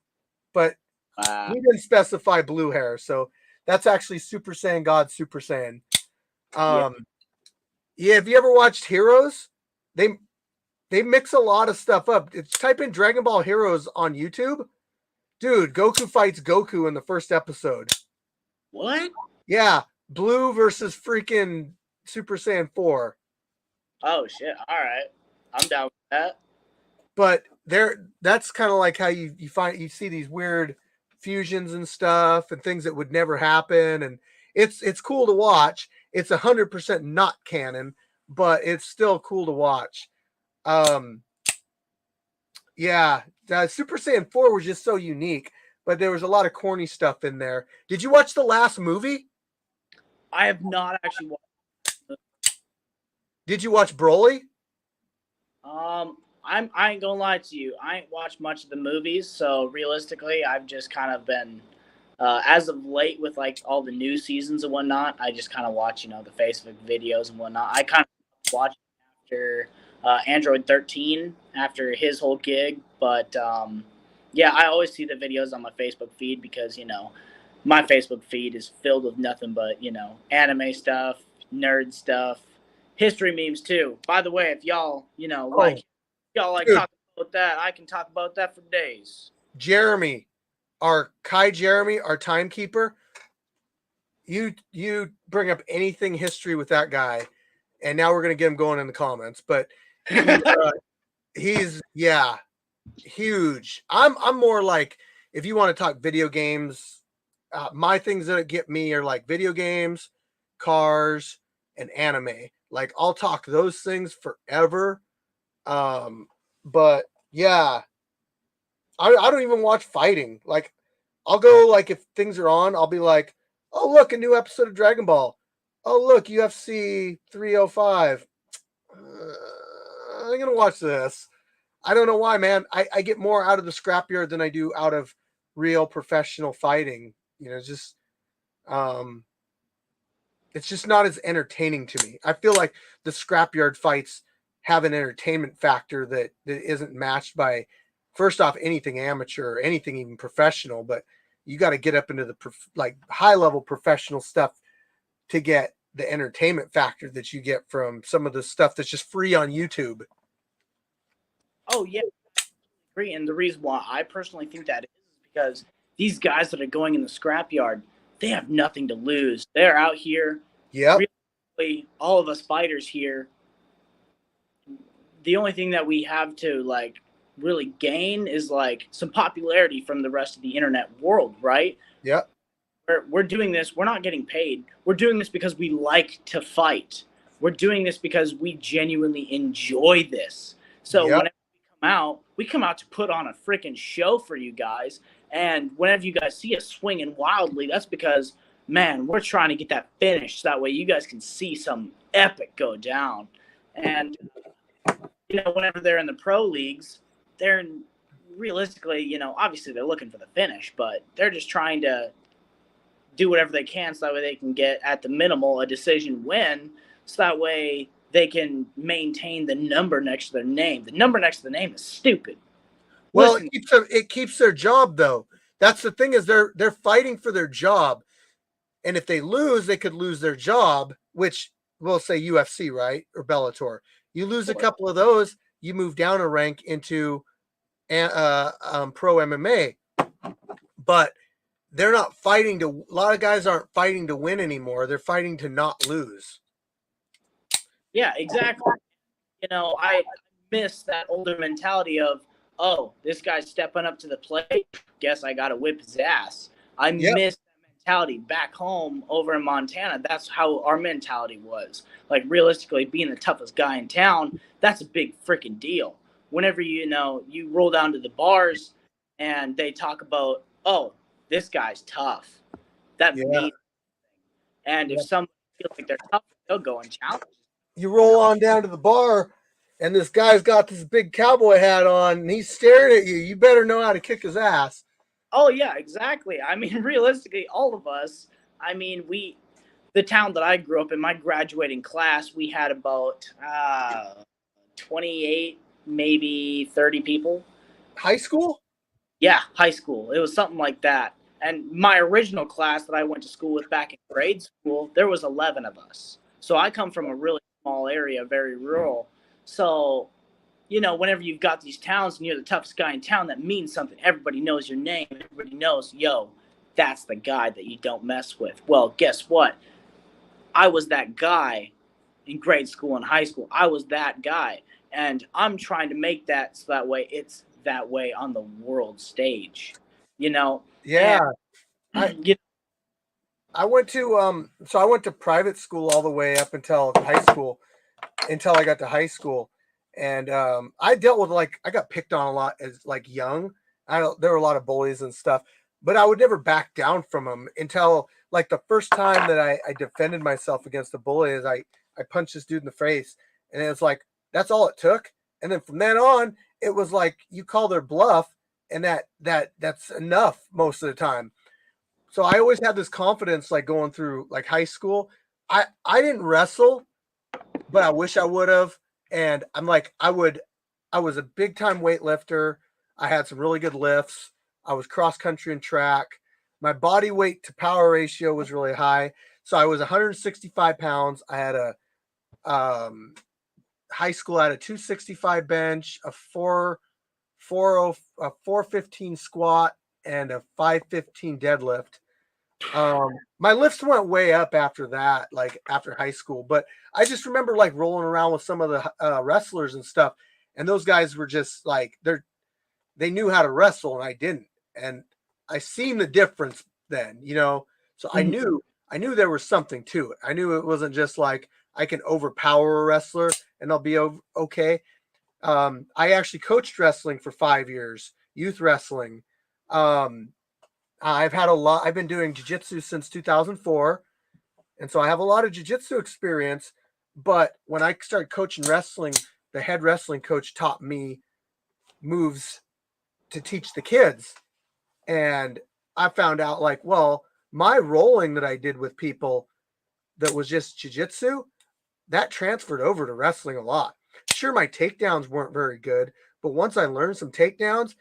but he didn't specify blue hair. So that's actually Super Saiyan God, Super Saiyan. Yeah, have you ever watched Heroes? They mix a lot of stuff up. Type in Dragon Ball Heroes on YouTube. Dude, Goku fights Goku in the first episode. What? Yeah, Blue versus freaking Super Saiyan 4. Oh shit. All right. I'm down with that. But that's kind of like how you see these weird fusions and stuff and things that would never happen, and it's cool to watch. It's 100% not canon, but it's still cool to watch. Yeah, Super Saiyan 4 was just so unique, but there was a lot of corny stuff in there. Did you watch the last movie? I have not actually watched. Did you watch Broly? I ain't gonna lie to you. I ain't watched much of the movies, so realistically, I've just kind of been, as of late with like all the new seasons and whatnot, I just kind of watch, the Facebook videos and whatnot. I kind of watched after Android 13, after his whole gig, but yeah, I always see the videos on my Facebook feed because, my Facebook feed is filled with nothing but, anime stuff, nerd stuff, history memes too. By the way, if y'all, Oh, like dude. talking about that, I can talk about that for days. Jeremy, our timekeeper, you bring up anything history with that guy, and now we're gonna get him going in the comments. But he's huge. I'm more like, if you want to talk video games, my things that get me are like video games, cars, and anime. Like, I'll talk those things forever. But yeah, I don't even watch fighting. Like, I'll go, like, if things are on, I'll be like, oh, look, a new episode of Dragon Ball. Oh, look, UFC 305. I'm gonna watch this. I don't know why, man. I get more out of the scrapyard than I do out of real professional fighting. It's just not as entertaining to me. I feel like the scrapyard fights have an entertainment factor that isn't matched by, first off, anything amateur or anything even professional. But you got to get up into the high level professional stuff to get the entertainment factor that you get from some of the stuff that's just free on YouTube. Oh yeah, I agree. And the reason why I personally think that is because these guys that are going in the scrapyard, they have nothing to lose. They're out here. Yeah. Really, all of us fighters here, the only thing that we have to like really gain is like some popularity from the rest of the internet world, right? Yeah. We're doing this. We're not getting paid. We're doing this because we like to fight. We're doing this because we genuinely enjoy this. So whenever we come out to put on a freaking show for you guys. And whenever you guys see us swinging wildly, that's because, man, we're trying to get that finish. So that way you guys can see some epic go down. And, whenever they're in the pro leagues, they're realistically, obviously they're looking for the finish, but they're just trying to do whatever they can so that way they can get, at the minimal, a decision win. So that way they can maintain the number next to their name. The number next to the name is stupid. Well, it keeps their job, though. That's the thing, is they're fighting for their job. And if they lose, they could lose their job, which we'll say UFC, right? Or Bellator. You lose a couple of those, you move down a rank into pro MMA. But they're not fighting to, a lot of guys aren't fighting to win anymore. They're fighting to not lose. Yeah, exactly. I miss that older mentality of, oh, this guy's stepping up to the plate. Guess I got to whip his ass. I miss that mentality back home over in Montana. That's how our mentality was. Like, realistically, being the toughest guy in town, that's a big freaking deal. Whenever, you roll down to the bars and they talk about, oh, this guy's tough. That means, and if somebody feels like they're tough, they'll go and challenge. You roll on down to the bar, and this guy's got this big cowboy hat on, and he's staring at you. You better know how to kick his ass. Oh, yeah, exactly. I mean, realistically, all of us, the town that I grew up in, my graduating class, we had about 28, maybe 30 people. High school? Yeah, high school. It was something like that. And my original class that I went to school with back in grade school, there was 11 of us. So I come from a really small area, very rural. So, whenever you've got these towns and you're the toughest guy in town, that means something. Everybody knows your name. Everybody knows, yo, that's the guy that you don't mess with. Well, guess what? I was that guy in grade school and high school. I was that guy. And I'm trying to make that so that way it's that way on the world stage, Yeah. I went to private school all the way up until high school, until I got to high school. And I dealt with, I got picked on a lot as young. There were a lot of bullies and stuff, but I would never back down from them until the first time that I defended myself against the bully is I punched this dude in the face, and it was that's all it took. And then from then on, it was you call their bluff, and that's enough most of the time. So I always had this confidence, going through high school. I didn't wrestle, but I wish I would have. And I'm I was a big time weightlifter. I had some really good lifts. I was cross country and track. My body weight to power ratio was really high. So I was 165 pounds. I had a high school, I had a 265 bench, a 415 squat, and a 515 deadlift. My lifts went way up after that, like after high school, but I just remember like rolling around with some of the wrestlers and stuff, and those guys were just like they knew how to wrestle and I didn't, and I seen the difference then, so I knew there was something to it. I knew it wasn't just like I can overpower a wrestler and I'll be okay. I actually coached wrestling for 5 years, youth wrestling. I've been doing jiu-jitsu since 2004. And so I have a lot of jiu-jitsu experience, but when I started coaching wrestling, the head wrestling coach taught me moves to teach the kids. And I found out like, well, my rolling that I did with people that was just jiu-jitsu, that transferred over to wrestling a lot. Sure, my takedowns weren't very good, but once I learned some takedowns,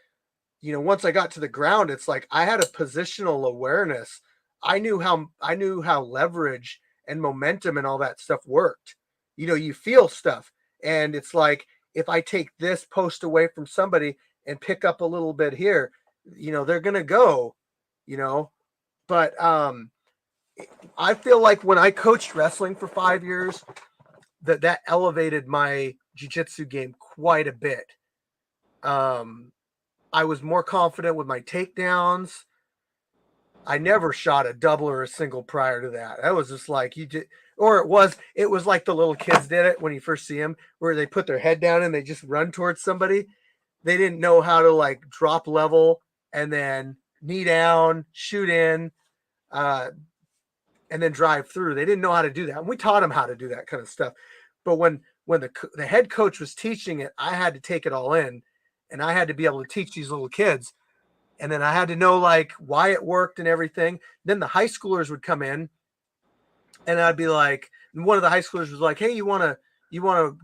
once I got to the ground, it's like I had a positional awareness. I knew how leverage and momentum and all that stuff worked. You feel stuff. And it's like, if I take this post away from somebody and pick up a little bit here, they're going to go, but I feel like when I coached wrestling for 5 years, that elevated my jiu-jitsu game quite a bit. I was more confident with my takedowns. I never shot a double or a single prior to that. That was just like you did, or it was like the little kids did it when you first see them, where they put their head down and they just run towards somebody. They didn't know how to like drop level and then knee down, shoot in, and then drive through. They didn't know how to do that. And we taught them how to do that kind of stuff. But when the head coach was teaching it, I had to take it all in, and I had to be able to teach these little kids. And then I had to know like why it worked and everything. Then the high schoolers would come in, and I'd be like, and one of the high schoolers was like, "Hey, you want to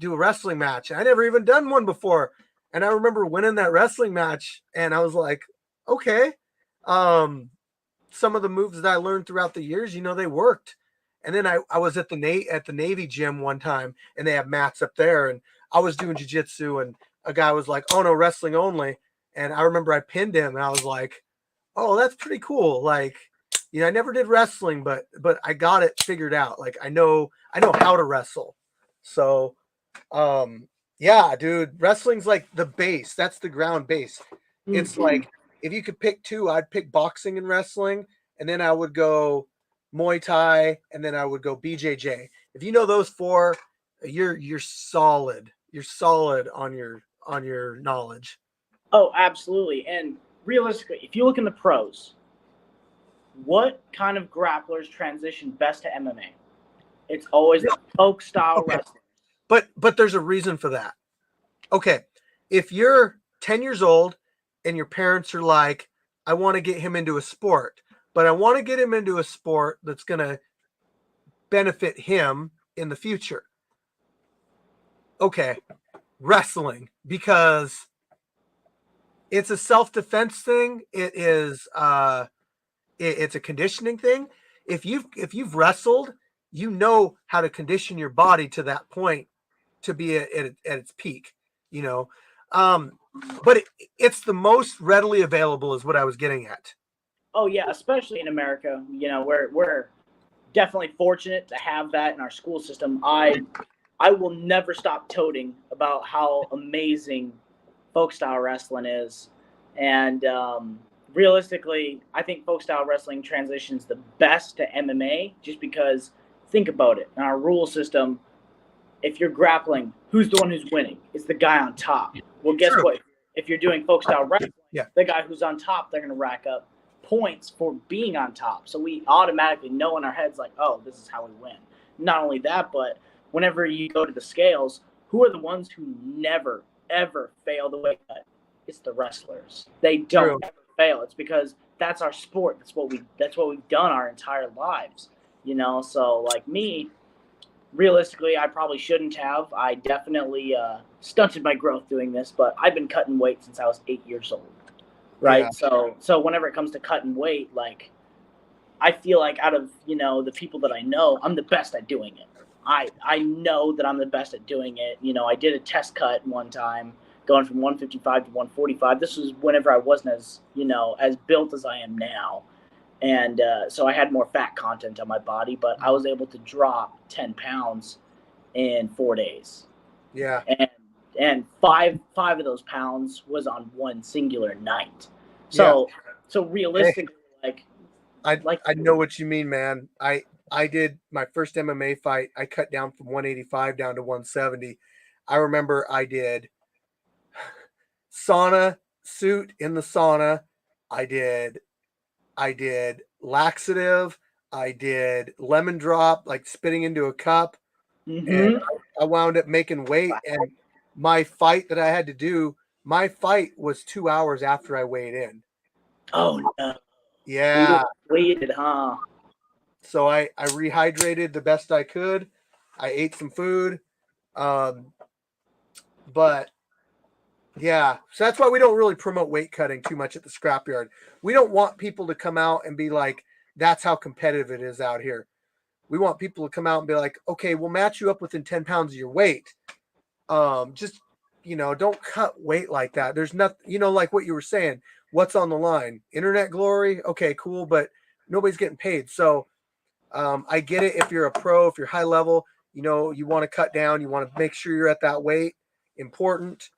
do a wrestling match?" And I never even done one before. And I remember winning that wrestling match, and I was like, okay. Some of the moves that I learned throughout the years, they worked. And then I was at the Navy gym one time, and they have mats up there, and I was doing jiu-jitsu, and a guy was like, "Oh no, wrestling only." And I remember I pinned him, and I was like, "Oh, that's pretty cool." Like, I never did wrestling, but I got it figured out. Like I know how to wrestle. So, yeah, dude, wrestling's like the base. That's the ground base. It's like, if you could pick two, I'd pick boxing and wrestling, and then I would go Muay Thai, and then I would go BJJ. If you know those four, you're solid. You're solid on your knowledge. Oh, absolutely. And realistically, if you look in the pros, what kind of grapplers transition best to MMA? It's always folk style wrestling. But there's a reason for that. Okay, if you're 10 years old and your parents are like, "I want to get him into a sport, but I want to get him into a sport that's going to benefit him in the future." Okay, wrestling, because it's a self-defense thing. It is it's a conditioning thing. If you've wrestled, you know how to condition your body to that point to be at its peak, but it's the most readily available is what I was getting at. Oh yeah, especially in America, we're definitely fortunate to have that in our school system. I will never stop toting about how amazing folk style wrestling is, and realistically, I think folk style wrestling transitions the best to MMA, just because, think about it, in our rule system, if you're grappling, who's the one who's winning? It's the guy on top. Well, guess what? If you're doing folk style wrestling, the guy who's on top, they're going to rack up points for being on top. So we automatically know in our heads, like, oh, this is how we win. Not only that, but whenever you go to the scales, who are the ones who never, ever fail the weight cut? It's the wrestlers. They don't ever fail. It's because that's our sport. That's what we've done our entire lives. So like me, realistically, I probably shouldn't have. I definitely stunted my growth doing this, but I've been cutting weight since I was 8 years old, right? Yeah. So whenever it comes to cutting weight, like, I feel like out of, the people that I know, I'm the best at doing it. I know that I'm the best at doing it. You know, I did a test cut one time, going from 155 to 145. This was whenever I wasn't as, you know, as built as I am now. And so I had more fat content on my body, but I was able to drop 10 pounds in 4 days. Yeah. And five of those pounds was on one singular night. So so realistically, I know what you mean, man. I did my first MMA fight. I cut down from 185 down to 170. I remember I did sauna suit in the sauna. I did laxative. I did lemon drop, like spitting into a cup. And I wound up making weight. And my fight that I had to do, my fight was 2 hours after I weighed in. Oh no. Yeah. Waited, huh? So I rehydrated the best I could. I ate some food. But yeah, so that's why we don't really promote weight cutting too much at the Scrapyard. We don't want people to come out and be like, that's how competitive it is out here. We want people to come out and be like, okay, we'll match you up within 10 pounds of your weight. Just, you know, don't cut weight like that. There's nothing, you know, like what you were saying, what's on the line? Internet glory? Okay, cool, but nobody's getting paid. So I get it if you're a pro, if you're high level, you know, you want to cut down, you want to make sure you're at that weight, important.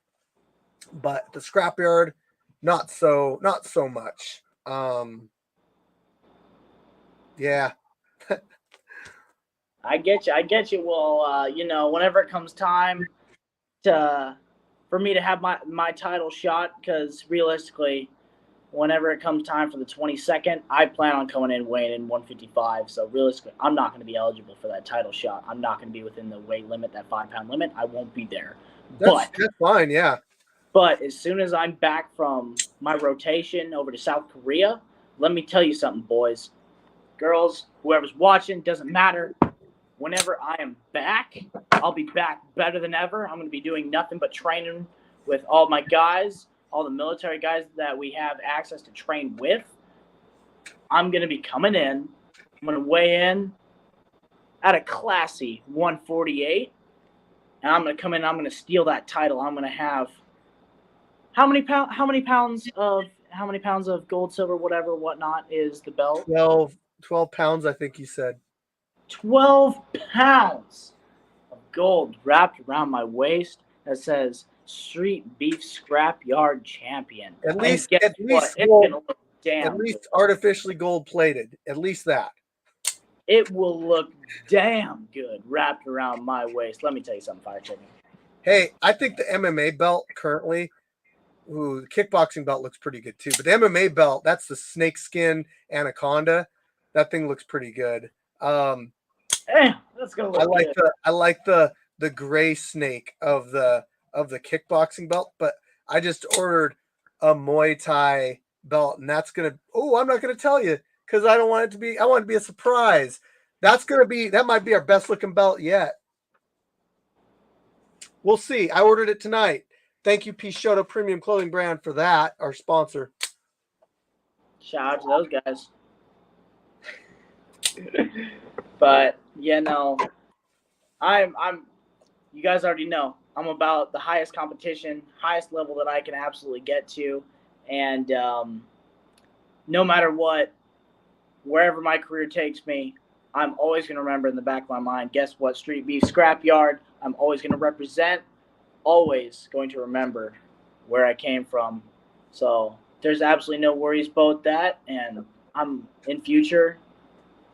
But the Scrapyard, not so much. Yeah. I get you. Well, you know, whenever it comes time for me to have my title shot, because realistically, whenever it comes time for the 22nd, I plan on coming in weighing in 155. So realistically, I'm not going to be eligible for that title shot. I'm not going to be within the weight limit, that 5 pound limit. I won't be there. That's fine, yeah. But as soon as I'm back from my rotation over to South Korea, let me tell you something, boys, girls, whoever's watching, doesn't matter. Whenever I am back, I'll be back better than ever. I'm going to be doing nothing but training with all my guys, all the military guys that we have access to train with. I'm going to be coming in. I'm going to weigh in at a classy 148. And I'm going to come in. I'm going to steal that title. I'm going to have how many pounds of gold, silver, whatever, whatnot is the belt? 12 pounds, I think you said. 12 pounds of gold wrapped around my waist that says Street Beef Scrapyard Champion. At least artificially gold plated. At least that. It will look damn good wrapped around my waist. Let me tell you something, Fire Chicken. Hey, I think the MMA belt currently, the kickboxing belt looks pretty good too. But the MMA belt, that's the snakeskin anaconda. That thing looks pretty good. That's gonna look good. I like the gray snake of the kickboxing belt, but I just ordered a Muay Thai belt, and that's gonna. Oh, I'm not gonna tell you because I don't want it to be. I want it to be a surprise. That might be our best looking belt yet. We'll see. I ordered it tonight. Thank you, Pishoto Premium Clothing Brand, for that, our sponsor. Shout out to those guys. But you know, I'm you guys already know I'm about the highest competition, highest level that I can absolutely get to, and no matter what, wherever my career takes me, I'm always going to remember in the back of my mind, guess what, Street Beef Scrapyard, I'm always going to represent, always going to remember where I came from. So there's absolutely no worries about that, and I'm in future,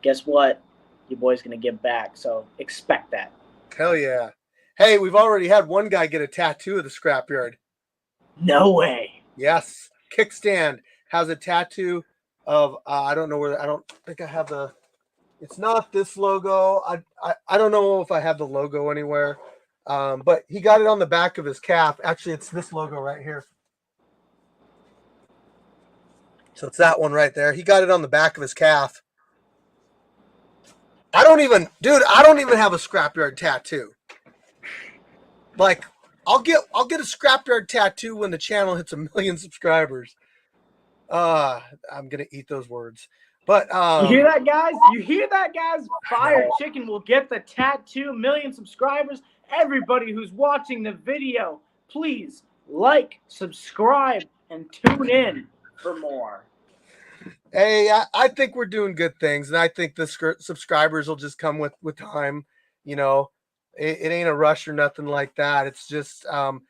guess what, your boy's going to give back, so expect that. Hell yeah. Hey, we've already had one guy get a tattoo of the Scrapyard. No way. Yes. Kickstand has a tattoo of, I don't know where, I don't think I have the, it's not this logo. I don't know if I have the logo anywhere, but he got it on the back of his calf. Actually, it's this logo right here. So it's that one right there. He got it on the back of his calf. I don't even have a Scrapyard tattoo. Like, I'll get a Scrapyard tattoo when the channel hits 1 million subscribers. I'm gonna eat those words. But You hear that, guys? You hear that, guys? Fire Chicken will get the tattoo. 1 million subscribers. Everybody who's watching the video, please like, subscribe, and tune in for more. Hey, I think we're doing good things, and I think the subscribers will just come with time. You know, it ain't a rush or nothing like that. It's just I'm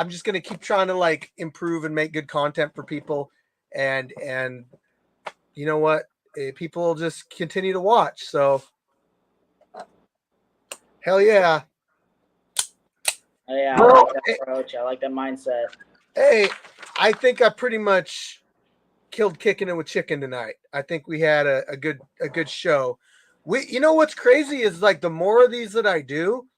just gonna keep trying to like improve and make good content for people, and you know what, people will just continue to watch. So hell yeah. Oh, yeah, I like that approach. I like that mindset. Hey, I think I pretty much killed Kicking It with Chicken tonight. I think we had a good show. You know what's crazy is like the more of these that I do,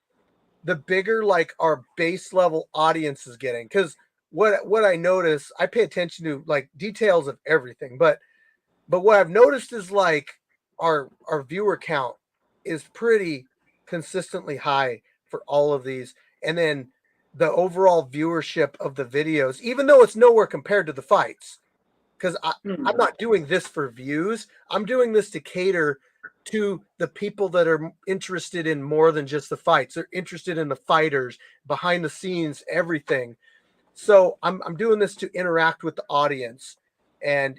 the bigger like our base level audience is getting. Because what I notice, I pay attention to like details of everything, but what I've noticed is like our viewer count is pretty consistently high for all of these, and then the overall viewership of the videos, even though it's nowhere compared to the fights, because I'm not doing this for views. I'm doing this to cater to the people that are interested in more than just the fights. They're interested in the fighters, behind the scenes, everything. So I'm doing this to interact with the audience and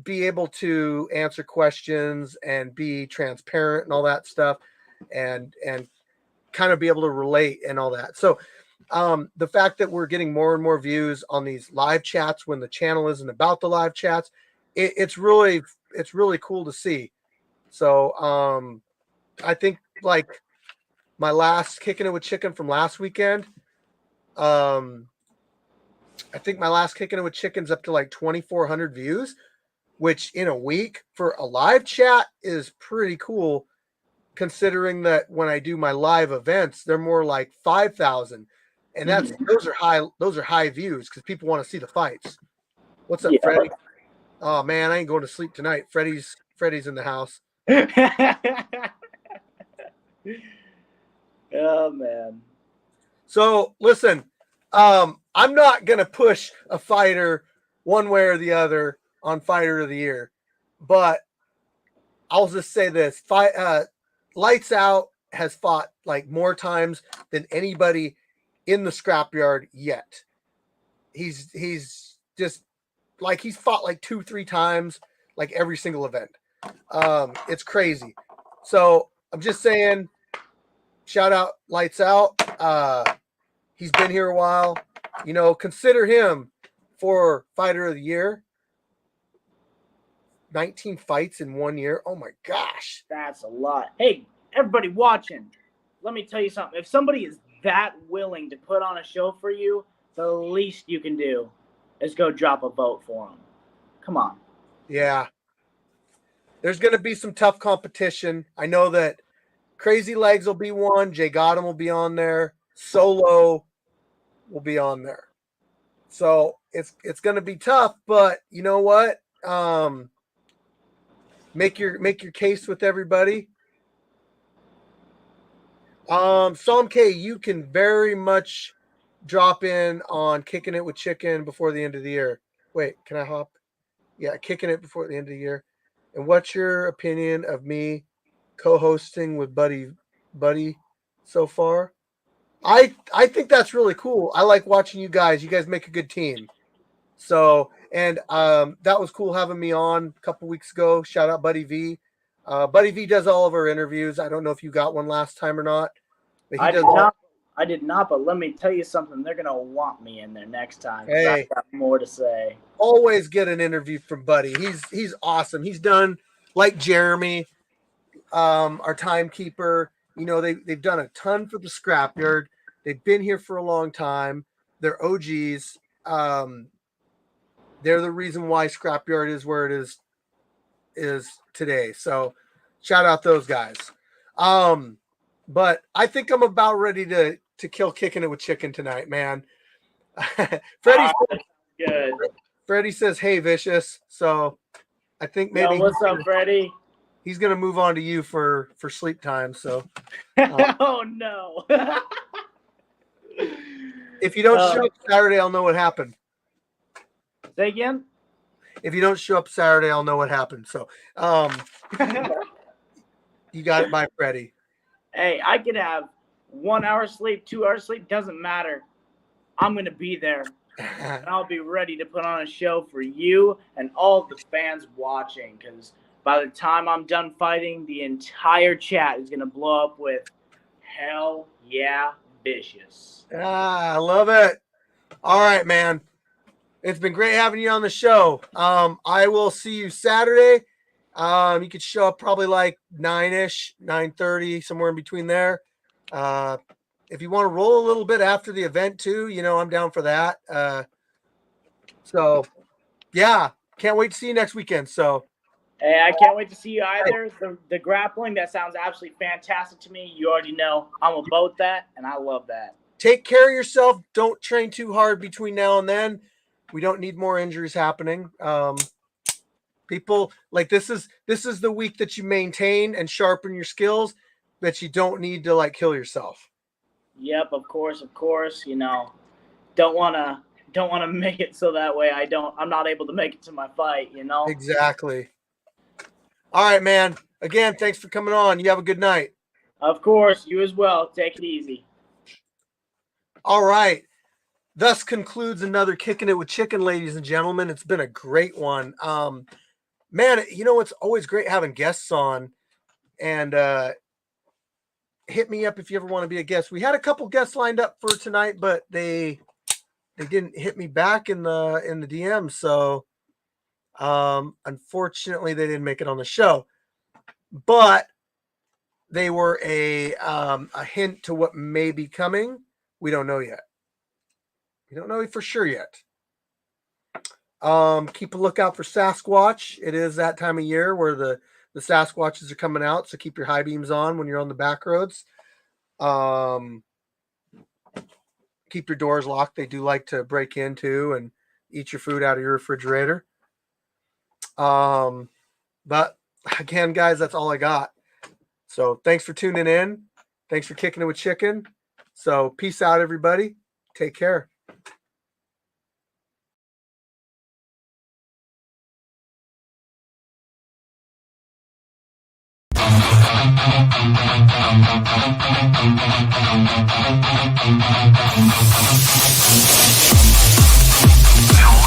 be able to answer questions and be transparent and all that stuff, and kind of be able to relate and all that. So the fact that we're getting more and more views on these live chats when the channel isn't about the live chats, it's really cool to see. So I think like my last Kicking It with Chicken from last weekend, I think my last Kicking It with Chicken's up to like 2,400 views, which in a week for a live chat is pretty cool, considering that when I do my live events, they're more like 5,000. And that's those are high views because people want to see the fights. What's up, Freddie? Oh man, I ain't going to sleep tonight. Freddie's in the house. Oh man. So listen, I'm not gonna push a fighter one way or the other on Fighter of the Year, but I'll just say this: Lights Out has fought like more times than anybody in the Scrapyard yet. He's just like he's fought like 2-3 times, like every single event. It's crazy. So I'm just saying, shout out Lights Out. He's been here a while. You know, consider him for Fighter of the Year. 19 fights in 1 year. Oh my gosh. That's a lot. Hey, everybody watching, let me tell you something. If somebody is that willing to put on a show for you, the least you can do is go drop a vote for them. Come on. Yeah. There's going to be some tough competition. I know that Crazy Legs will be one. Jay Gotham will be on there. Solo will be on there. So it's going to be tough, but you know what? Make your case with everybody. Psalm K, you can very much drop in on Kicking It with Chicken before the end of the year. Wait, can I hop? Yeah, Kicking It before the end of the year. And what's your opinion of me co-hosting with Buddy so far? I think that's really cool. I like watching you guys. You guys make a good team. So, and that was cool having me on a couple weeks ago. Shout out Buddy V. Buddy V does all of our interviews. I don't know if you got one last time or not. But I did not, but let me tell you something. They're going to want me in there next time. Hey, I've got more to say. Always get an interview from Buddy. He's awesome. He's done, like Jeremy, our timekeeper. You know, they've done a ton for the Scrapyard. They've been here for a long time. They're OGs. They're the reason why Scrapyard is where it is today. So shout out those guys. But I think I'm about ready to kill Kicking It with Chicken tonight, man. Freddie says, "Hey, Vicious." So I think maybe. Yo, what's up, Freddie? He's gonna move on to you for sleep time. So. Oh no. If you don't show up Saturday, I'll know what happened. Say again? If you don't show up Saturday, I'll know what happened. So, you got it by Freddie. Hey, I could have 1 hour sleep, 2 hours sleep, doesn't matter. I'm going to be there. And I'll be ready to put on a show for you and all of the fans watching, because by the time I'm done fighting, the entire chat is going to blow up with hell yeah, vicious. I love it. All right, man. It's been great having you on the show. I will see you Saturday. You could show up probably like 9-ish, 9:30, somewhere in between there. If you want to roll a little bit after the event too, I'm down for that. So yeah, can't wait to see you next weekend. So hey, I can't wait to see you either. The grappling, that sounds absolutely fantastic to me. You already know I'm about that, and I love that. Take care of yourself. Don't train too hard between now and then. We don't need more injuries happening. People, like, this is the week that you maintain and sharpen your skills, that you don't need to like kill yourself. Yep, of course. Don't want to make it so that way I'm not able to make it to my fight, Exactly. All right, man. Again, thanks for coming on. You have a good night. Of course, you as well. Take it easy. All right. Thus concludes another Kicking It with Chicken, ladies and gentlemen. It's been a great one. Man, it's always great having guests on, and hit me up if you ever want to be a guest. We had a couple guests lined up for tonight, but they didn't hit me back in the DM. So, unfortunately they didn't make it on the show, but they were a hint to what may be coming. We don't know yet. We don't know for sure yet. Keep a lookout for Sasquatch. It is that time of year where the Sasquatches are coming out, so keep your high beams on when you're on the back roads. Keep your doors locked. They do like to break into and eat your food out of your refrigerator. But again, guys, that's all I got. So thanks for tuning in. Thanks for Kicking It with Chicken. So peace out, everybody. Take care. Now